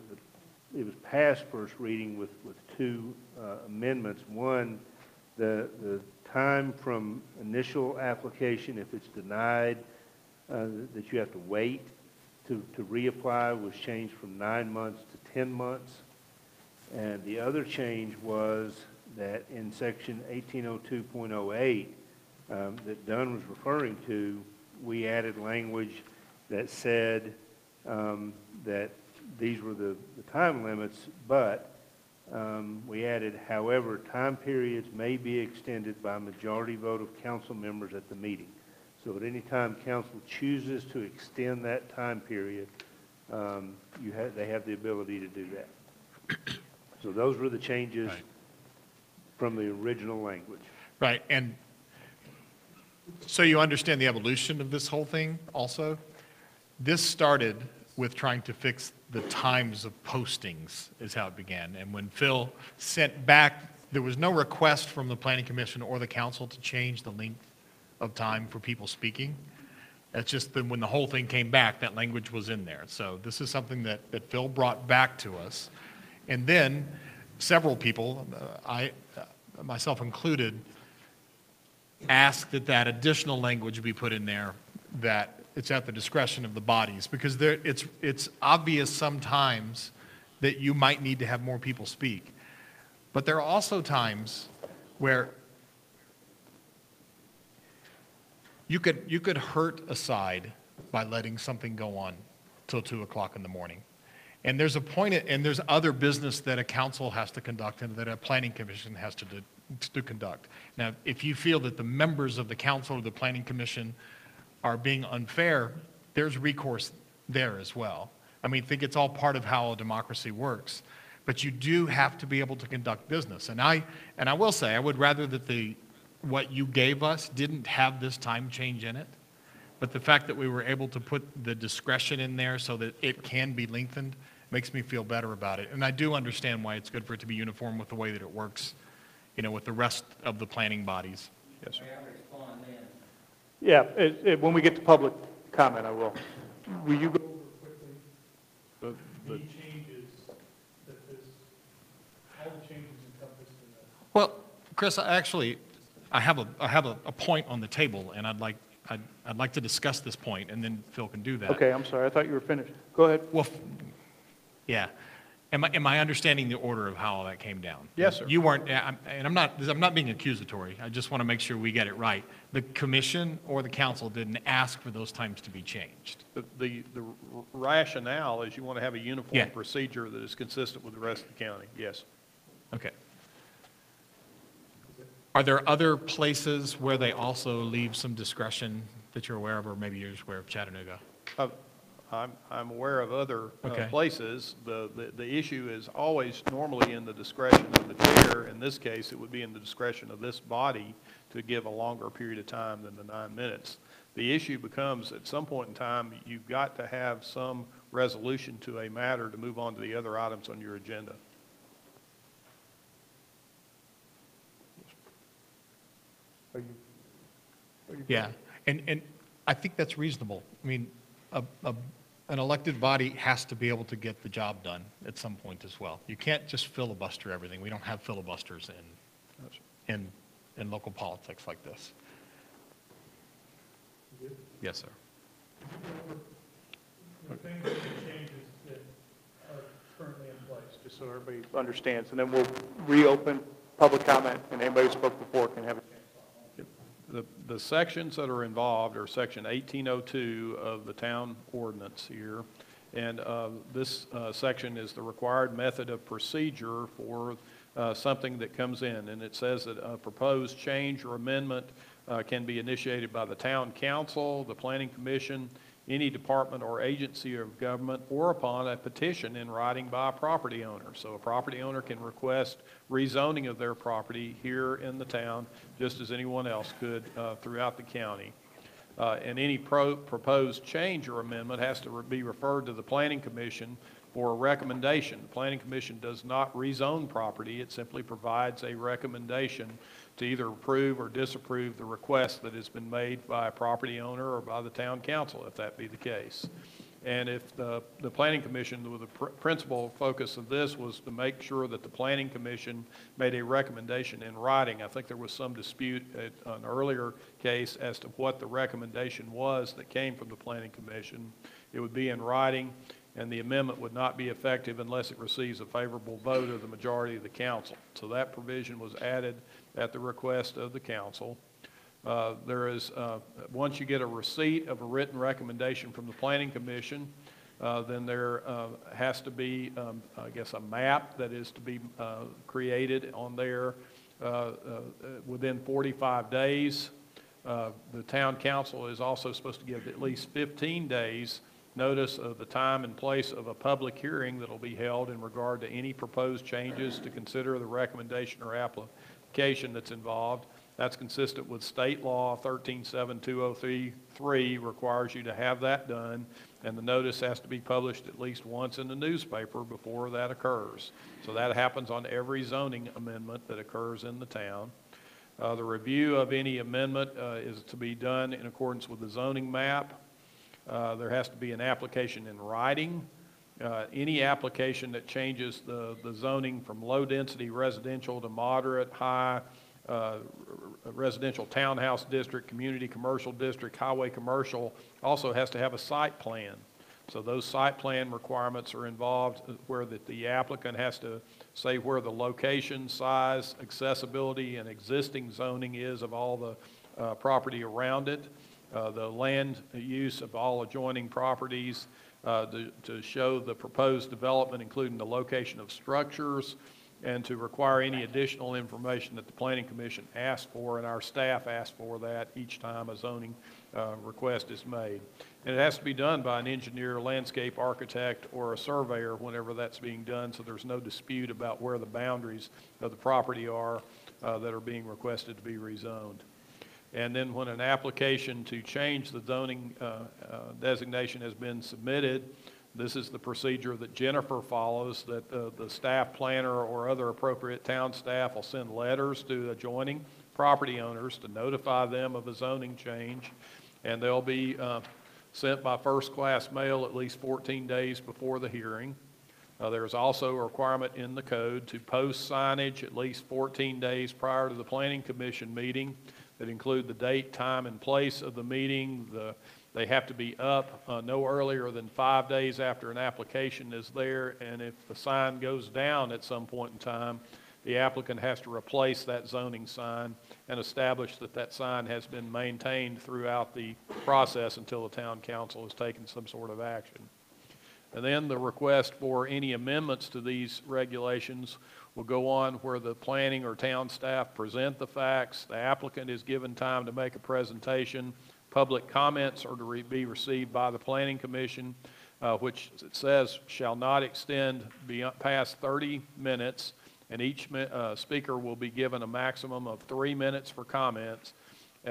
was passed first reading with 2 amendments. One, the time from initial application, if it's denied, that you have to wait to reapply, was changed from 9 months to 10 months. And the other change was that in section 1802.08 that Dunn was referring to, we added language that said that these were the time limits, but we added, however, time periods may be extended by majority vote of council members at the meeting. So at any time council chooses to extend that time period, they have the ability to do that. So those were the changes from the original language. Right, and so you understand the evolution of this whole thing also? This started with trying to fix the times of postings is how it began. And when Phil sent back, there was no request from the planning commission or the council to change the length of time for people speaking. It's just that when the whole thing came back, that language was in there. So this is something that Phil brought back to us. And then several people, myself included, asked that additional language be put in there, that it's at the discretion of the bodies, because it's obvious sometimes that you might need to have more people speak. But there are also times where you could hurt a side by letting something go on till 2 o'clock in the morning. And there's a point, and there's other business that a council has to conduct and that a planning commission has to conduct. Now, if you feel that the members of the council or the planning commission are being unfair, there's recourse there as well. I mean, I think it's all part of how a democracy works. But you do have to be able to conduct business. And I will say, I would rather that what you gave us didn't have this time change in it. But the fact that we were able to put the discretion in there so that it can be lengthened makes me feel better about it. And I do understand why it's good for it to be uniform with the way that it works, with the rest of the planning bodies. Yes, sir. Yeah, when we get to public comment, I will. Will you go over quickly any changes that all the changes encompassed in that? Well, Chris, I have a point on the table, and I'd like to discuss this point, and then Phil can do that. Okay, I'm sorry. I thought you were finished. Go ahead. Well, yeah. Am I understanding the order of how all that came down? Yes, sir. You weren't, and I'm not being accusatory. I just want to make sure we get it right. The commission or the council didn't ask for those times to be changed. The rationale is you want to have a uniform procedure that is consistent with the rest of the county. Yes. Okay. Are there other places where they also leave some discretion that you're aware of, or maybe you're just aware of Chattanooga? I'm aware of other Okay. places. The issue is always normally in the discretion of the chair. In this case, it would be in the discretion of this body to give a longer period of time than the 9 minutes. The issue becomes, at some point in time, you've got to have some resolution to a matter to move on to the other items on your agenda. Yeah, and I think that's reasonable. I mean, an elected body has to be able to get the job done at some point as well. You can't just filibuster everything. We don't have filibusters in local politics like this. Yes, sir. The things that changes that are currently in place, just so everybody understands, and then we'll reopen public comment, and anybody who spoke before can have a chance. The sections that are involved are section 1802 of the town ordinance here. And this section is the required method of procedure for something that comes in. And it says that a proposed change or amendment can be initiated by the town council, the planning commission, any department or agency of government, or upon a petition in writing by a property owner. So a property owner can request rezoning of their property here in the town, just as anyone else could throughout the county. And any proposed change or amendment has to be referred to the planning commission for a recommendation. The planning commission does not rezone property. It simply provides a recommendation to either approve or disapprove the request that has been made by a property owner or by the town council, if that be the case. And if the planning commission, the principal focus of this was to make sure that the planning commission made a recommendation in writing. I think there was some dispute at an earlier case as to what the recommendation was that came from the planning commission. It would be in writing, and the amendment would not be effective unless it receives a favorable vote of the majority of the council. So that provision was added at the request of the council. There is, once you get a receipt of a written recommendation from the planning commission, then there has to be, I guess, a map that is to be created on there within 45 days. The town council is also supposed to give at least 15 days notice of the time and place of a public hearing that will be held in regard to any proposed changes to consider the recommendation or application that's involved. That's consistent with state law 137203 requires you to have that done. and the notice has to be published at least once in the newspaper before that occurs. So that happens on every zoning amendment that occurs in the town. The review of any amendment is to be done in accordance with the zoning map. There has to be an application in writing. Any application that changes the zoning from low-density residential to moderate, high, residential townhouse district, community commercial district, highway commercial, also has to have a site plan. So those site plan requirements are involved where the applicant has to say where the location, size, accessibility, and existing zoning is of all the property around it, the land use of all adjoining properties, to show the proposed development, including the location of structures, and to require any additional information that the Planning Commission asked for, and our staff asked for that each time a zoning request is made. And it has to be done by an engineer, landscape architect, or a surveyor whenever that's being done, so there's no dispute about where the boundaries of the property are that are being requested to be rezoned. And then when an application to change the zoning designation has been submitted, this is the procedure that Jennifer follows, that the staff planner or other appropriate town staff will send letters to adjoining property owners to notify them of a zoning change, and they'll be sent by first-class mail at least 14 days before the hearing. There's also a requirement in the code to post signage at least 14 days prior to the Planning Commission meeting that include the date, time, and place of the meeting. They have to be up no earlier than 5 days after an application is there, and if the sign goes down at some point in time, the applicant has to replace that zoning sign and establish that that sign has been maintained throughout the process until the town council has taken some sort of action. And then the request for any amendments to these regulations will go on where the planning or town staff present the facts, the applicant is given time to make a presentation, public comments are to be received by the Planning Commission, which it says shall not extend past 30 minutes, and each speaker will be given a maximum of 3 minutes for comments,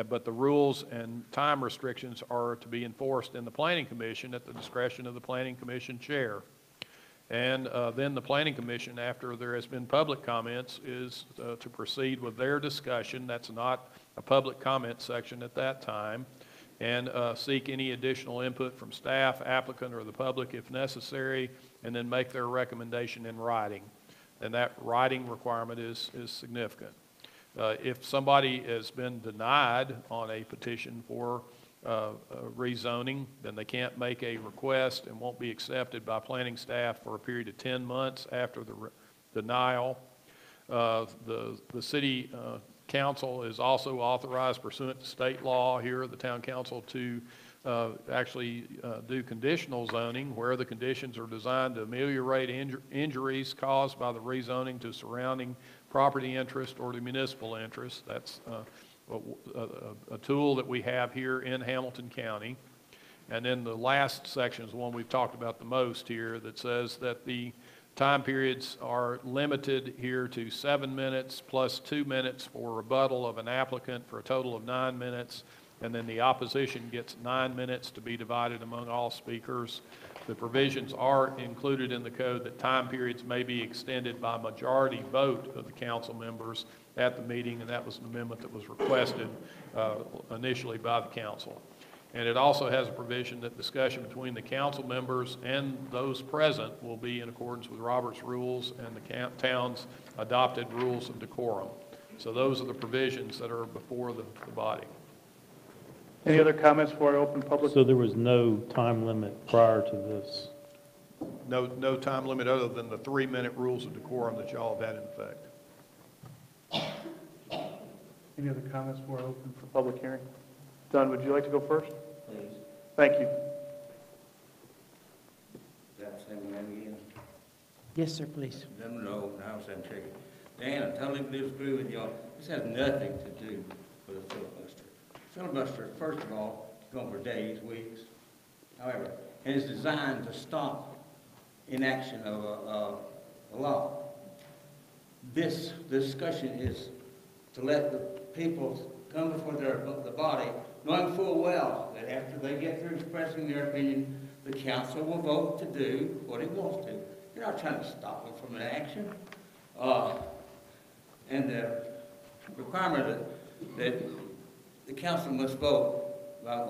but the rules and time restrictions are to be enforced in the Planning Commission at the discretion of the Planning Commission chair. And then the Planning Commission, after there has been public comments, is to proceed with their discussion. That's not a public comment section at that time, and seek any additional input from staff, applicant, or the public if necessary, and then make their recommendation in writing. And that writing requirement is significant. If somebody has been denied on a petition for rezoning, then they can't make a request and won't be accepted by planning staff for a period of 10 months after the denial. The city council is also authorized pursuant to state law here, the town council, to actually do conditional zoning where the conditions are designed to ameliorate injuries caused by the rezoning to surrounding property interest or to municipal interest. That's a tool that we have here in Hamilton County. And then the last section is the one we've talked about the most here, that says that the time periods are limited here to 7 minutes plus 2 minutes for rebuttal of an applicant for a total of 9 minutes. And then the opposition gets 9 minutes to be divided among all speakers. The provisions are included in the code that time periods may be extended by majority vote of the council members at the meeting, and that was an amendment that was requested initially by the council. And it also has a provision that discussion between the council members and those present will be in accordance with Robert's rules and the town's adopted rules of decorum. So those are the provisions that are before the body. Any other comments before I open public? So there was no time limit prior to this? No time limit other than the 3-minute rules of decorum that y'all have had in effect. Any other comments before I open for public hearing? Don, would you like to go first? Please. Thank you. Is that the same name again? Yes, sir, please. No, now I'm tricky. Dan, I totally disagree with y'all. This has nothing to do with a filibuster. Filibuster, first of all, is going for days, weeks. However, it is designed to stop inaction of a law. This discussion is to let the people come before the body, knowing full well that after they get through expressing their opinion, the council will vote to do what it wants to. You're not trying to stop it from an action. And the requirement that the council must vote by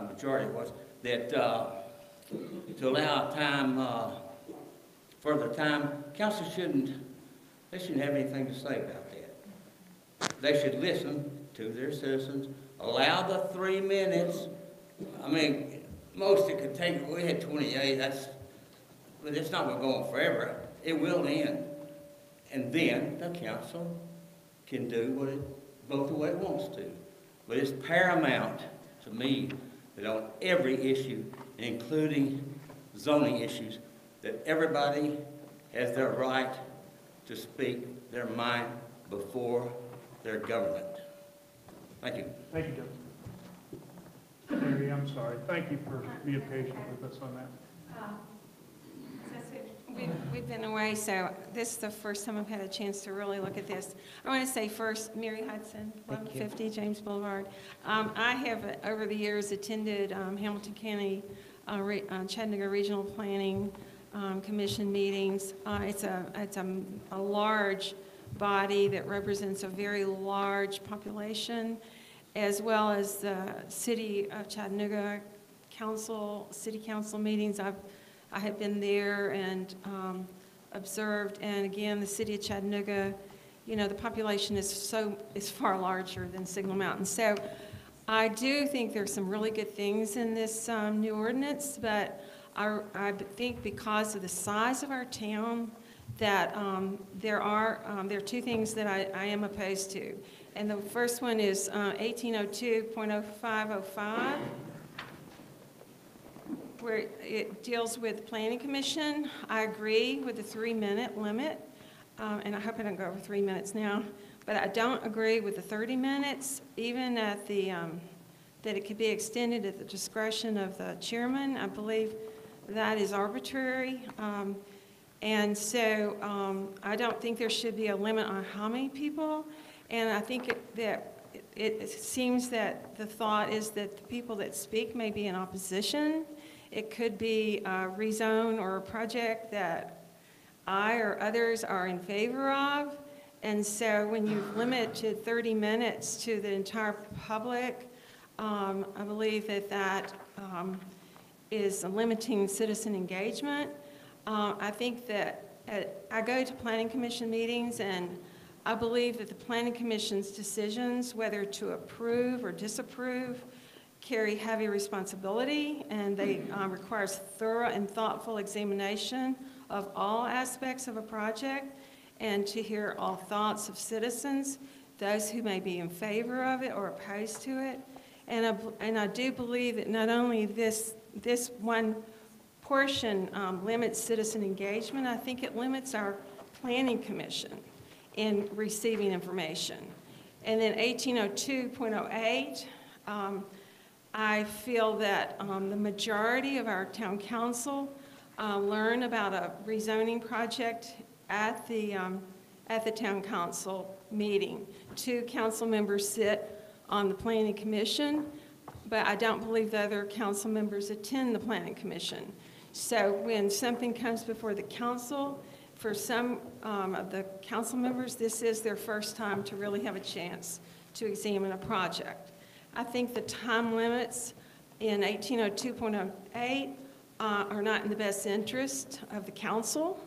majority was that to allow time, further time, council shouldn't have anything to say about that. They should listen to their citizens, allow the 3 minutes. I mean, most it could take, we had 28, but it's not going to go on forever. It will end. And then the council can do vote the way it wants to. But it's paramount to me that on every issue, including zoning issues, that everybody has their right to speak their mind before their government. Thank you. Thank you, Doug. Mary, I'm sorry. Thank you for being patient with us on that. We've been away, so this is the first time I've had a chance to really look at this. I want to say first, Mary Hudson, 1150 James Boulevard. I have, over the years, attended Hamilton County Chattanooga Regional Planning Commission meetings. It's a large body that represents a very large population, as well as the City of Chattanooga City Council meetings. I have been there and observed, and again, the City of Chattanooga, you know, the population is far larger than Signal Mountain. So I do think there's some really good things in this new ordinance, but I think because of the size of our town, that there are two things that I am opposed to. And the first one is 1802.0505. where it deals with Planning Commission. I agree with the 3-minute limit, and I hope I don't go over 3 minutes now, but I don't agree with the 30 minutes, even at the, that it could be extended at the discretion of the chairman. I believe that is arbitrary, and so I don't think there should be a limit on how many people, and I think it seems that the thought is that the people that speak may be in opposition. It could be a rezone or a project that I or others are in favor of. And so when you limit to 30 minutes to the entire public, I believe that is limiting citizen engagement. I think that I go to Planning Commission meetings, and I believe that the Planning Commission's decisions, whether to approve or disapprove, carry heavy responsibility, and they requires thorough and thoughtful examination of all aspects of a project, and to hear all thoughts of citizens, those who may be in favor of it or opposed to it. And I do believe that not only this one portion limits citizen engagement, I think it limits our Planning Commission in receiving information. And then 1802.08, I feel that the majority of our town council learn about a rezoning project at the town council meeting. 2 council members sit on the Planning Commission, but I don't believe the other council members attend the Planning Commission. So when something comes before the council, for some of the council members, this is their first time to really have a chance to examine a project. I think the time limits in 1802.08 are not in the best interest of the council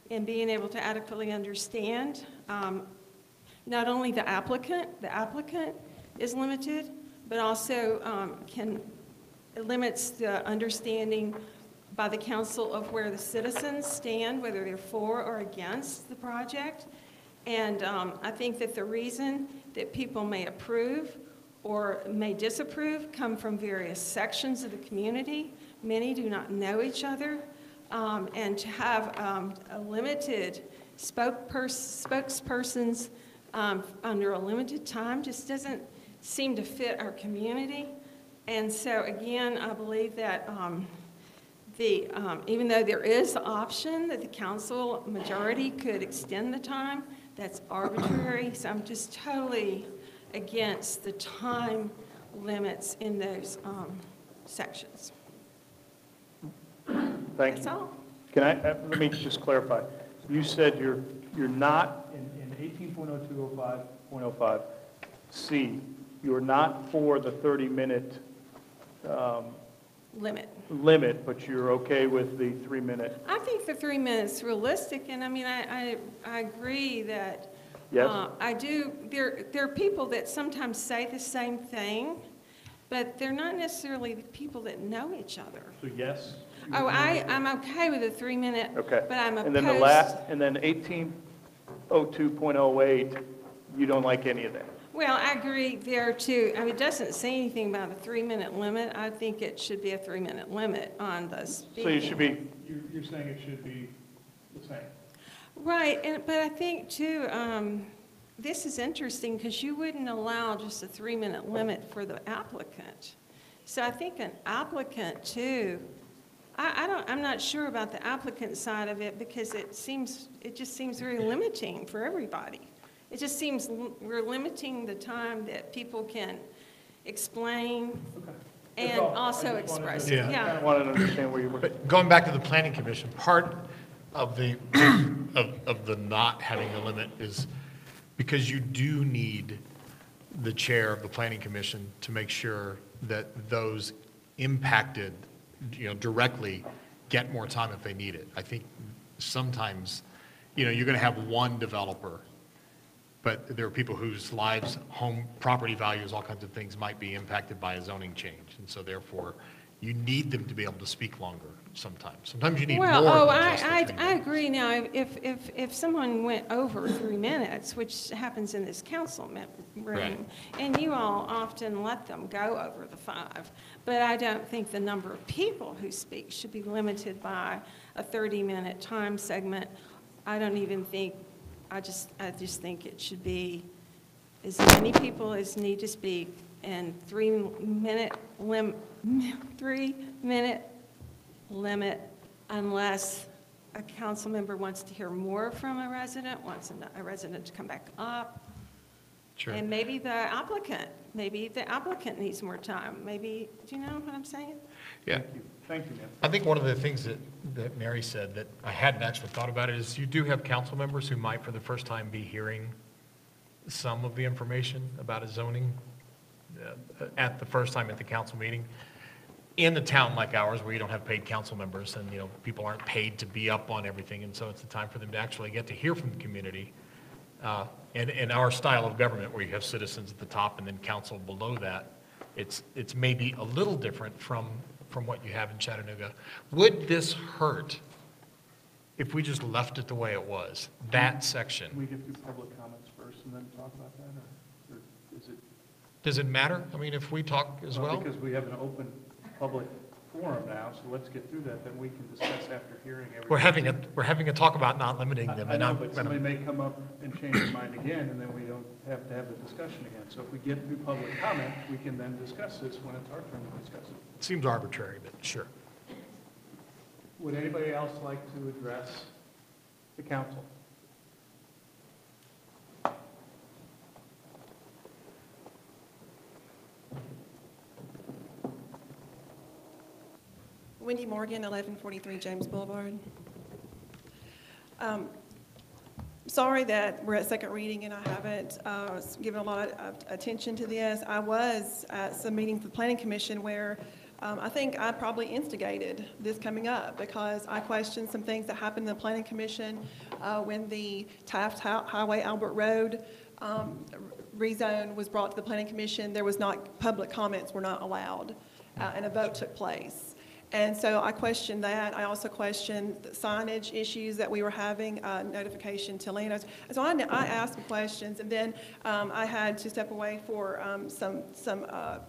in being able to adequately understand not only the applicant is limited, but also it limits the understanding by the council of where the citizens stand, whether they're for or against the project. And I think that the reason that people may approve or may disapprove come from various sections of the community. Many do not know each other. And to have a limited spokespersons under a limited time just doesn't seem to fit our community. And so again, I believe that even though there is the option that the council majority could extend the time, that's arbitrary. So I'm just totally against the time limits in those sections. Thank That's you. all. Can I, let me just clarify. You said you're not, in 18.0205.05 C, you're not for the 30-minute limit, but you're okay with the 3-minute? I think the 3 minutes realistic, and I mean, I agree that. Yes? I do, there are people that sometimes say the same thing, but they're not necessarily the people that know each other. So yes? Oh, I'm okay with a 3-minute, Okay. but I'm And then the opposed. last, and then 18.02.08, you don't like any of that? Well, I agree there too. I mean, it doesn't say anything about a 3-minute limit. I think it should be a 3-minute limit on the speaking. So you should be, you're saying it should be the same? Right, but I think too, this is interesting because you wouldn't allow just a 3-minute limit for the applicant. So I think an applicant too, I'm not sure about the applicant side of it because it just seems very limiting for everybody. It just seems we're limiting the time that people can explain and also express it. I wanted to understand where you were. But going back to the planning commission, part of the, of the not having a limit is because you do need the chair of the planning commission to make sure that those impacted, directly get more time if they need it. I think sometimes, you're going to have one developer, but there are people whose lives, home, property values, all kinds of things might be impacted by a zoning change. And so therefore, you need them to be able to speak longer sometimes. Sometimes you need more than just the 3 minutes. I agree. Now, if someone went over 3 minutes, which happens in this council room, Right. and you all often let them go over the 5, but I don't think the number of people who speak should be limited by a 30-minute time segment. I don't even think, I just think it should be as many people as need to speak and 3-minute limit unless a council member wants to hear more from a resident, wants a resident to come back up. Sure. And maybe the applicant needs more time. Maybe, do you know what I'm saying? Yeah. Thank you, ma'am. I think one of the things that Mary said that I hadn't actually thought about is you do have council members who might for the first time be hearing some of the information about a zoning at the first time at the council meeting. In a town like ours where you don't have paid council members and, people aren't paid to be up on everything, and so it's a time for them to actually get to hear from the community. And in our style of government where you have citizens at the top and then council below that, it's maybe a little different from what you have in Chattanooga. Would this hurt if we just left it the way it was, that section? Can we get through public comments first and then talk about that, or is it? Does it matter? I mean, if we talk as well? Because we have an open public forum now, so let's get through that, then we can discuss after hearing everything. We're having a talk about not limiting them. I know, but somebody may come up and change their mind again, and then we don't have to have the discussion again. So if we get through public comment, we can then discuss this when it's our turn to discuss it. It seems arbitrary, but sure. Would anybody else like to address the council? Wendy Morgan, 1143 James Boulevard. Sorry that we're at second reading and I haven't given a lot of attention to this. I was at some meetings with the Planning Commission where I think I probably instigated this coming up because I questioned some things that happened in the Planning Commission when the Taft Highway Albert Road rezone was brought to the Planning Commission. There was not, public comments were not allowed and a vote took place. And so I questioned that. I also questioned the signage issues that we were having, notification to landowners. So I asked some questions, and then I had to step away for some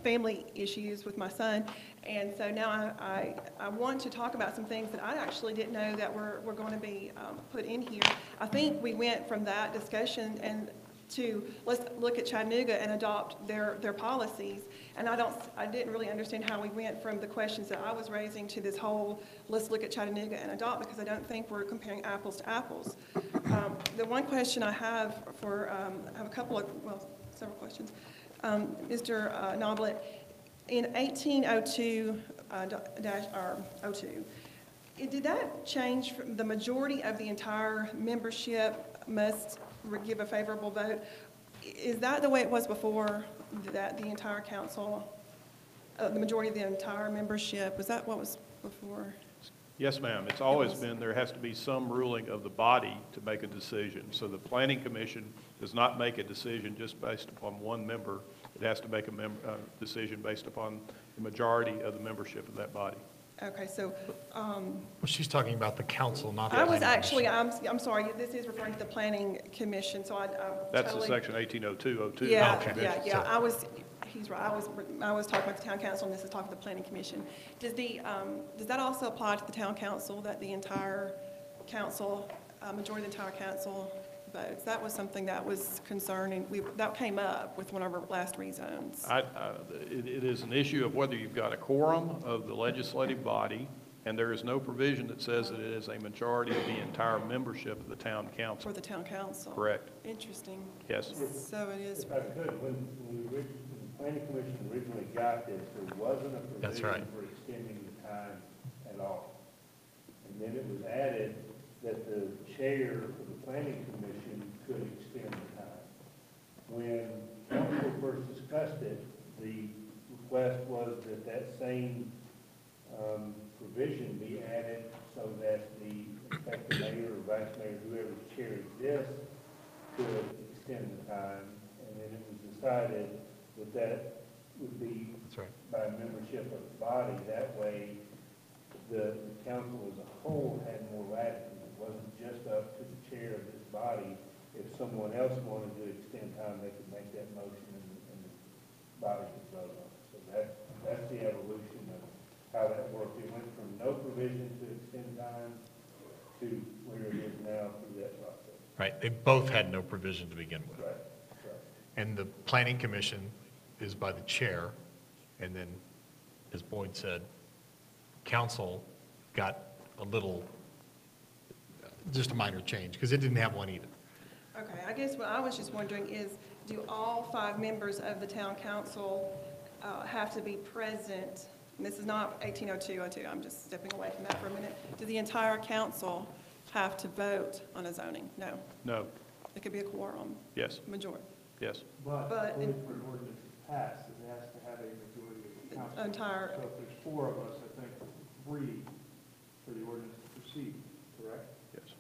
family issues with my son. And so now I want to talk about some things that I actually didn't know that were going to be put in here. I think we went from that discussion and to let's look at Chattanooga and adopt their policies. And I didn't really understand how we went from the questions that I was raising to this whole let's look at Chattanooga and adopt, because I don't think we're comparing apples to apples. The one question I have for, I have a couple of, well, several questions. Mr. Noblet, in 1802-02, Did that change from the majority of the entire membership must give a favorable vote? Is that the way it was before, that the entire council, the majority of the entire membership, was that what was before? Yes, ma'am. It's always been, there has to be some ruling of the body to make a decision. So the planning commission does not make a decision just based upon one member. It has to make a decision based upon the majority of the membership of that body. Okay, so, Well, she's talking about the council, not the I was planning actually, commission. I'm sorry, this is referring to the planning commission, so I That's the totally. section 180202. Yeah, Okay. yeah, he's right, I was talking about the town council, and this is talking about the planning commission. Does that also apply to the town council, that the entire council, majority of the entire council votes? That was something that was concerning, that came up with one of our last rezones. It is an issue of whether you've got a quorum of the legislative body, and there is no provision that says that it is a majority of the entire membership of the town council. For the town council? Correct. Interesting. Yes. So it is. If I could, when the planning commission originally got this, there wasn't a That's provision right. for extending the time at all. And then it was added that the chair of the planning commission could extend the time. When council first discussed it, the request was that that same provision be added so that the effective mayor or vice mayor, whoever chairs this, could extend the time. And then it was decided that that would be That's right. by membership of the body. That way, the council as a whole had more latitude. It wasn't just up to the chair of this body. If someone else wanted to extend time, they could make that motion and the body could vote on it. So that's the evolution of how that worked. It went from no provision to extend time to where it is now through that process. Right, they both had no provision to begin with. Right. And the planning commission is by the chair, and then, as Boyd said, council got a little, just a minor change, because it didn't have one either. Okay, I guess what I was just wondering is, do all 5 members of the town council have to be present? And this is not 180202, I'm just stepping away from that for a minute. Does the entire council have to vote on a zoning? No. No. It could be a quorum, Yes. majority. Yes. But only for an ordinance to pass, it has to have a majority of the council. Entire- So if there's 4 of us, I think 3 for the ordinance to proceed, correct? Yes.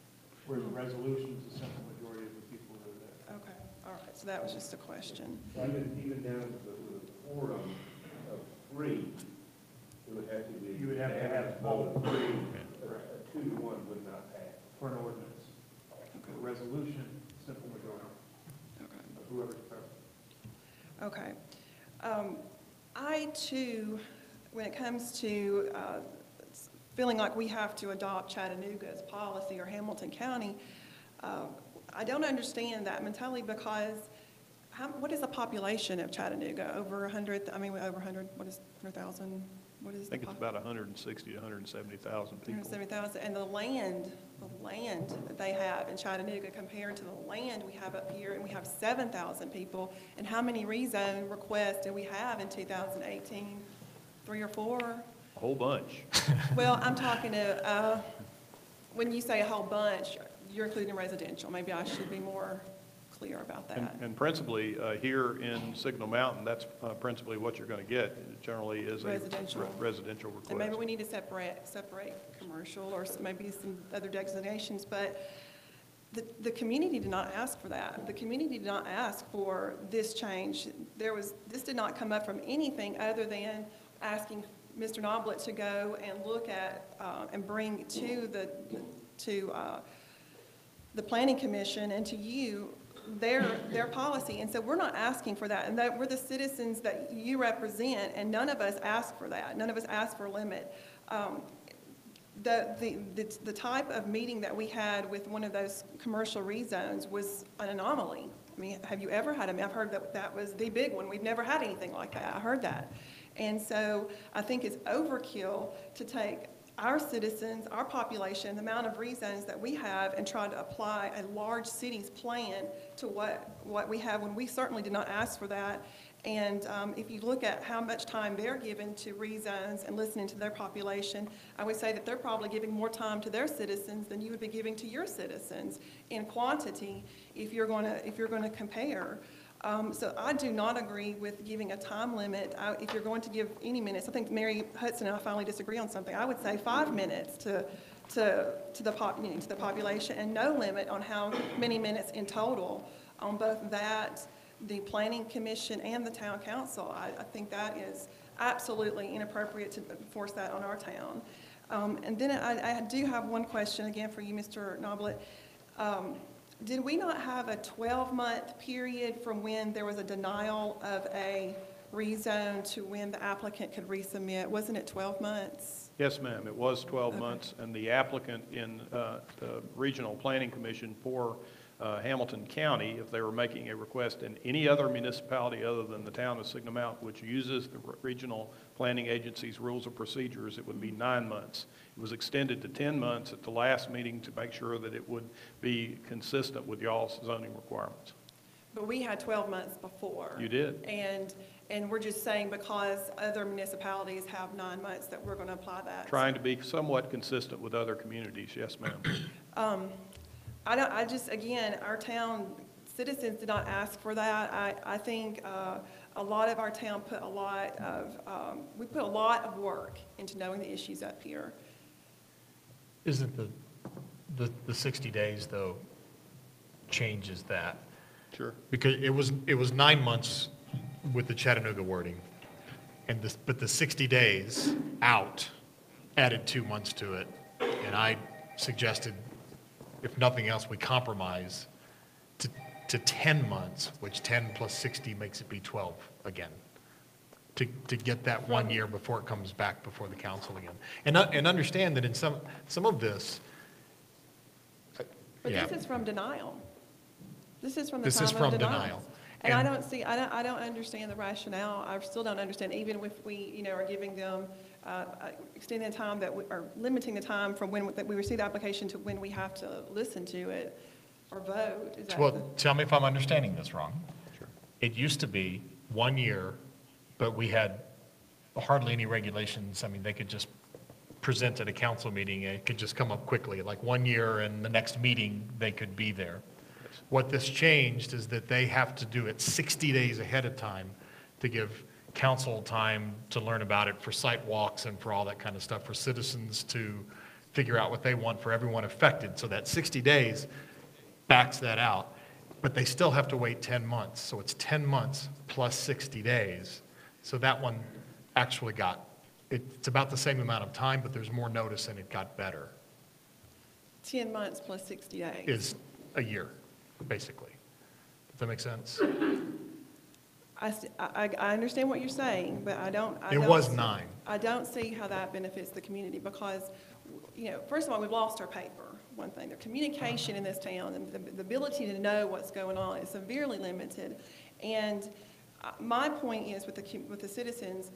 Whereas a resolution is a simple majority of the people that are there. Okay, all right, so that was just a question. Even down to the quorum of 3, it would have to be. You would have to have vote of 3. Correct. A 2-to-1 would not pass. For an ordinance. A resolution, simple majority. Okay. Of whoever's present. Okay. I too, when it comes to feeling like we have to adopt Chattanooga's policy or Hamilton County, I don't understand that mentality because what is the population of Chattanooga? Over 100, over 100, what is 100,000? What is I think it's about 160 to 170,000 people. 170,000, and the land that they have in Chattanooga compared to the land we have up here, and we have 7,000 people, and how many rezone requests did we have in 2018? 3 or 4? A whole bunch. Well, I'm talking to, when you say a whole bunch, you're including residential. Maybe I should be more clear about that. And principally, here in Signal Mountain, that's principally what you're going to get. It generally is a residential request. And maybe we need to separate commercial or maybe some other designations, but the community did not ask for that. The community did not ask for this change. This did not come up from anything other than asking Mr. Noblet to go and look at and bring to the Planning Commission and to you their policy. And so we're not asking for that. And that we're the citizens that you represent, and none of us ask for that. None of us ask for a limit. The type of meeting that we had with one of those commercial rezones was an anomaly. I mean, have you ever had I've heard that was the big one. We've never had anything like that. I heard that. And so I think it's overkill to take our citizens, our population, the amount of rezones that we have, and try to apply a large city's plan to what we have when we certainly did not ask for that. And if you look at how much time they're given to rezones and listening to their population, I would say that they're probably giving more time to their citizens than you would be giving to your citizens in quantity if you're going to compare. So I do not agree with giving a time limit. If you're going to give any minutes, I think Mary Hudson and I finally disagree on something. I would say 5 minutes to the population, and no limit on how many minutes in total on both that, the Planning Commission, and the Town Council. I think that is absolutely inappropriate to force that on our town. And then I do have one question again for you, Mr. Noblett. Did we not have a 12-month period from when there was a denial of a rezone to when the applicant could resubmit? Wasn't it 12 months? Yes, ma'am, it was 12 months, and the applicant in the Regional Planning Commission for Hamilton County, if they were making a request in any other municipality other than the town of Signal Mountain, which uses the Regional Planning Agency's rules of procedures, it would be 9 months. It was extended to 10 months at the last meeting to make sure that it would be consistent with y'all's zoning requirements. But we had 12 months before. You did. And we're just saying because other municipalities have 9 months that we're going to apply that. Trying to be somewhat consistent with other communities, yes, ma'am. Again, our town citizens did not ask for that. I think a lot of our town put a lot of work into knowing the issues up here. Isn't the 60 days, though, changes that? Sure. Because it was 9 months with the Chattanooga wording, but the 60 days out added 2 months to it, and I suggested, if nothing else, we compromise to 10 months, which 10 plus 60 makes it be 12 again, to get that 1 year before it comes back before the council again. And understand that in some of this, But this is from denial. This is from the This time is of from denial. denial. And I don't understand the rationale. I still don't understand, even if we, are giving them, extending the time or limiting the time from when that we receive the application to when we have to listen to it or vote. Is that well, tell me if I'm understanding this wrong. Sure. It used to be 1 year, but we had hardly any regulations. I mean, they could just present at a council meeting, and it could just come up quickly, like 1 year, and the next meeting, they could be there. What this changed is that they have to do it 60 days ahead of time to give council time to learn about it for site walks and for all that kind of stuff, for citizens to figure out what they want for everyone affected. So that 60 days backs that out, but they still have to wait 10 months. So it's 10 months plus 60 days. So that one actually it's about the same amount of time, but there's more notice and it got better. 10 months plus 60 days? Is a year, basically. Does that make sense? I understand what you're saying, but It was 9. I don't see how that benefits the community because, first of all, we've lost our paper, one thing. The communication in this town and the ability to know what's going on is severely limited. And my point is with the citizens,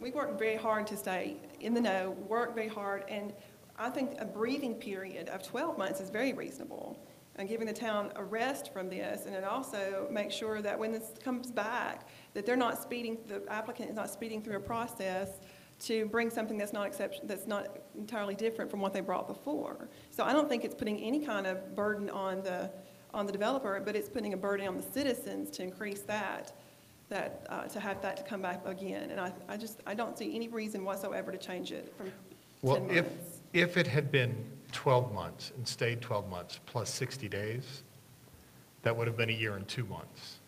we work very hard to stay in the know, work very hard, and I think a breathing period of 12 months is very reasonable. And giving the town a rest from this, and it also makes sure that when this comes back, that the applicant is not speeding through a process to bring something that's not entirely different from what they brought before. So I don't think it's putting any kind of burden on the developer, but it's putting a burden on the citizens to increase to have that to come back again. And I don't see any reason whatsoever to change it from 10 months. If it had been 12 months and stayed 12 months plus 60 days, that would have been a year and 2 months.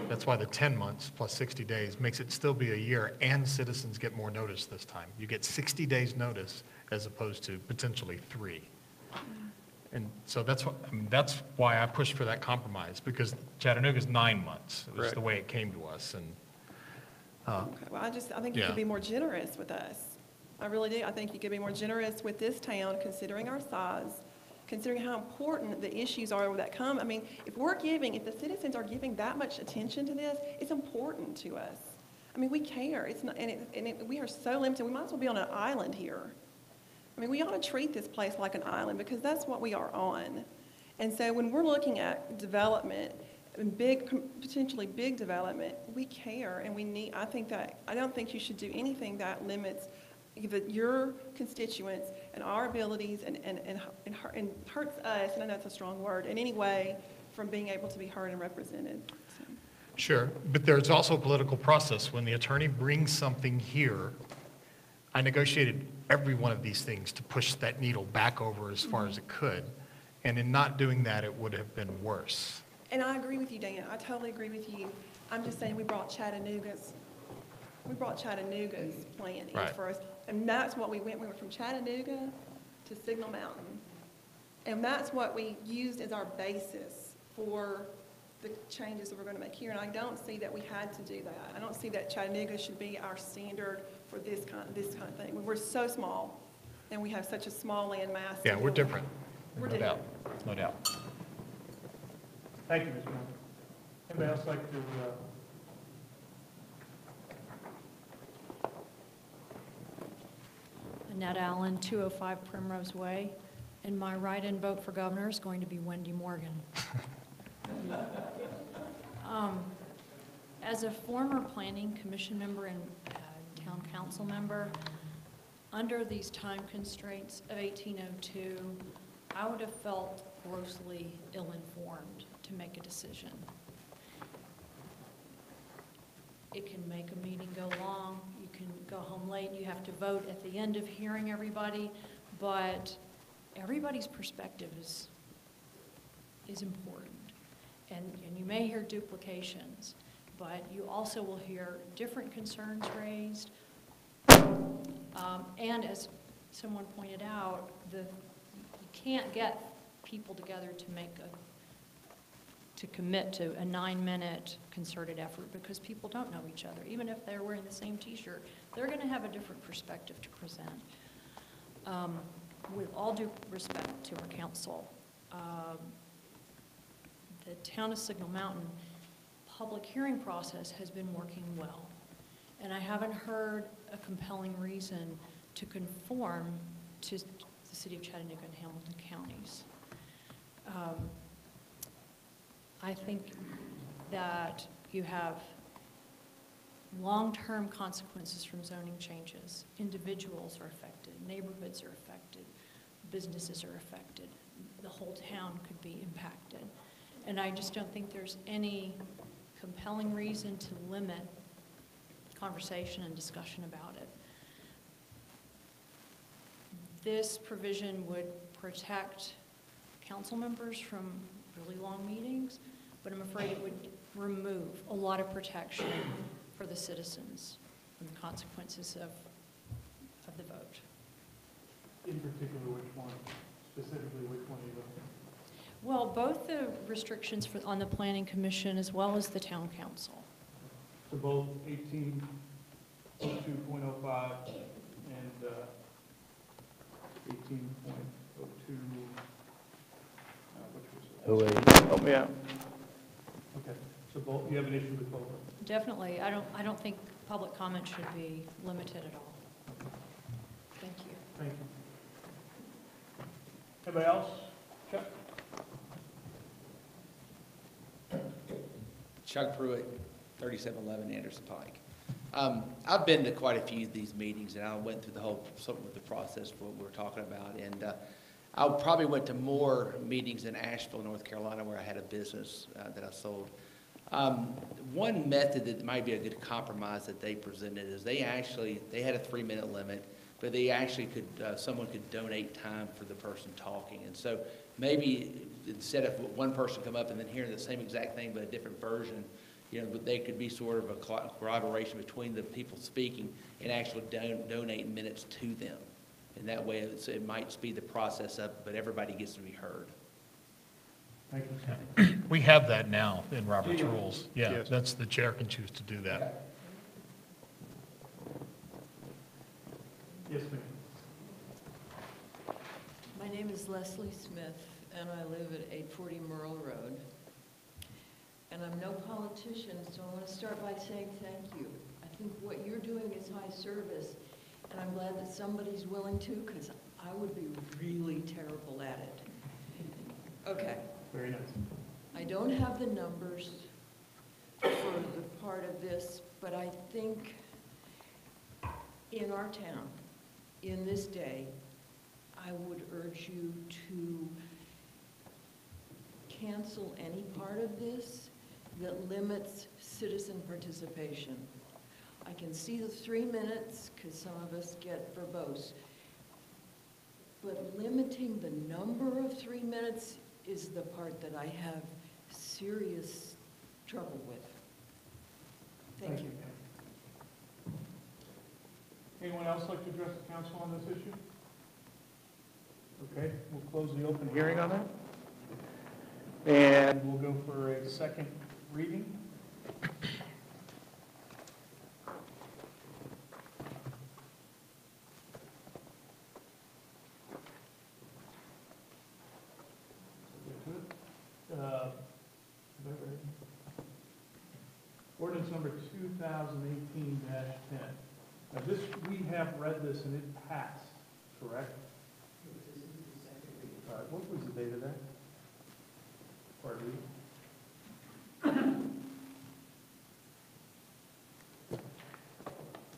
That's why the 10 months plus 60 days makes it still be a year, and citizens get more notice this time. You get 60 days notice as opposed to potentially 3. And so that's why I pushed for that compromise, because Chattanooga's 9 months. It was the way it came to us. And okay. Well, I think you could be more generous with us. I really do. I think you could be more generous with this town, considering our size, considering how important the issues are that come. I mean, if the citizens are giving that much attention to this, it's important to us. I mean, we care. It's not, we are so limited. We might as well be on an island here. I mean, we ought to treat this place like an island because that's what we are on. And so when we're looking at development and potentially big development, we care and we need, I don't think you should do anything that limits your constituents and our abilities and hurts us, and I know it's a strong word, in any way from being able to be heard and represented. So. Sure, but there's also a political process. When the attorney brings something here, I negotiated every one of these things to push that needle back over as far as it could. And in not doing that, it would have been worse. And I agree with you, Dan. I totally agree with you. I'm just saying we brought Chattanooga's plan in Right. first. And that's what we went from Chattanooga to Signal Mountain. And that's what we used as our basis for the changes that we're going to make here. And I don't see that we had to do that. I don't see that Chattanooga should be our standard for this kind of thing. We're so small, and we have such a small land mass. Yeah, we're different. We're No different. doubt, no doubt. Thank you, Ms. Moore. Anybody else like to, Annette Allen, 205 Primrose Way, and my write-in vote for governor is going to be Wendy Morgan. As a former planning commission member and town council member, under these time constraints of 1802, I would have felt grossly ill-informed to make a decision. It can make a meeting go long, you can go home late, you have to vote at the end of hearing everybody, but everybody's perspective is important. And you may hear duplications, but you also will hear different concerns raised. And as someone pointed out, you can't get people together to commit to a 9-minute concerted effort because people don't know each other. Even if they're wearing the same t-shirt, they're going to have a different perspective to present. With all due respect to our council, the town of Signal Mountain public hearing process has been working well. And I haven't heard a compelling reason to conform to the city of Chattanooga and Hamilton counties. I think that you have long-term consequences from zoning changes. Individuals are affected, neighborhoods are affected, businesses are affected, the whole town could be impacted. And I just don't think there's any compelling reason to limit conversation and discussion about it. This provision would protect council members from really long meetings, but I'm afraid it would remove a lot of protection for the citizens from the consequences of the vote. in particular, which one, specifically which one you looked at? Well, both the restrictions on the planning commission as well as the town council. So both 1802.05 and 18.02, which was? 08. Help me out. Okay, so both, you have an issue with both of them? Definitely. I don't think public comment should be limited at all. Thank you. Thank you. Anybody else? Chuck? Chuck Pruitt, 3711 Anderson Pike. I've been to quite a few of these meetings, and I went through the whole, something with the process for what we're talking about, and I probably went to more meetings in Asheville, North Carolina, where I had a business that I sold. One method that might be a good compromise that they presented is they had a 3-minute limit, but they actually could, someone could donate time for the person talking. And so maybe instead of one person come up and then hearing the same exact thing but a different version, you know, they could be sort of a collaboration between the people speaking and actually donate minutes to them. And that way it might speed the process up, but everybody gets to be heard. Thank you. We have that now in Robert's rules. Yeah, Yes. that's, the chair can choose to do that. Yes, ma'am. My name is Leslie Smith, and I live at 840 Merle Road. And I'm no politician, so I want to start by saying thank you. I think what you're doing is high service, and I'm glad that somebody's willing to, because I would be really terrible at it. Okay. Very nice. I don't have the numbers for the part of this, but I think in our town, in this day, I would urge you to cancel any part of this that limits citizen participation. I can see the 3 minutes, because some of us get verbose, but limiting the number of 3 minutes is the part that I have serious trouble with. Thank you. Anyone else like to address the council on this issue? Okay, we'll close the open hearing on that. And we'll go for a second reading. Ordinance number 2018-10. Now this, we have read this and it passed, correct? All right, what was the date of that? Pardon me?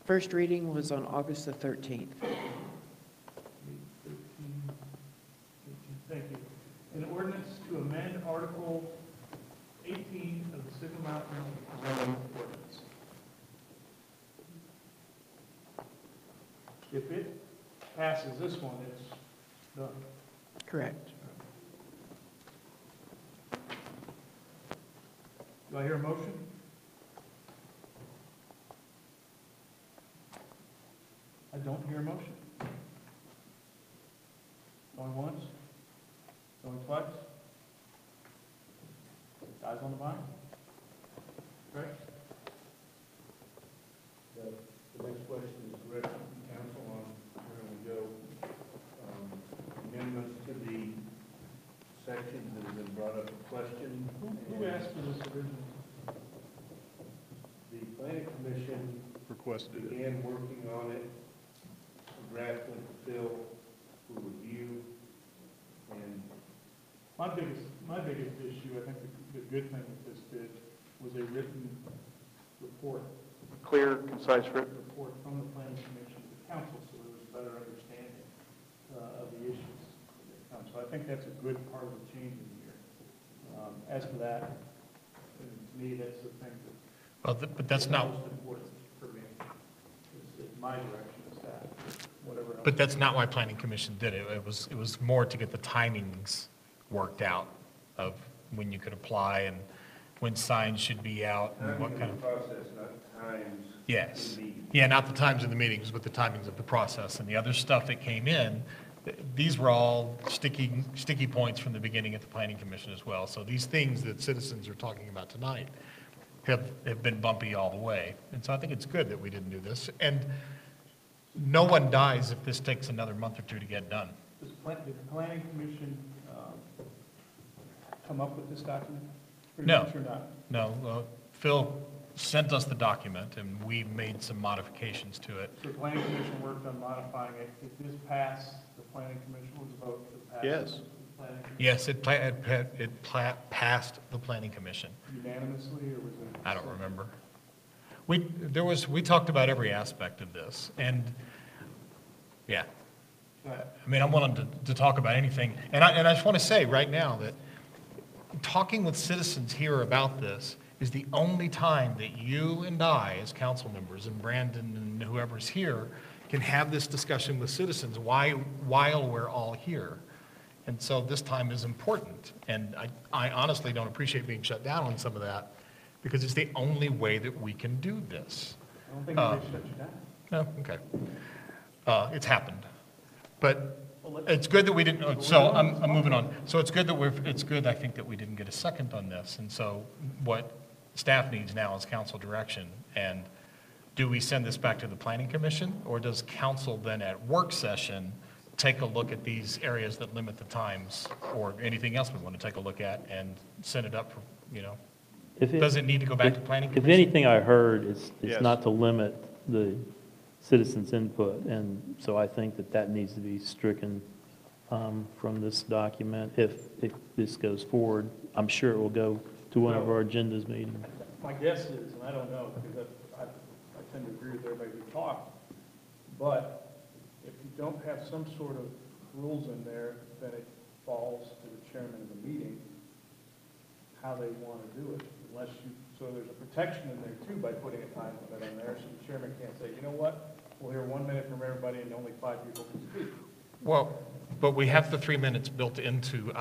First reading was on August the 13th. Thank you. An ordinance to amend Article 18 of the Signal Mountain zoning ordinance. If it passes this one, it's done. Correct. Do I hear a motion? I don't hear a motion. Going once? Going twice? Guys on the vine? Right? The next question is direct to council on where we go. Amendments to the sections that have been brought up for question. Who asked for this originally? The planning commission Requested it. began working on it. The draft went to Phil for review, and My biggest issue, I think the good thing that this did was a written report, a clear, concise written report from the planning commission to the council, so there was a better understanding of the issues that come. So I think that's a good part of the change in here. As for that, to me, that's the thing that Well, but that's not, most important for me. It's my direction is that, whatever else. but that's not why Planning Commission did it. It was more to get the timings worked out of when you could apply and when signs should be out and what kind of. process, not times. Yes. in the- Yeah, not the times of the meetings, but the timings of the process. And the other stuff that came in, these were all sticky points from the beginning at the Planning Commission as well. So these things that citizens are talking about tonight have been bumpy all the way. And so I think it's good that we didn't do this. And no one dies if this takes another month or two to get done. Did the planning commission come up with this document? Pretty No. much or not? No, Phil sent us the document and we made some modifications to it. So the planning commission worked on modifying it. If this passed, the planning commission was vote to pass. Yes. The planning commission Yes, it passed the Planning Commission. unanimously, or was it? I don't remember. We talked about every aspect of this, and, yeah. I mean, I'm willing to talk about anything, and I just want to say right now that talking with citizens here about this is the only time that you and I, as council members, and Brandon and whoever's here, can have this discussion with citizens while we're all here. And so this time is important, and I honestly don't appreciate being shut down on some of that, because it's the only way that we can do this. I don't think they shut you down. No, okay. It's happened. But it's good that we didn't, so I'm moving on. So it's good I think, that we didn't get a second on this. And so what staff needs now is council direction. And do we send this back to the planning commission? Or does council then at work session take a look at these areas that limit the times, or anything else we want to take a look at and send it up for, does it need to go back to planning commission? If anything I heard, it's Yes. not to limit the citizens' input, and so I think that needs to be stricken from this document, if this goes forward. I'm sure it will go to one of our agendas meetings. My guess is, and I don't know, because I tend to agree with everybody we talked, but if you don't have some sort of rules in there, then it falls to the chairman of the meeting how they want to do it, unless you, so there's a protection in there too by putting a time limit on there, so the chairman can't say, you know what, we'll hear 1 minute from everybody and only 5 people can speak. Well, but we have the 3 minutes built into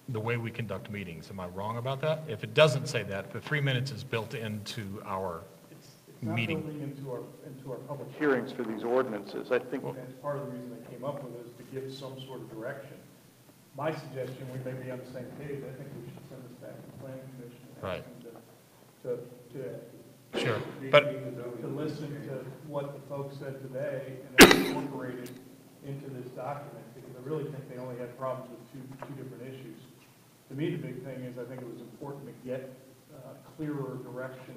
the way we conduct meetings. Am I wrong about that? If it doesn't say that, the 3 minutes is built into our It's not meeting. building into our public hearings for these ordinances. I think that's part of the reason they came up with it, is to give some sort of direction. My suggestion, we may be on the same page, I think we should send this back to the planning commission and Right. ask them Sure, to but- to listen to what the folks said today and then incorporate it into this document, because I really think they only had problems with two different issues. To me, the big thing is, I think it was important to get clearer direction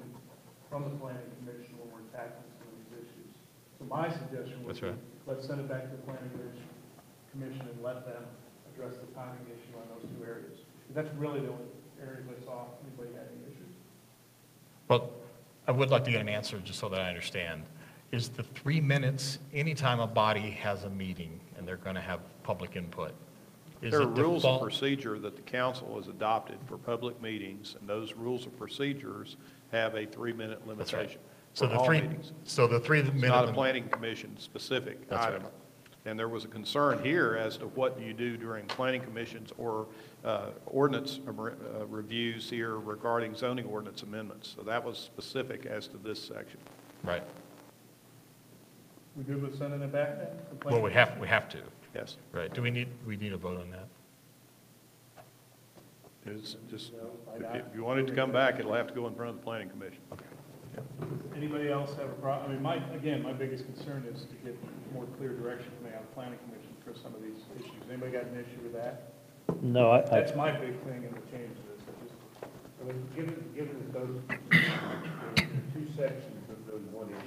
from the planning commission when we're tackling some of these issues. So my suggestion would That's be, right. let's send it back to the planning commission and let them address the timing issue on those 2 areas. That's really the only areas I saw anybody had any issues. But I would like to get an answer, just so that I understand. Is the 3 minutes, anytime a body has a meeting and they're going to have public input, is There are it rules of default? procedure that the council has adopted for public meetings, and those rules of procedures have a 3-minute That's right. limitation So for the all 3 meetings. so the 3 It's minute. not a planning commission specific That's item. right. And there was a concern here as to what do you do during planning commissions or ordinance reviews here regarding zoning ordinance amendments. So that was specific as to this section. Right. We good with sending it back then? to the Well, planning we have to. Yes. Right. Do we need a vote on that? It's just, if you want it to come back, it'll have to go in front of the planning commission. Anybody else have a problem? I mean, my biggest concern is to get more clear direction from the planning commission for some of these issues. Anybody got an issue with that? No, That's my big thing in the change of this. I mean, given those 2 sections of those 1 issue.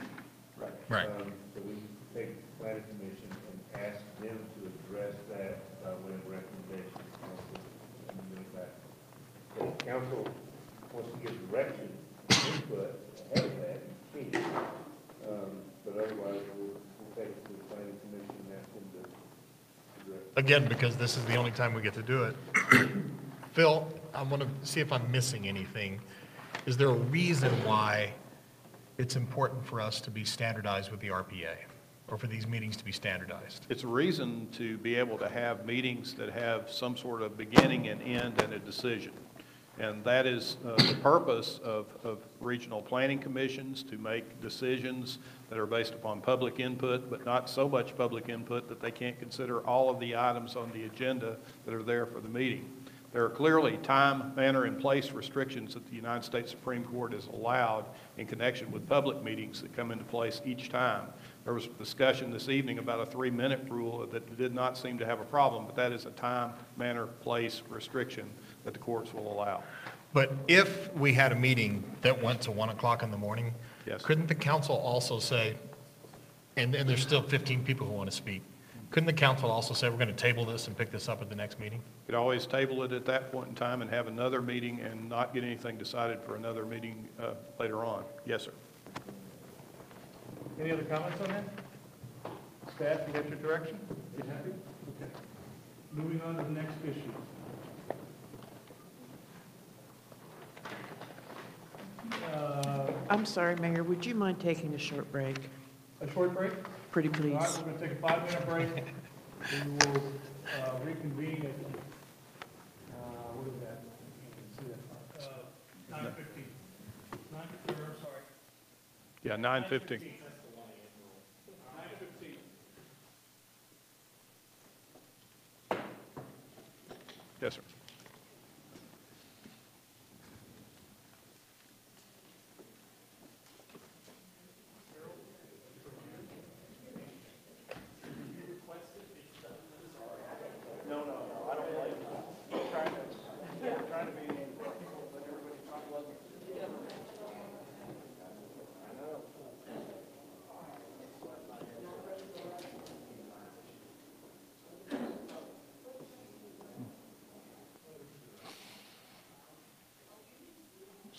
Right. So we take the planning commission and ask them to address that by way of recommendation. And bring it back. So if council wants to give direction, input ahead of that, you can. But otherwise, we'll take it to the planning commission and ask them to address. Again, because this is the only time we get to do it. Phil, I want to see if I'm missing anything. Is there a reason why it's important for us to be standardized with the RPA, or for these meetings to be standardized? It's a reason to be able to have meetings that have some sort of beginning and end and a decision. And that is the purpose of regional planning commissions, to make decisions that are based upon public input, but not so much public input that they can't consider all of the items on the agenda that are there for the meeting. There are clearly time, manner, and place restrictions that the United States Supreme Court has allowed in connection with public meetings that come into place each time. There was discussion this evening about a 3-minute rule that did not seem to have a problem, but that is a time, manner, place restriction that the courts will allow. But if we had a meeting that went to 1 o'clock in the morning, Yes. couldn't the council also say, and there's still 15 people who want to speak, couldn't the council also say, we're going to table this and pick this up at the next meeting? You could always table it at that point in time and have another meeting and not get anything decided for another meeting later on. Yes, sir. Any other comments on that? Staff, you got your direction? You happy? Okay. Moving on to the next issue. I'm sorry, Mayor, would you mind taking a short break? A short break? Pretty please. All right, we're going to take a 5-minute break. We will reconvene at, what is that? You can see that. 9:15. 9:15, I'm sorry. Yeah, 9:15. 9:15. Yes, sir.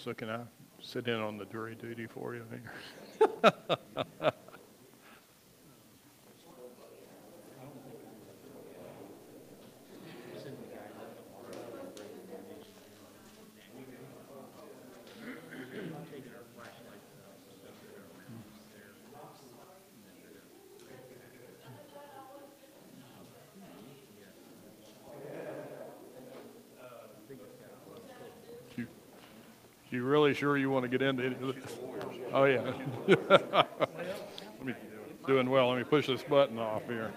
So can I sit in on the jury duty for you here? You really sure you want to get into it? Oh, yeah. Let me, doing well. Let me push this button off here.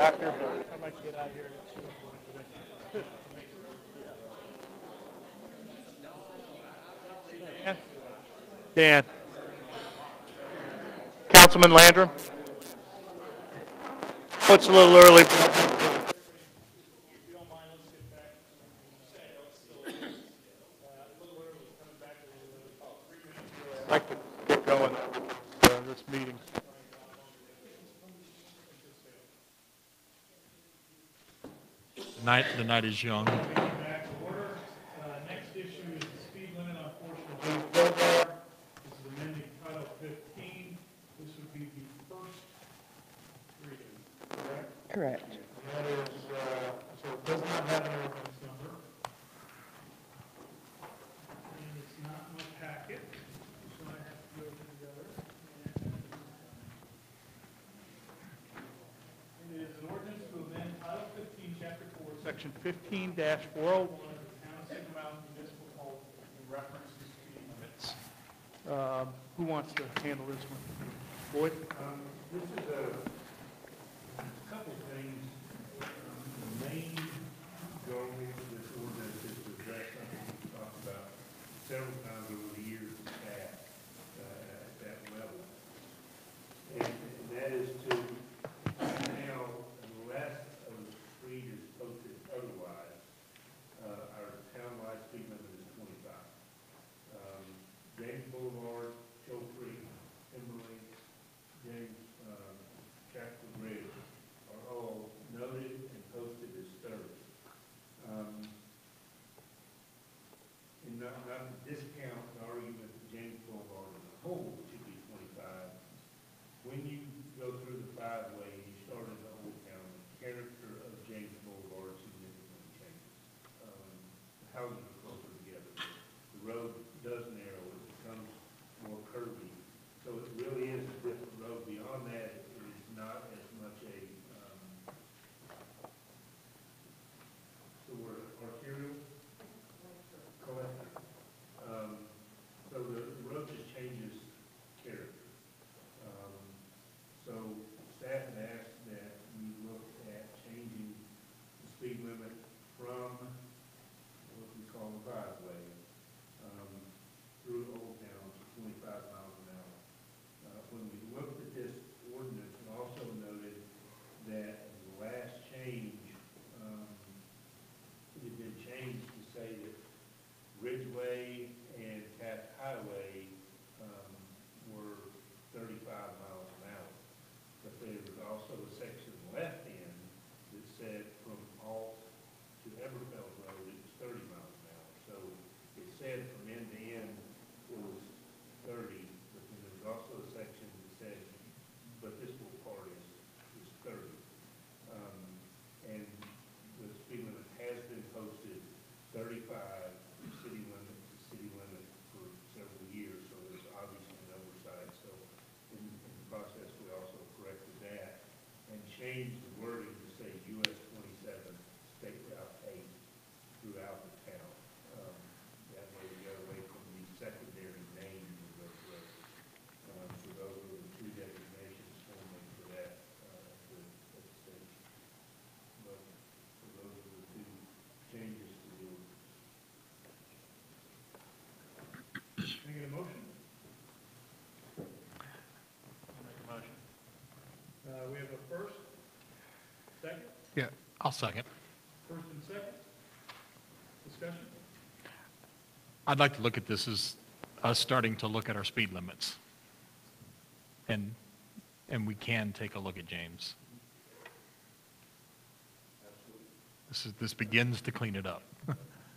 doctor, but I might get out of here. Dan. Councilman Landrum? It's a little early. I'd like to get going this meeting. The night is young. Back to order. Next issue is the speed limit on portion of James Boulevard. This is amending Title 15. This would be the first reading, correct? Correct. That is, so it does not have an ordinance number. And it's not in my packet, so I have to go together. It is an ordinance to amend Title 15, Chapter 4, Section 15-401 of the Town of Signal Mountain Municipal Code in reference to speed limits. Who wants to handle this one? Boyd? This is a couple things. The main goal of this ordinance is to address something we've talked about several times over the years at that level. And that is to now, unless a street is posted otherwise, our townwide speed limit is 25. James Boulevard, Shoal Creek, Timberlake, James Jackson Bridge are all noted and posted as 30. And not to discount the argument that James Boulevard as a whole should be 25. When you go through the 5-way and you start in the Old Town, the character of James Boulevard significantly changes. The houses are closer together. The road does narrow. It becomes more curvy. So it really is a different road. Beyond that, it is not as much a, arterial collector. So the road just changes character. So staff had asked that we look at changing the speed limit from what we call the 5-way through Old Town to 25 miles an hour. When we looked at this ordinance, it also noted that the last change, it had been changed to say that Ridgeway and Taft Highway were 35 miles an hour. But there was also a section left in that said from Alt to Everfeld Road, it was 30 miles an hour. So it said from end to end, it was 30, but then there was also a section that said, but this little part is 30. And the speed limit has been posted 35 city limit for several years, so there's obviously an oversight. So in the process, we also corrected that and changed the wording to say US 27 State Route 8 throughout the town. That way we got away from the secondary names of those roads. So those are the two designations formally for that at the state. But so those are the two changes to the ordinance. Can I get a motion? I'll make a motion. We have a first, second, Yeah, I'll second. first and second. Discussion? I'd like to look at this as us starting to look at our speed limits. And we can take a look at James. This begins to clean it up.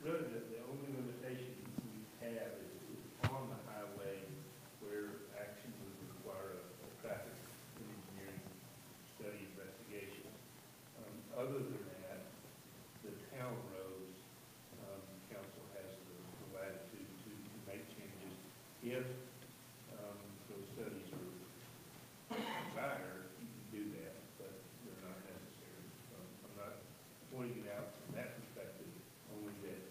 Really, the only limitation we have is on the highway where action would require a traffic engineering study investigation. Other than that, the town roads, council has the latitude to make changes if those studies are desired. You can do that, but they're not necessary. I'm not pointing it out from that perspective, only that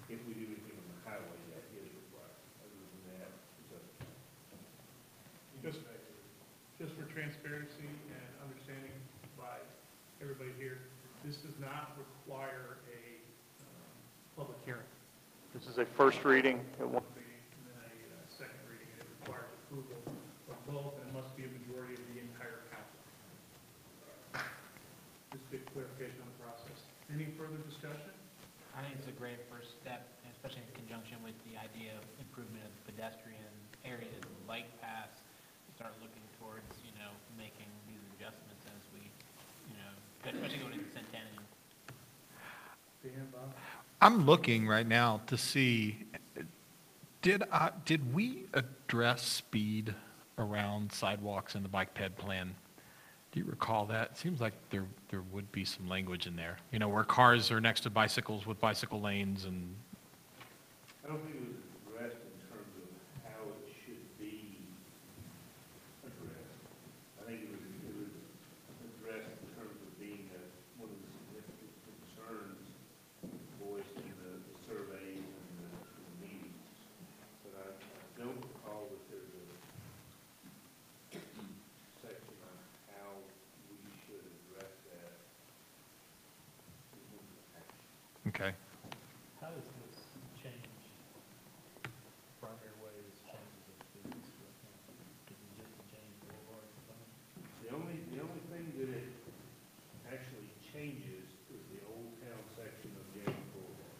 if we do anything on the highway, that is required. Other than that, it's up to Just for transparency and understanding by everybody here, this does not require a public hearing. This is a first reading at one meeting, and then a second reading, and it requires approval of both, and it must be a majority of the entire council. Just a clarification on the process. Any further discussion? I think it's a great first step, especially in conjunction with the idea of improvement of pedestrian areas and bike paths. Start looking towards, making these adjustments as we, especially going into Centennial. Dan, Bob? I'm looking right now to see, did we address speed around sidewalks in the bike ped plan? Do you recall that? It seems like there would be some language in there, where cars are next to bicycles with bicycle lanes and. I don't think it was addressed in terms of how it should be addressed. I think it was addressed in terms of being one of the significant concerns voiced in the surveys and the meetings. But I don't recall that there's a section on how we should address that. Okay. How does this change primary ways, changes of business? Is it just a James Boulevard? The only thing that it actually changes is the Old Town section of James Boulevard.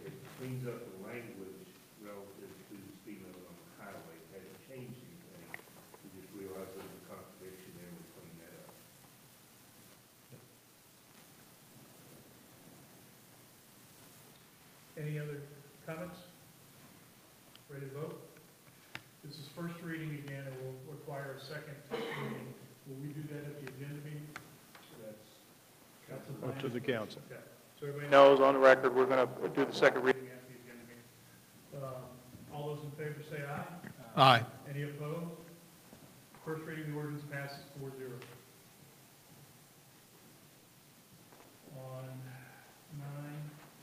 It cleans up the language relative to the speed limit on the highway. It hasn't changed anything. We just realized there was a contradiction there and we cleaned that up. Any other comments? Ready to vote? This is first reading again, it will require a second reading. Will we do that at the agenda meeting? That's Up to the council. Okay. So everybody knows on the record, we're going to do the second reading at the agenda meeting. All those in favor say aye. Aye. Any opposed? First reading, the ordinance passes 4-0. On 9,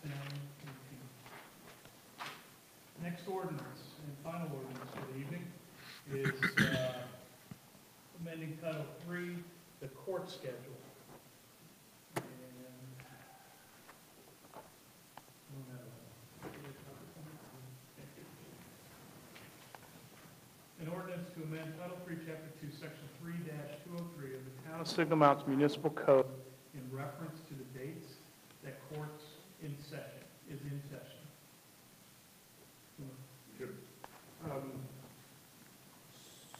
10, 18. Next ordinance, and final ordinance for the evening, is amending Title III, the court schedule. And an ordinance to amend Title III, Chapter 2, Section 3-203 of the Town of Signal Mountain Municipal Code in reference to the dates that courts is in session. Sure.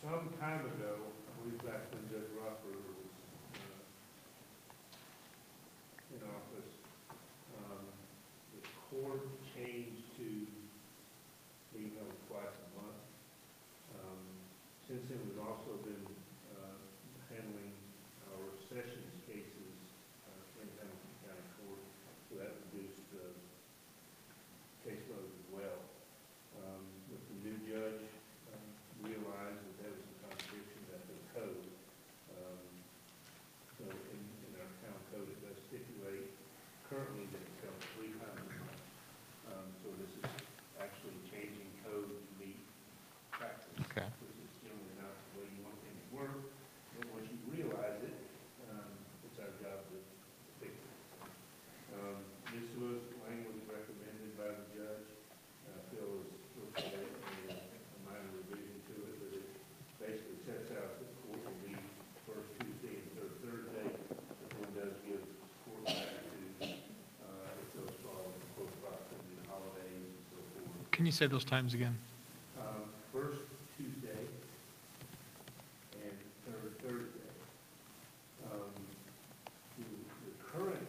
Some time ago, I believe back when Judge Roper was in office, the court changed to being held twice a month. Since then, we've also been handling our sessions cases in Hamilton County Court, so that reduced the caseload as well. With the new judge, realized that there was a contradiction at the code. So in our town code, it does stipulate currently that it's held 3 times a month. So this is actually changing code to meet practice. Okay. Which is generally not the way you want things to work. But once you realize it, it's our job to fix it. This was language recommended by the judge. Phil has looked at it and a minor revision to it, but it basically sets out that court will be first Tuesday and third Thursday, but then does give court latitude if those fall in close proximity to holidays and so forth. Can you say those times again? First Tuesday and third Thursday. The current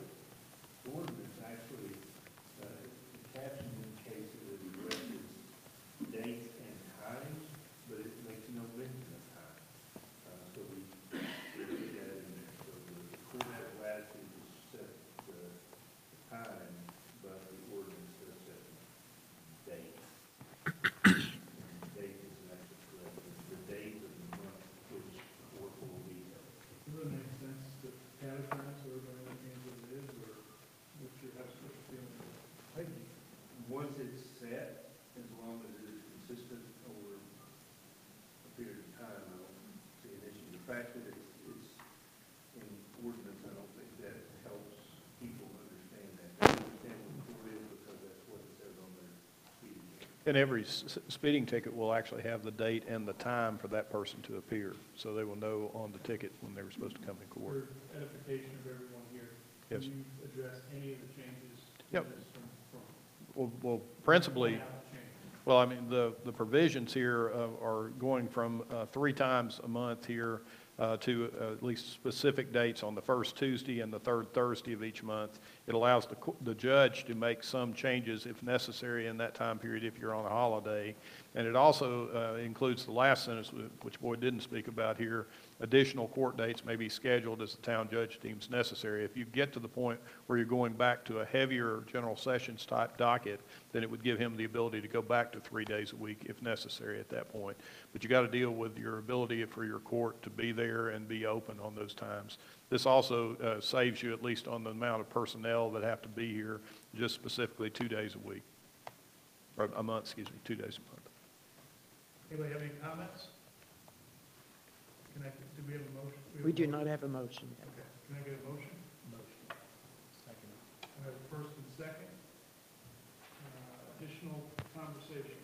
ordinance actually, the caption indicates that it addresses dates and times, but it makes no mention of time. So we did that in there. So the court has latitude to set the time, but the ordinance does set dates. And every speeding ticket will actually have the date and the time for that person to appear, so they will know on the ticket when they were supposed to come to court. For edification of everyone here, Yes. can you address any of the changes? to Yep. this from Well, principally, point out the changes? well, I mean, the provisions here are going from 3 times a month here to at least specific dates on the first Tuesday and the third Thursday of each month. It allows the judge to make some changes if necessary in that time period if you're on a holiday. And it also includes the last sentence, which Boyd didn't speak about here. Additional court dates may be scheduled as the town judge deems necessary. If you get to the point where you're going back to a heavier general sessions type docket, then it would give him the ability to go back to 3 days a week if necessary at that point. But you got to deal with your ability for your court to be there and be open on those times. This also saves you at least on the amount of personnel that have to be here, just specifically 2 days a week, or a month, excuse me, 2 days a month. Anybody have any comments? Do we have a motion? We do not have a motion yet. Okay, can I get a motion? Motion. Second. I have a first and second. Additional conversation,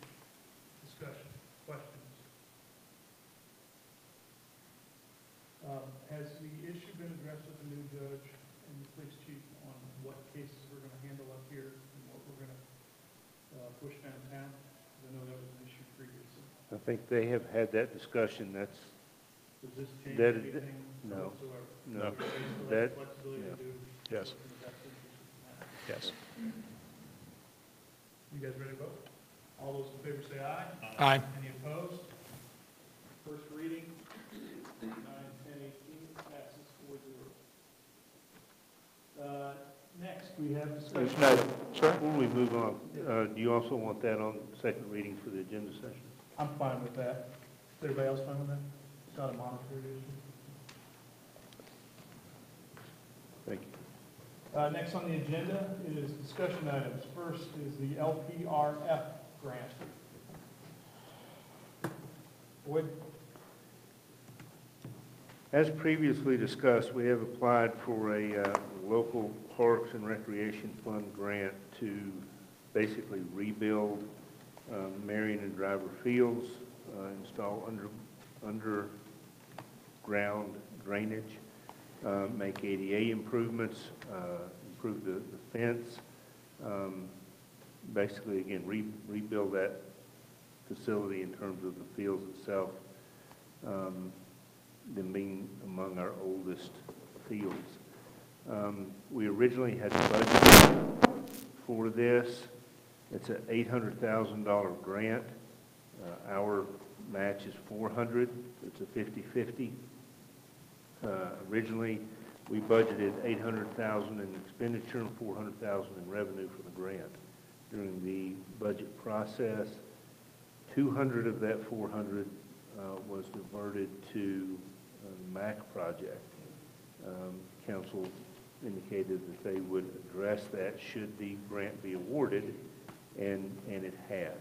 discussion, questions? Has the issue been addressed with the new judge and the police chief on what cases we're going to handle up here and what we're going to push downtown? I know that was an issue previously. I think they have had that discussion. Does this change that, anything no, whatsoever? no, They still have that, flexibility to no. do Yes. what's in the best interest of the town. Yes. You guys ready to vote? All those in favor say aye. Aye. Any opposed? First reading, 9/10/18, passes 4-0. Next, we have discussion item. Sir? Before we move on, do you also want that on second reading for the agenda session? I'm fine with that. Is everybody else fine with that? It's not a monetary issue. Thank you. Next on the agenda is discussion items. First is the LPRF grant. Boyd? As previously discussed, we have applied for a local Parks and Recreation Fund grant to basically rebuild Marion and Driver Fields, install underground drainage, make ADA improvements, improve the fence, basically, again, rebuild that facility in terms of the fields itself, them being among our oldest fields. We originally had budgeted for this. It's an $800,000 grant. Our match is $400,000. It's a 50-50. Originally, we budgeted $800,000 in expenditure and $400,000 in revenue for the grant. During the budget process, $200,000 of that $400,000 was diverted to the MAC project. Council indicated that they would address that should the grant be awarded, and it has.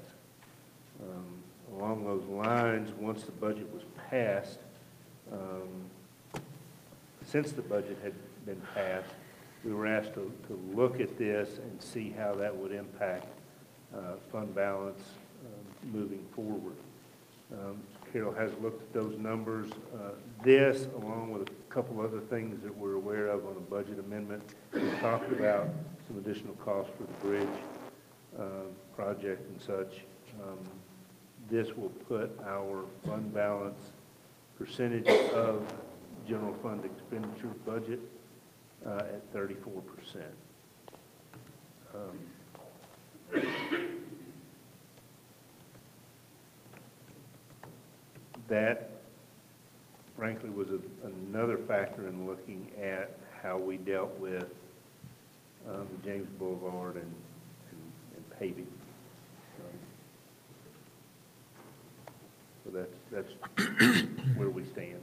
Along those lines, once the budget was passed, since the budget had been passed, we were asked to look at this and see how that would impact fund balance moving forward. Carol has looked at those numbers. This, along with a couple other things that we're aware of on a budget amendment, we talked about some additional costs for the bridge project and such. This will put our fund balance percentage of general fund expenditure budget at 34%. That, frankly, was another factor in looking at how we dealt with the James Boulevard and paving. So that's where we stand.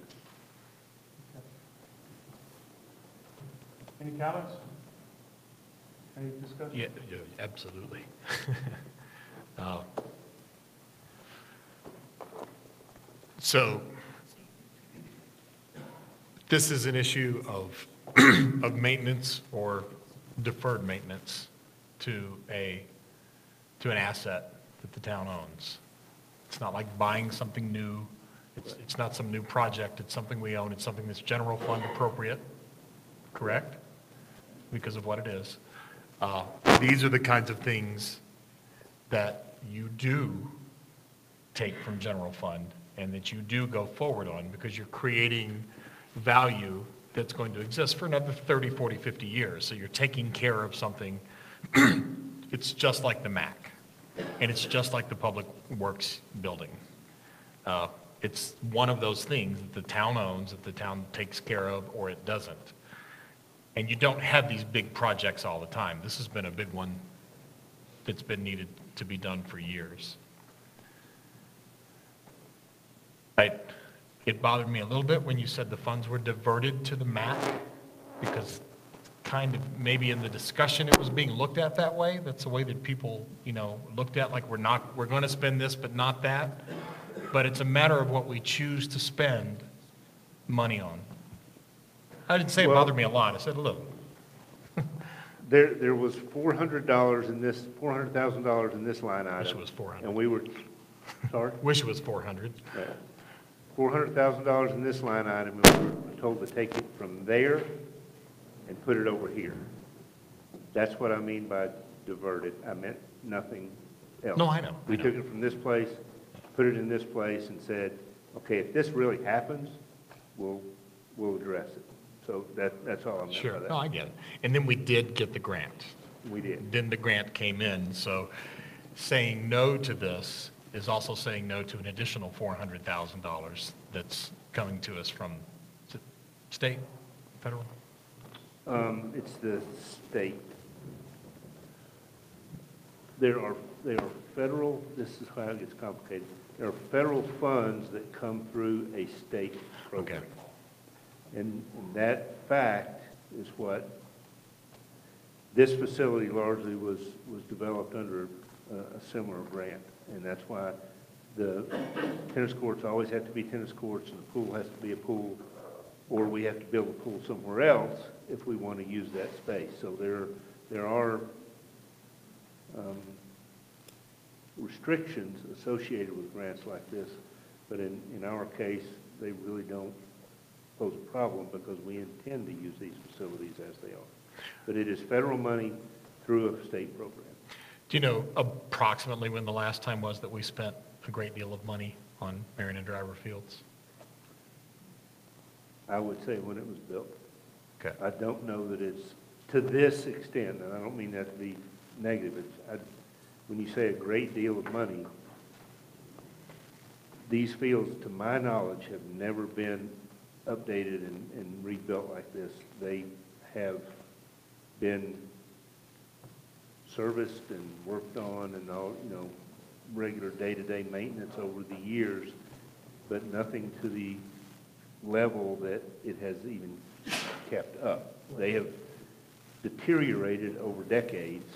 Any comments? Any discussion? Yeah, absolutely. So this is an issue of, of maintenance or deferred maintenance to an asset that the town owns. It's not like buying something new. It's not some new project. It's something we own. It's something that's general fund appropriate, correct? Because of what it is. These are the kinds of things that you do take from general fund and that you do go forward on because you're creating value that's going to exist for another 30, 40, 50 years. So you're taking care of something. It's just like the MAC, and it's just like the Public Works building. It's one of those things that the town owns, that the town takes care of, or it doesn't. And you don't have these big projects all the time. This has been a big one that's been needed to be done for years. It bothered me a little bit when you said the funds were diverted to the MAC, because kind of maybe in the discussion it was being looked at that way. That's the way that people, looked at, like we're going to spend this, but not that. But it's a matter of what we choose to spend money on. I didn't say it bothered me a lot. I said, look. There was $400 in this, $400,000 in this line item. Wish it was 400. And we were, sorry? Wish it was 400. Yeah. $400,000 in this line item, and we were told to take it from there and put it over here. That's what I mean by diverted. I meant nothing else. No, I know. We took it from this place, put it in this place, and said, okay, if this really happens, we'll address it. So that's all I meant by Sure. that. No, I get it. And then we did get the grant. We did. Then the grant came in. So saying no to this is also saying no to an additional $400,000 that's coming to us from state, federal? It's the state. There are federal, this is how it gets complicated. There are federal funds that come through a state program. Okay. And that fact is what, this facility largely was developed under a similar grant. And that's why the tennis courts always have to be tennis courts, and the pool has to be a pool, or we have to build a pool somewhere else if we want to use that space. So there are restrictions associated with grants like this, but in our case, they really don't pose a problem because we intend to use these facilities as they are. But it is federal money through a state program. Do you know approximately when the last time was that we spent a great deal of money on Marion and Driver Fields? I would say when it was built. Okay. I don't know that it's to this extent, and I don't mean that to be negative. When you say a great deal of money, these fields, to my knowledge, have never been updated and rebuilt like this. They have been serviced and worked on and all, regular day-to-day maintenance over the years, but nothing to the level that it has even kept up. They have deteriorated over decades,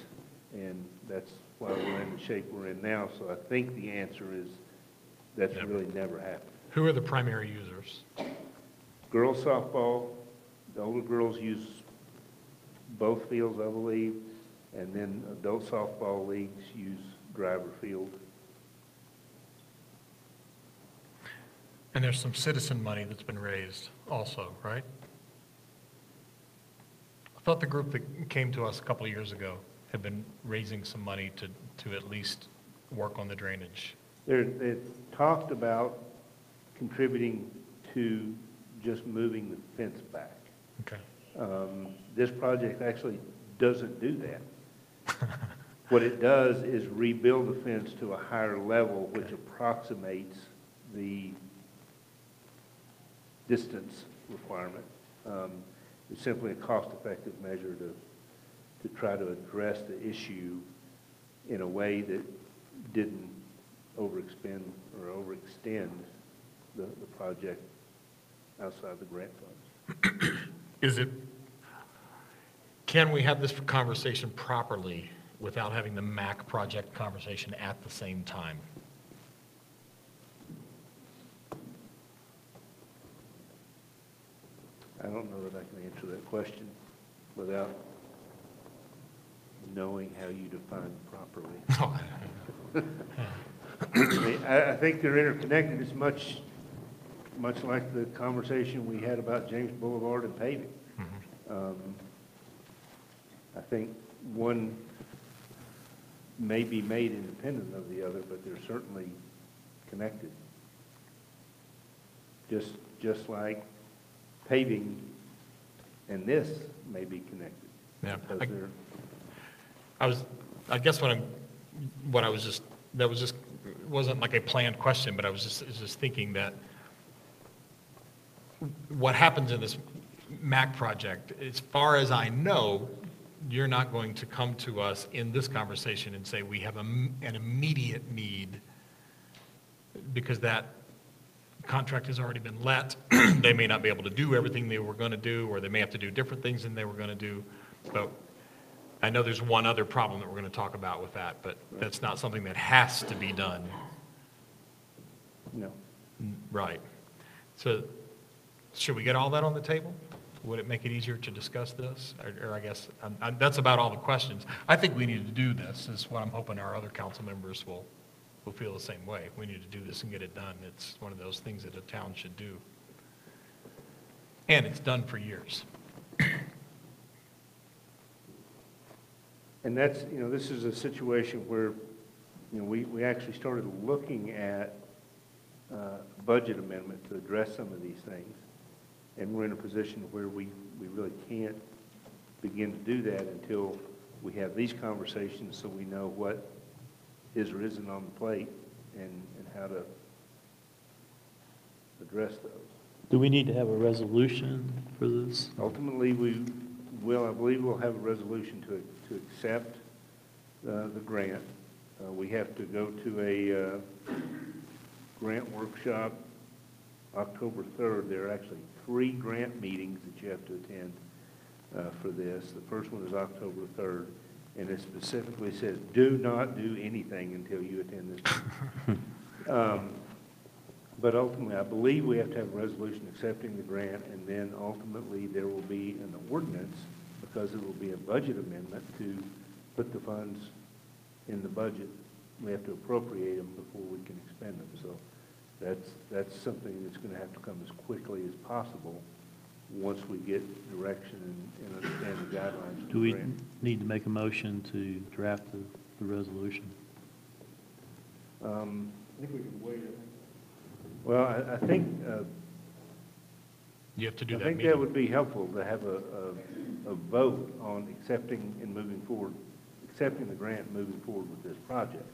and that's why we're in the shape we're in now. So I think the answer is that's really never happened. Who are the primary users? Girls softball, the older girls use both fields, I believe, and then adult softball leagues use Driver Field. And there's some citizen money that's been raised also, right? I thought the group that came to us a couple of years ago had been raising some money to at least work on the drainage. They talked about contributing to just moving the fence back. Okay. This project actually doesn't do that. What it does is rebuild the fence to a higher level, which approximates the distance requirement. It's simply a cost-effective measure to try to address the issue in a way that didn't overextend or overextend the project outside the grant funds. Can we have this conversation properly without having the MAC project conversation at the same time? I don't know that I can answer that question without knowing how you define properly. I think they're interconnected. It's much like the conversation we had about James Boulevard and paving. I think one may be made independent of the other, but they're certainly connected. Just like paving and this may be connected. Yeah. Because they're- I guess wasn't like a planned question, but I was just thinking that what happens in this MAC project, as far as I know, you're not going to come to us in this conversation and say, we have an immediate need, because that contract has already been let. They may not be able to do everything they were going to do, or they may have to do different things than they were going to do. But I know there's one other problem that we're going to talk about with that, but that's not something that has to be done. No. Right. So should we get all that on the table? Would it make it easier to discuss this? Or I guess that's about all the questions. I think we need to do this, is what I'm hoping our other council members will feel the same way. We need to do this and get it done. It's one of those things that a town should do. And it's done for years. And that's, this is a situation where, we actually started looking at a budget amendment to address some of these things. And we're in a position where we really can't begin to do that until we have these conversations, so we know what is or isn't on the plate and how to address those. Do we need to have a resolution for this? Ultimately, I believe we'll have a resolution to accept the grant. We have to go to a grant workshop October 3rd. There are actually 3 grant meetings that you have to attend for this. The first one is October 3rd, and it specifically says, do not do anything until you attend this. But ultimately, I believe we have to have a resolution accepting the grant, and then ultimately there will be an ordinance, because it will be a budget amendment to put the funds in the budget. We have to appropriate them before we can expend them. So that's something that's going to have to come as quickly as possible once we get direction and understand the guidelines of Do the we grant. need to make a motion to draft the resolution? I think we can wait, I think. Well, I think You have to do I that think meeting. that would be helpful to have a vote on accepting and moving forward, accepting the grant and moving forward with this project.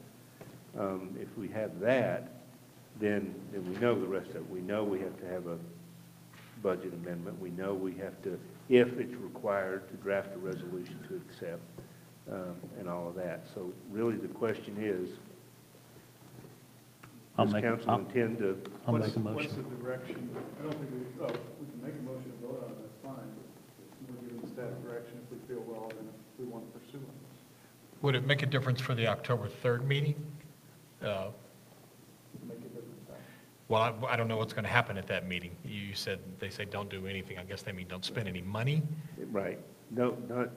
If we have that, then we know the rest of it. We know we have to have a budget amendment. We know we have to, if it's required, to draft a resolution to accept and all of that. So really the question is, does council intend to? I'll make a motion. What's the direction? I don't think we can make a motion and vote on it, that's fine. But we're giving staff direction if we feel well, then if we want to pursue it. Would it make a difference for the October 3rd meeting? Make a difference. Well, I don't know what's going to happen at that meeting. You said, they say don't do anything. I guess they mean don't spend any money? Right. No, not.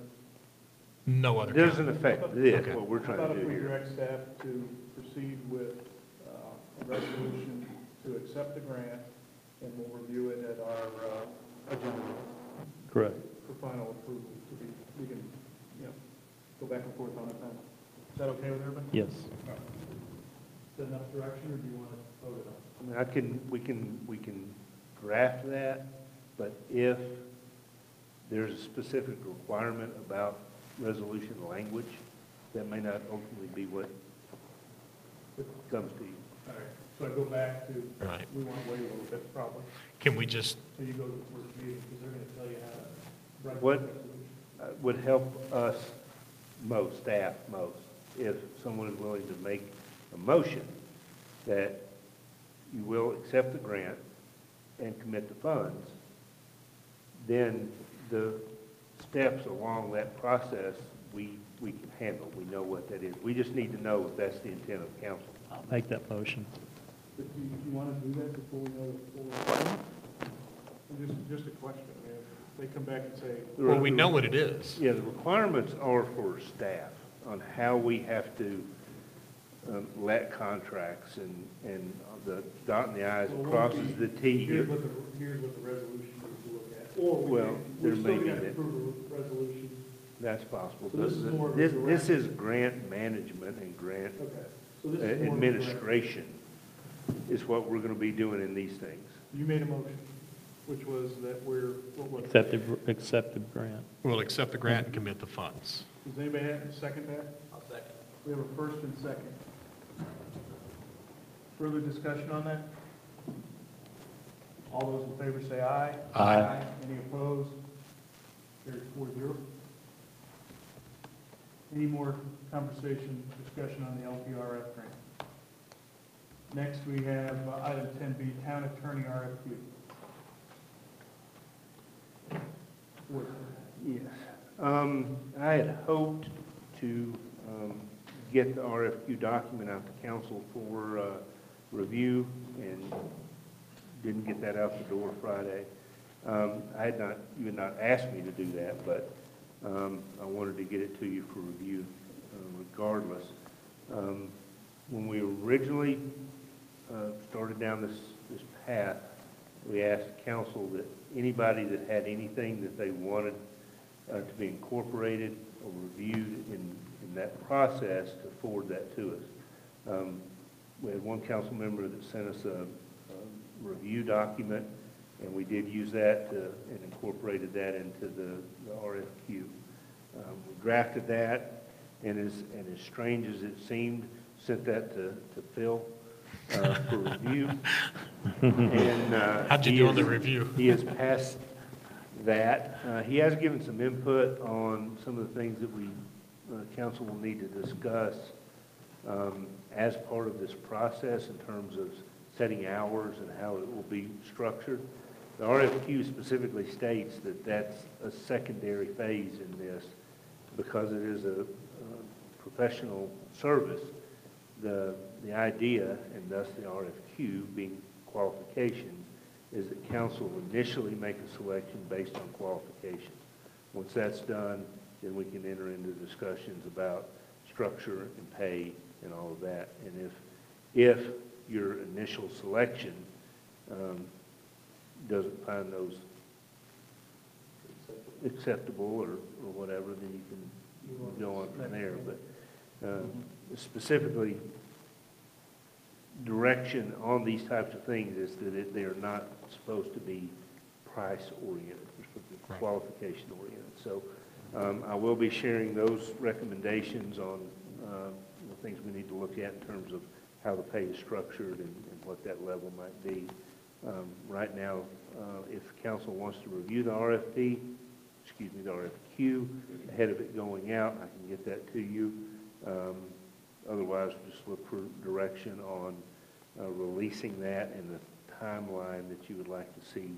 No other. Doesn't affect this, Okay. what we're How trying about to if do we here. direct staff to proceed with a resolution to accept the grant, and we'll review it at our agenda Correct. for final approval, so we can, go back and forth on it then. Is that okay with everybody? Yes. Is that enough direction, or do you want to vote it on? I mean, we can draft that, but if there's a specific requirement about resolution language, that may not ultimately be what comes to you. All right, so I go back to, Right. we want to wait a little bit, probably, Can we just, till you go to the first meeting, because they're going to tell you how to write the What resolution. would help us most, staff most, if someone is willing to make a motion that you will accept the grant and commit the funds, then the steps along that process, we can handle. We know what that is. We just need to know if that's the intent of council. I'll make that motion. But do you want to do that before we know the full? Just a question, I mean, if they come back and say. well, we know what it is. Yeah, the requirements are for staff on how we have to let contracts and the dotting the i's and Well, crosses the t. Here's what the resolution is to look at. Or Well, we're there still may be going to that. approve a resolution. That's possible. So this is more of a This is direction. grant management and grant Okay. So this is more of a administration is what we're going to be doing in these things. You made a motion, which was that what was it? Accepted grant. We'll accept the grant and commit the funds. Does anybody have a second that? I'll second. We have a first and second. Further discussion on that? All those in favor say aye. Aye. Any opposed? Carries 4-0. Any more conversation, discussion on the LPRF grant? Next, we have item 10B, Town Attorney RFQ. Yes. I had hoped to get the RFQ document out to council for review and didn't get that out the door Friday. You had not asked me to do that, but I wanted to get it to you for review regardless. When we originally started down this path, we asked council that anybody that had anything that they wanted to be incorporated or reviewed in that process to forward that to us. We had one council member that sent us a review document, and we did use that and incorporated that into the RFQ. We drafted that, and as strange as it seemed, sent that to Phil for review. And How'd you do on the review? He has passed that. He has given some input on some of the things that we, council will need to discuss as part of this process in terms of setting hours and how it will be structured. The RFQ specifically states that that's a secondary phase in this because it is a professional service. The idea, and thus the RFQ being qualifications, is that council initially make a selection based on qualifications. Once that's done, then we can enter into discussions about structure and pay and all of that. And if your initial selection doesn't find those acceptable or whatever, then you can go on from there. But specifically, direction on these types of things is that they are not supposed to be price-oriented, they're supposed to be qualification-oriented. So I will be sharing those recommendations on the things we need to look at in terms of how the pay is structured and what that level might be. Right now, if council wants to review the RFQ ahead of it going out, I can get that to you. Otherwise, just look for direction on releasing that and the timeline that you would like to see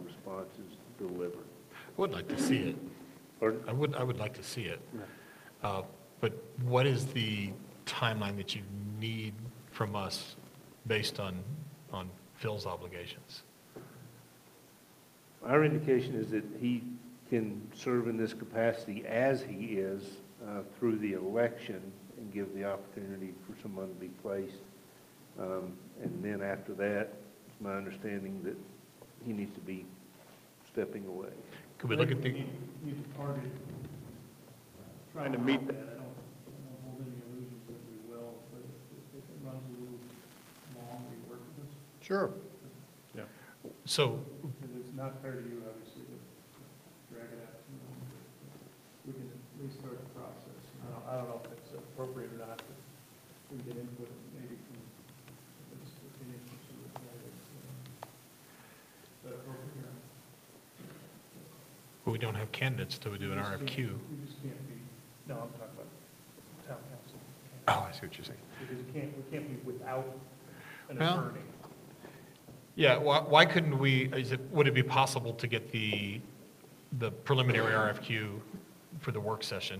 responses delivered. I would like to see it. Pardon? I would like to see it. But what is the timeline that you need from us based on Phil's obligations? Our indication is that he can serve in this capacity as he is through the election and give the opportunity for someone to be placed. And then after that, it's my understanding that he needs to be stepping away. Could we look at the... You need to target trying to meet that. I don't hold any illusions that we will, but if it runs a little long, we work with this. Sure. Yeah. So, Because it's not fair to you, obviously, to drag it out too long. We can at least start the process. I don't know if it's appropriate or not, but we can get input maybe from this opinion from some of the candidates. Is that appropriate? We don't have candidates to do an RFQ. You just can't be, no, I'm talking about town council. Oh, I see what you're saying. Because we can't be without an Well, attorney. Yeah, why couldn't we, would it be possible to get the preliminary RFQ for the work session?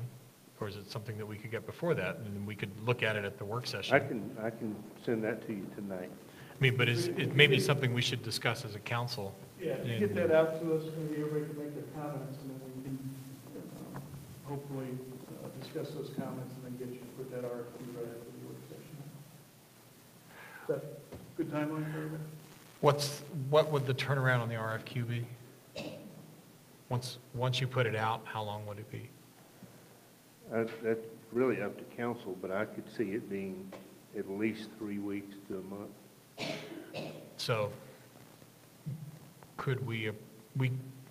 Or is it something that we could get before that, and then we could look at it at the work session? I can send that to you tonight. I mean, but it may be something we should discuss as a council. Yeah, if you get that out to us, maybe everybody can make their comments, and then we can hopefully discuss those comments and then get you to put that RFP right after the work session. Is that a good timeline for everybody? What would the turnaround on the RFQ be? Once you put it out, how long would it be? That's really up to council, but I could see it being at least 3 weeks to a month. So could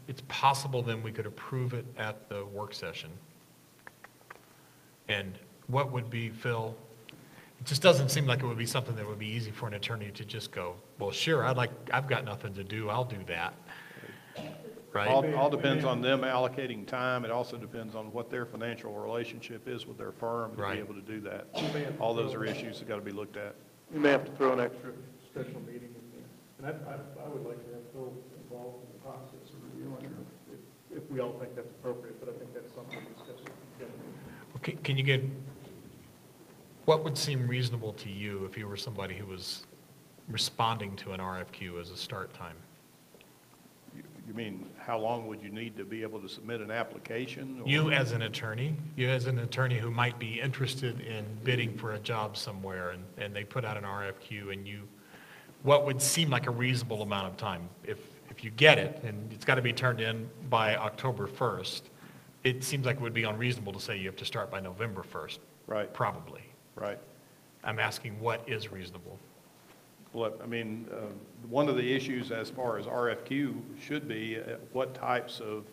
it's possible then we could approve it at the work session? And what would be, Phil, it just doesn't seem like it would be something that would be easy for an attorney to just go, well, sure, I've got nothing to do, I'll do that. Right? All depends on them allocating time. It also depends on what their financial relationship is with their firm to be Right. able to do that. All those are issues that got to be looked at. We may have to throw an extra special meeting in there. And I would like to have Phil involved in the process of reviewing it, if we all think that's appropriate, but I think that's something to discuss with the agenda. Okay, can you get, what would seem reasonable to you if you were somebody who was responding to an RFQ as a start time? You mean, how long would you need to be able to submit an application? or- You as an attorney who might be interested in bidding for a job somewhere, and they put out an RFQ, and what would seem like a reasonable amount of time? If you get it, and it's got to be turned in by October 1st, it seems like it would be unreasonable to say you have to start by November 1st. Right. Probably. Right. I'm asking what is reasonable? Well, I mean, one of the issues as far as RFQ should be, what types of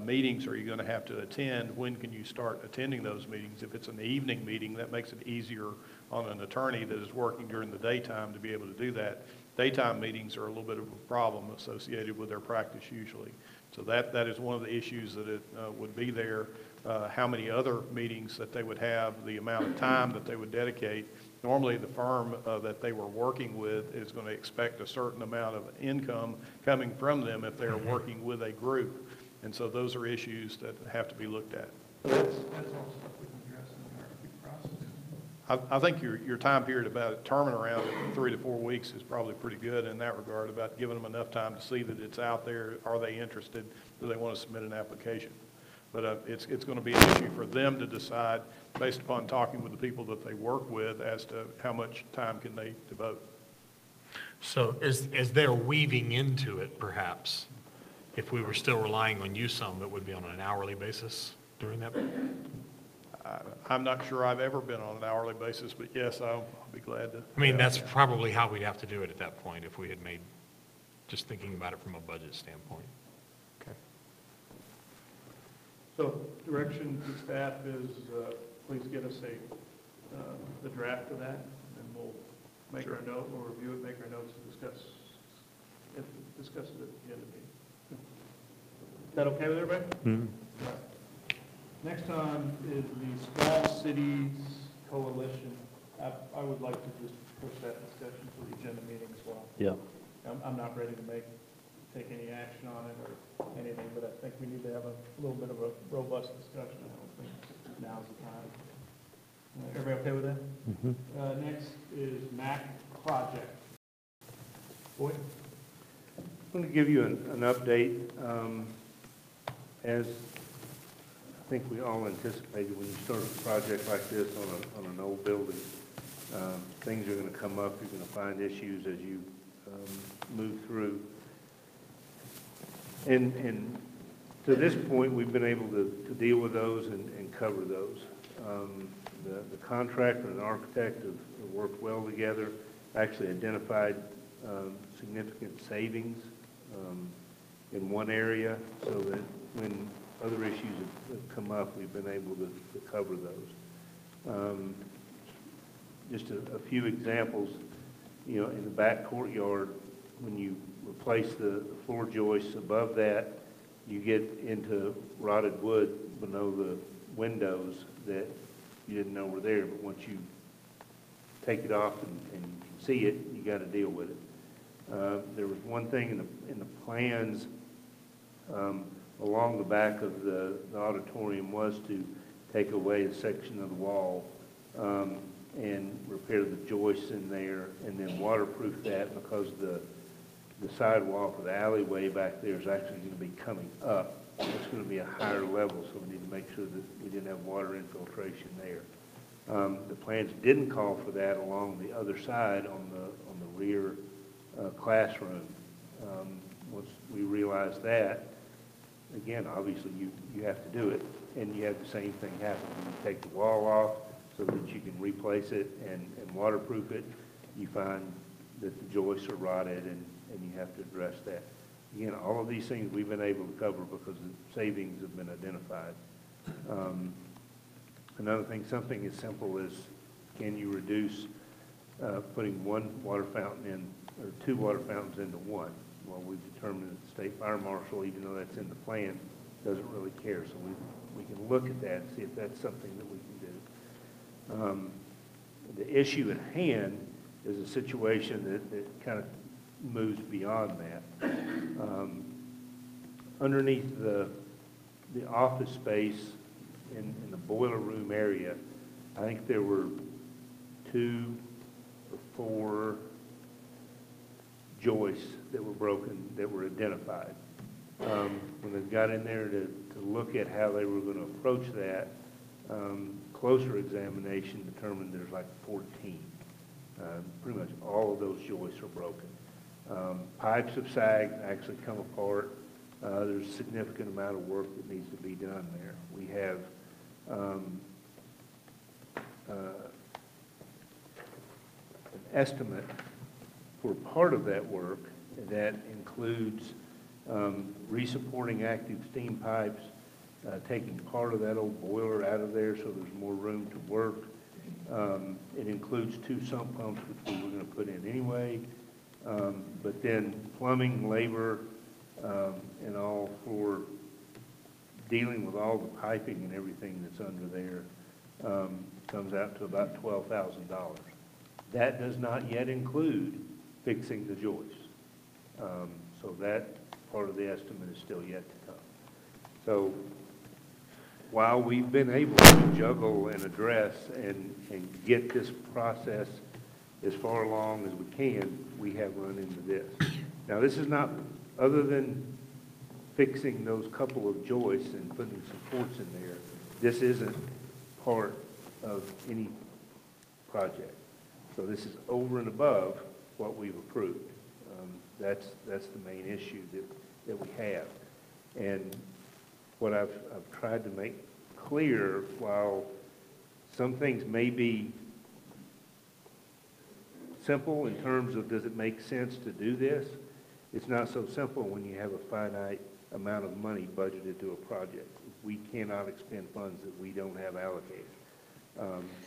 meetings are you going to have to attend? When can you start attending those meetings? If it's an evening meeting, that makes it easier on an attorney that is working during the daytime to be able to do that. Daytime meetings are a little bit of a problem associated with their practice usually. So that is one of the issues that it would be there. How many other meetings that they would have, the amount of time that they would dedicate. Normally, the firm that they were working with is going to expect a certain amount of income coming from them if they're working with a group. And so those are issues that have to be looked at. That's all stuff we can address in the RFP process. I think your time period about turning around in 3 to 4 weeks is probably pretty good in that regard, about giving them enough time to see that it's out there. Are they interested? Do they want to submit an application? But it's going to be an issue for them to decide based upon talking with the people that they work with as to how much time can they devote. So as they're weaving into it, perhaps, if we were still relying on you some, it would be on an hourly basis during that? I'm not sure I've ever been on an hourly basis, but yes, I'll be glad to. I mean, that's probably how we'd have to do it at that point if we had made, just thinking about it from a budget standpoint. Okay. So direction to staff is, please get us the draft of that, and we'll make our note, we'll review it, make our notes, and discuss it at the agenda meeting. Is that okay with everybody? Mhm. Next on is the Small Cities Coalition. I would like to just push that discussion to the agenda meeting as well. Yeah. I'm not ready to take any action on it or anything, but I think we need to have a little bit of a robust discussion. I don't think now's the time. Everybody okay with that? Mhm. Next is MAC project. Boyd? I'm going to give you an update. As I think we all anticipated, when you start a project like this on an old building, things are going to come up. You're going to find issues as you move through. And to this point, we've been able to deal with those and cover those. The contractor and architect have worked well together, actually identified significant savings in one area, so that when other issues have come up, we've been able to cover those. Just a few examples, in the back courtyard, when you replace the floor joists above that, you get into rotted wood below the windows that you didn't know were there, but once you take it off and see it, you got to deal with it. There was one thing in the plans along the back of the auditorium was to take away a section of the wall and repair the joists in there and then waterproof that, because the sidewalk or the alleyway back there is actually going to be coming up. It's going to be a higher level, so we need to make sure that we didn't have water infiltration there. The plans didn't call for that along the other side on the rear classroom. Once we realized that, again, obviously you have to do it, and you have the same thing happen. You take the wall off so that you can replace it and waterproof it. You find that the joists are rotted, and you have to address that. Again, all of these things we've been able to cover because the savings have been identified. Another thing, something as simple as, can you reduce putting one water fountain in, or two water fountains into one? Well, we've determined that the state fire marshal, even though that's in the plan, doesn't really care. So we can look at that and see if that's something that we can do. The issue at hand is a situation that kind of moves beyond that. Underneath the office space in the boiler room area, I think there were 2 or 4 joists that were broken that were identified. When they got in there to look at how they were going to approach that, closer examination determined there's like 14. Pretty much all of those joists are broken. Pipes have sagged, actually come apart. There's a significant amount of work that needs to be done there. We have an estimate for part of that work that includes resupporting active steam pipes, taking part of that old boiler out of there so there's more room to work. It includes 2 sump pumps, which we were going to put in anyway, but then plumbing, labor, and all for dealing with all the piping and everything that's under there comes out to about $12,000. That does not yet include fixing the joists. So that part of the estimate is still yet to come. So while we've been able to juggle and address and get this process as far along as we can, we have run into this. Now, this is not, other than fixing those couple of joists and putting supports in there, this isn't part of any project. So this is over and above what we've approved. That's the main issue that we have. And what I've tried to make clear, while some things may be simple in terms of does it make sense to do this, it's not so simple when you have a finite amount of money budgeted to a project. We cannot expend funds that we don't have allocated.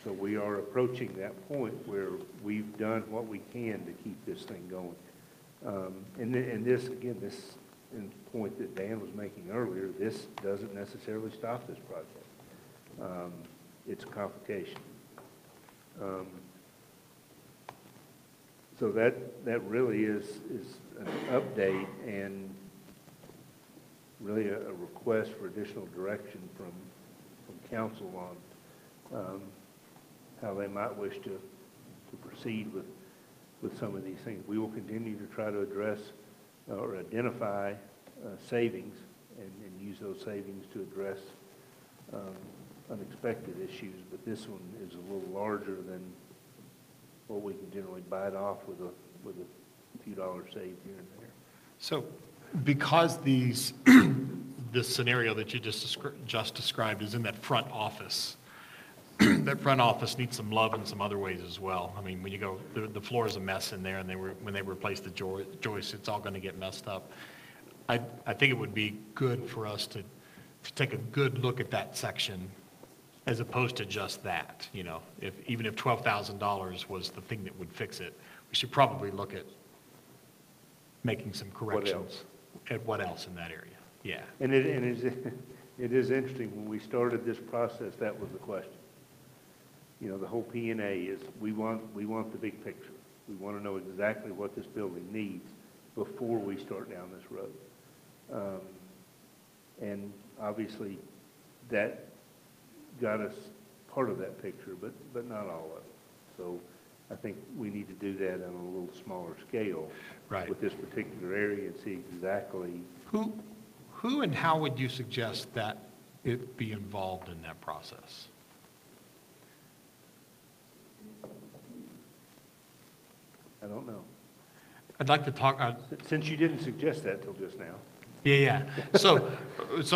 So we are approaching that point where we've done what we can to keep this thing going. And this, again, this point that Dan was making earlier, this doesn't necessarily stop this project. It's a complication. So that really is an update and really a request for additional direction from council on how they might wish to proceed with some of these things. We will continue to try to address or identify savings and use those savings to address unexpected issues, but this one is a little larger than what we can generally bite off with a few dollars saved here and there. So because this scenario that you just described is in that front office, that front office needs some love in some other ways as well. I mean, when you go, the floor is a mess in there, and when they replace the joists, it's all going to get messed up. I think it would be good for us to take a good look at that section as opposed to just that, you know. Even if $12,000 was the thing that would fix it, we should probably look at making some corrections at what else in that area. Yeah. And it is interesting, when we started this process, that was the question. You know, the whole P&A is we want the big picture. We want to know exactly what this building needs before we start down this road. And obviously that got us part of that picture, but not all of it. So I think we need to do that on a little smaller scale with this particular area and see exactly. Who and how would you suggest that it be involved in that process? I don't know. I'd like to talk, Since you didn't suggest that till just now. yeah. So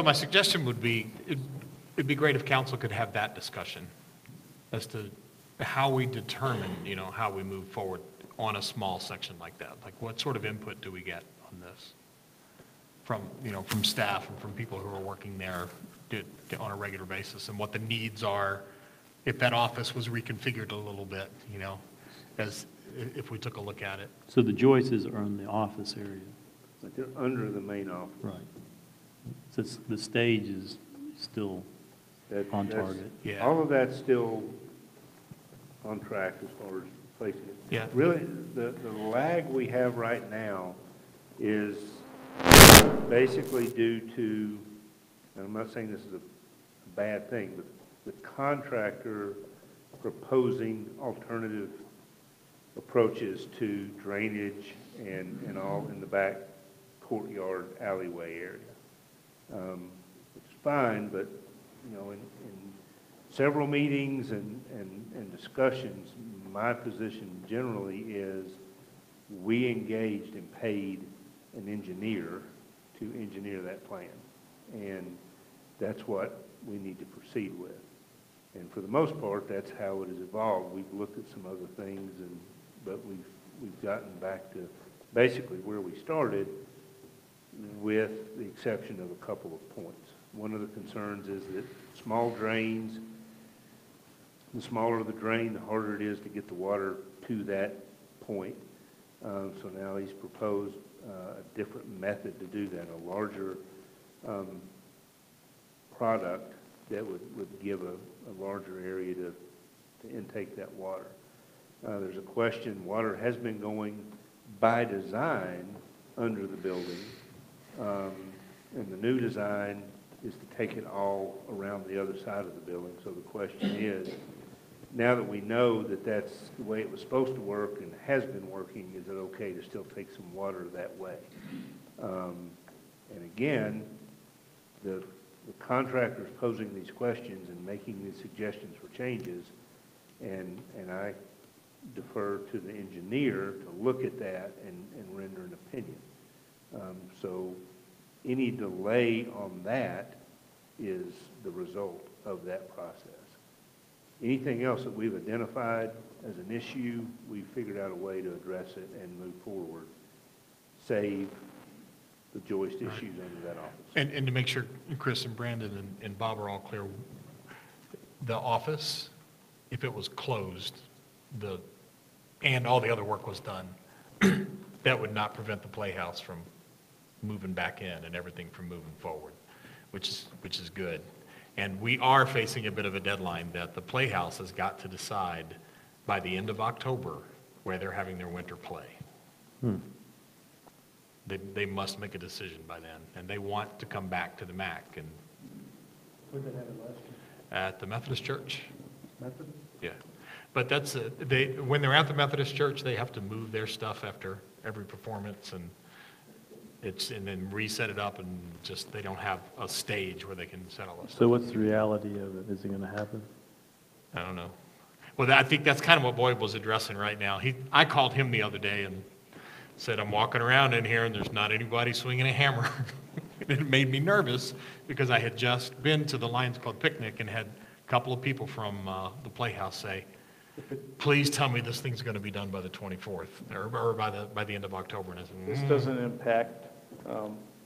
my suggestion would be, it'd be great if council could have that discussion as to how we determine, how we move forward on a small section like that. Like, what sort of input do we get on this from staff and from people who are working there on a regular basis, and what the needs are if that office was reconfigured a little bit, as if we took a look at it. So the joists are in the office area. But they're under the main office. Right. So the stage is still on target. Yeah. All of that's still on track as far as placing it. Yeah. Really, the lag we have right now is basically due to, and I'm not saying this is a bad thing, but the contractor proposing alternative approaches to drainage and all in the back courtyard alleyway area. Which is fine, but, in several meetings and discussions, my position generally is we engaged and paid an engineer to engineer that plan. And that's what we need to proceed with. And for the most part, that's how it has evolved. We've looked at some other things, but we've gotten back to basically where we started, with the exception of a couple of points. One of the concerns is that small drains, the smaller the drain, the harder it is to get the water to that point. So now he's proposed a different method to do that, a larger product that would give a larger area to intake that water. There's a question, water has been going by design under the building, and the new design is to take it all around the other side of the building. So the question is, now that we know that that's the way it was supposed to work and has been working, is it okay to still take some water that way? And again, the contractor's posing these questions and making these suggestions for changes, and I defer to the engineer to look at that and render an opinion. So any delay on that is the result of that process. Anything else that we've identified as an issue, we've figured out a way to address it and move forward, save the joist issues under that office. And to make sure Chris and Brandon and Bob are all clear, the office, if it was closed, and all the other work was done, that would not prevent the Playhouse from moving back in and everything from moving forward, which is good. And we are facing a bit of a deadline that the Playhouse has got to decide by the end of October where they're having their winter play. They must make a decision by then, and they want to come back to the MAC. And Where did they have it last year? at the Methodist Church. Method? Yeah, but that's, when they're at the Methodist Church, they have to move their stuff after every performance, and then reset it up, and just, they don't have a stage where they can settle it. So what's the reality of it? Is it going to happen? I don't know. Well, I think that's kind of what Boyd was addressing right now. I called him the other day and said, I'm walking around in here and there's not anybody swinging a hammer. It made me nervous because I had just been to the Lions Club picnic and had a couple of people from the Playhouse say, please tell me this thing's going to be done by the 24th or by the end of October. And I said, This doesn't impact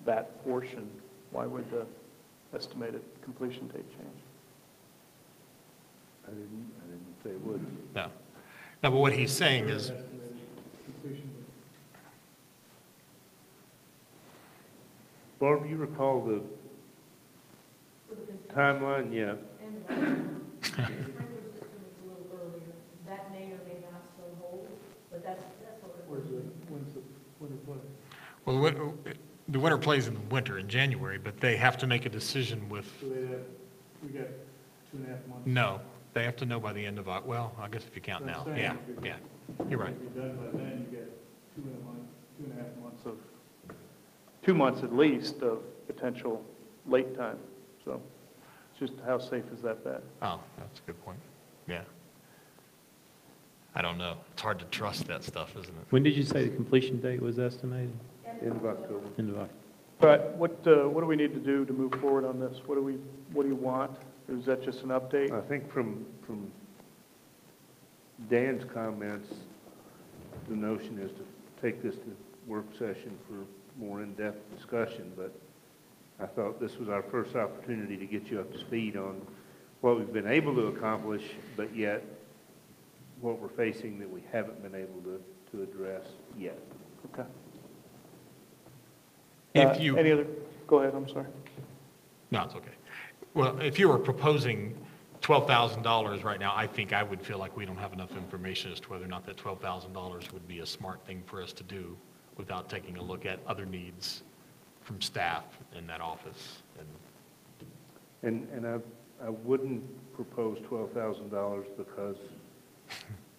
that portion. Why would the estimated completion date change? I didn't say it would. No. No, but what he's saying is, Barb, you recall the timeline? Yeah. That may or may not still hold, but that's what it was. When's the winter play? well, the winter plays in the winter, in January, but they have to make a decision with, So we got 2.5 months. no, they have to know by the end of, well, I guess if you count now, That's what I'm yeah, saying. yeah, you're right. If you're done by then, you get 2.5 months of 2 months at least of potential late time. So it's just how safe is that bet? Oh, that's a good point, yeah. I don't know. It's hard to trust that stuff, isn't it? When did you say the completion date was estimated? End of October. End of October. But what do we need to do to move forward on this? What do you want? Is that just an update? I think from Dan's comments, the notion is to take this to work session for more in-depth discussion, but I thought this was our first opportunity to get you up to speed on what we've been able to accomplish, but yet what we're facing that we haven't been able to address yet. Okay. If you, Any other, go ahead, I'm sorry. no, it's okay. Well, if you were proposing $12,000 right now, I think I would feel like we don't have enough information as to whether or not that $12,000 would be a smart thing for us to do without taking a look at other needs from staff in that office. And I wouldn't propose $12,000 because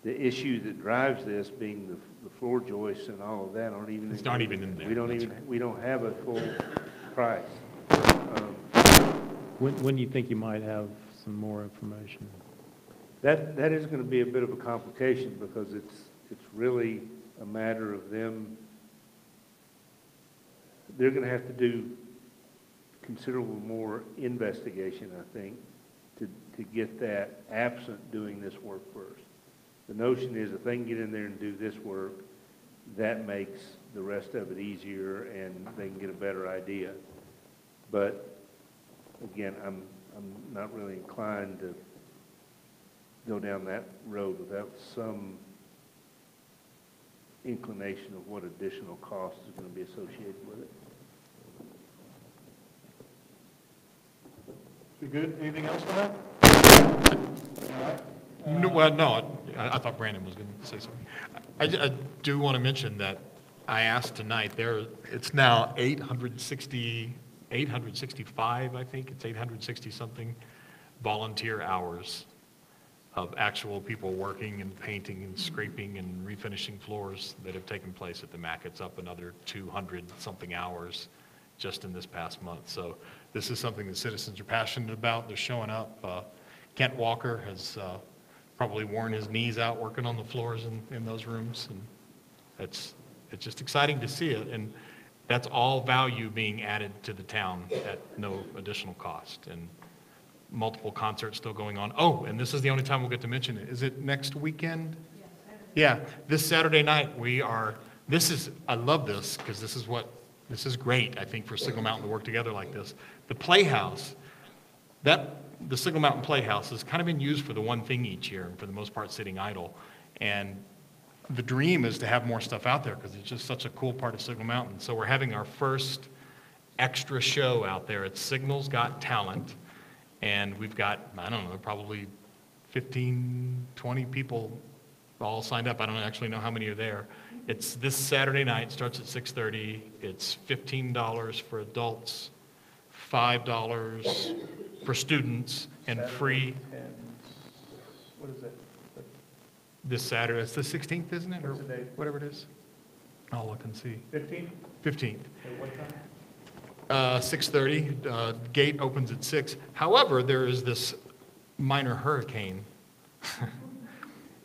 the issue that drives this, being the floor joists and all of that, aren't even. It's not even in there. We don't have a full price. When do you think you might have some more information? That is going to be a bit of a complication because it's really a matter of them. They're going to have to do considerable more investigation, I think, to get that absent doing this work first. The notion is if they can get in there and do this work, that makes the rest of it easier and they can get a better idea. But again, I'm not really inclined to go down that road without some inclination of what additional cost is going to be associated with it. You good? Anything else on that? No, well, no, I thought Brandon was going to say something. I do want to mention that I asked tonight, it's now 865, I think, it's 860-something volunteer hours of actual people working and painting and scraping and refinishing floors that have taken place at the MAC. It's up another 200-something hours just in this past month. So this is something that citizens are passionate about. They're showing up. Kent Walker has probably worn his knees out working on the floors in those rooms, and it's just exciting to see it. And that's all value being added to the town at no additional cost. And multiple concerts still going on. Oh, and this is the only time we'll get to mention it. Is it next weekend? Yeah, this Saturday night I love this because this is great, I think, for Signal Mountain to work together like this. The Playhouse, the Signal Mountain Playhouse has kind of been used for the one thing each year, and for the most part sitting idle. And the dream is to have more stuff out there because it's just such a cool part of Signal Mountain. So we're having our first extra show out there. It's Signal's Got Talent. And we've got, I don't know, probably 15, 20 people all signed up. I don't actually know how many are there. It's this Saturday night, starts at 6:30. It's $15 for adults, $5 for students, and free. And what is it? This Saturday, it's the 16th, isn't it? Or What's the date? whatever it is. I'll look and see. 15? 15th. At what time? 6:30, gate opens at 6. However, there is this minor hurricane,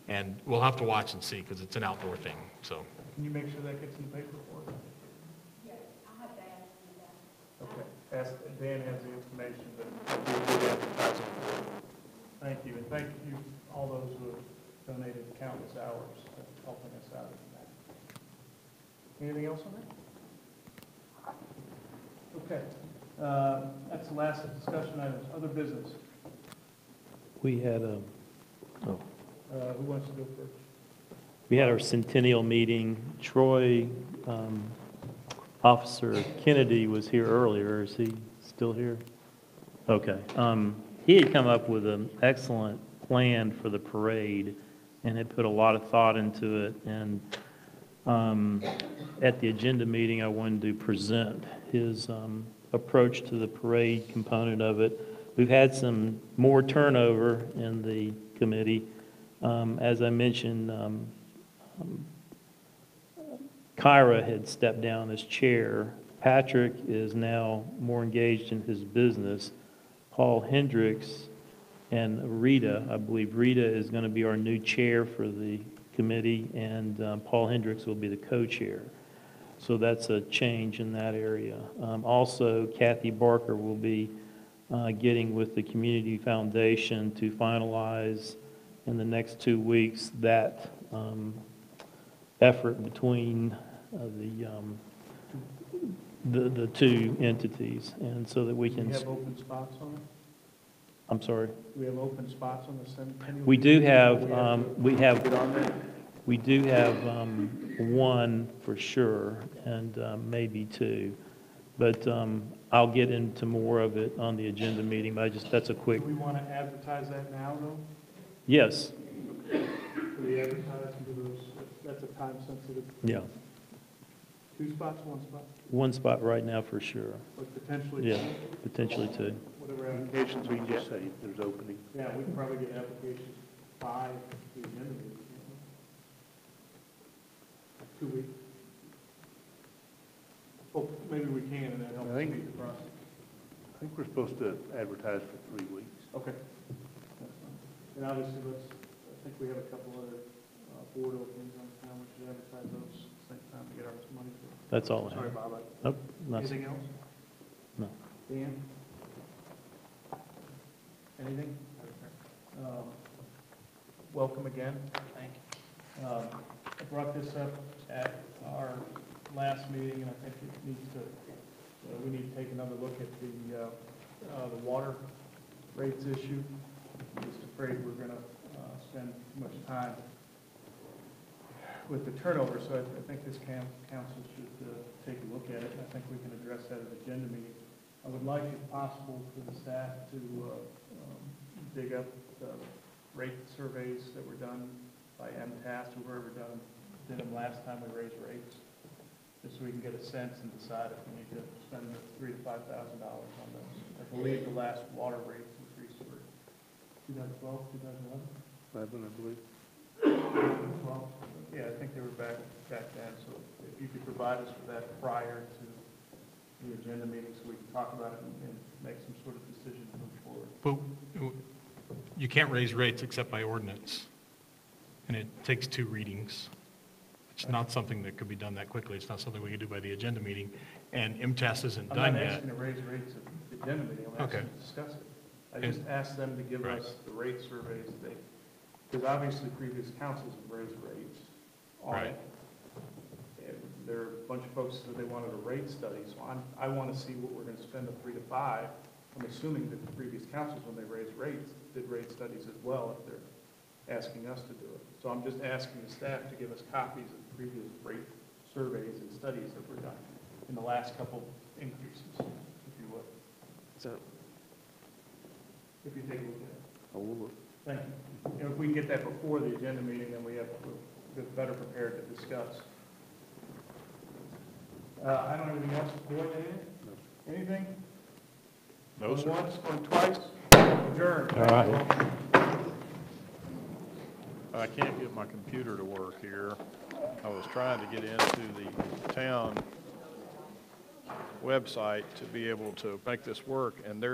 and we'll have to watch and see because it's an outdoor thing, so. Can you make sure that gets in the paper for us? Yes, I'll have to ask him that. Okay. Dan has the information that we'll do the advertising for. Thank you, and thank you all those who have donated countless hours helping us out in that. Anything else on that? Okay, that's the last of discussion items. Other business. We had Who wants to go first? we had our centennial meeting. Troy, Officer Kennedy was here earlier. Is he still here? Okay. He had come up with an excellent plan for the parade and had put a lot of thought into it. And at the agenda meeting, I wanted to present his approach to the parade component of it. We've had some more turnover in the committee. As I mentioned, Kyra had stepped down as chair. Patrick is now more engaged in his business. Paul Hendricks and Rita, I believe Rita is going to be our new chair for the committee, and Paul Hendricks will be the co-chair. So that's a change in that area. Also, Kathy Barker will be getting with the Community Foundation to finalize in the next 2 weeks that effort between the two entities, and so that we Do can. we have open spots on it? I'm sorry. Do we have open spots on the centennial? We do have, Get on there? we do have one for sure, and maybe two. But I'll get into more of it on the agenda meeting, but that's a quick, Do we want to advertise that now, though? yes, Do we advertise and do those, that's a time sensitive? yeah. 2 spots, 1 spot? One spot right now for sure. But potentially Yeah, two? potentially two. Whatever applications we Just get. say if there's opening. Yeah, we can probably get applications 5 to the end of it. 2 weeks. Well, maybe we can, and that helps I think- speed the process. I think we're supposed to advertise for 3 weeks. Okay. That's fine. And obviously, I think we have a couple other board openings on town, we should advertise those at the same time to get our money. That's all I Sorry, have. Bob. Nope, nothing. Anything else? No. Dan? Anything? Welcome again. Thank you. I brought this up at our last meeting, and I think it needs to, we need to take another look at the water rates issue. I'm just afraid we're going to spend too much time with the turnover, so I think this council should take a look at it, and I think we can address that at the agenda meeting. I would like, if possible, for the staff to dig up the rate surveys that were done by MTAS or whoever did them last time we raised rates, just so we can get a sense and decide if we need to spend $3,000 to $5,000 on those. I believe the last water rates increased were 2012, 2011? 11, I believe. 12? Yeah, I think they were back then, so if you could provide us with that prior to the agenda meeting so we can talk about it and make some sort of decision to move forward. But you can't raise rates except by ordinance, and it takes 2 readings. It's not something that could be done that quickly. It's not something we could do by the agenda meeting, and MTS isn't I'm done not yet. asking to raise rates at the agenda meeting, I'm asking to discuss it. I just asked them to give Right. us the rate surveys because obviously previous councils have raised rates on Right. it. And there are a bunch of folks that they wanted a rate study, so I want to see what we're going to spend the 3 to 5. I'm assuming that the previous councils, when they raised rates, did rate studies as well if they're asking us to do it. So I'm just asking the staff to give us copies of previous rate surveys and studies that were done in the last couple increases, if you would. So, If you take a look at it. I will look. Thank you. And if we can get that before the agenda meeting, then we're better prepared to discuss. I don't have anything else for Boyd, anything? No, sir. Going once, going twice, adjourned. All right. I can't get my computer to work here. I was trying to get into the town website to be able to make this work, and there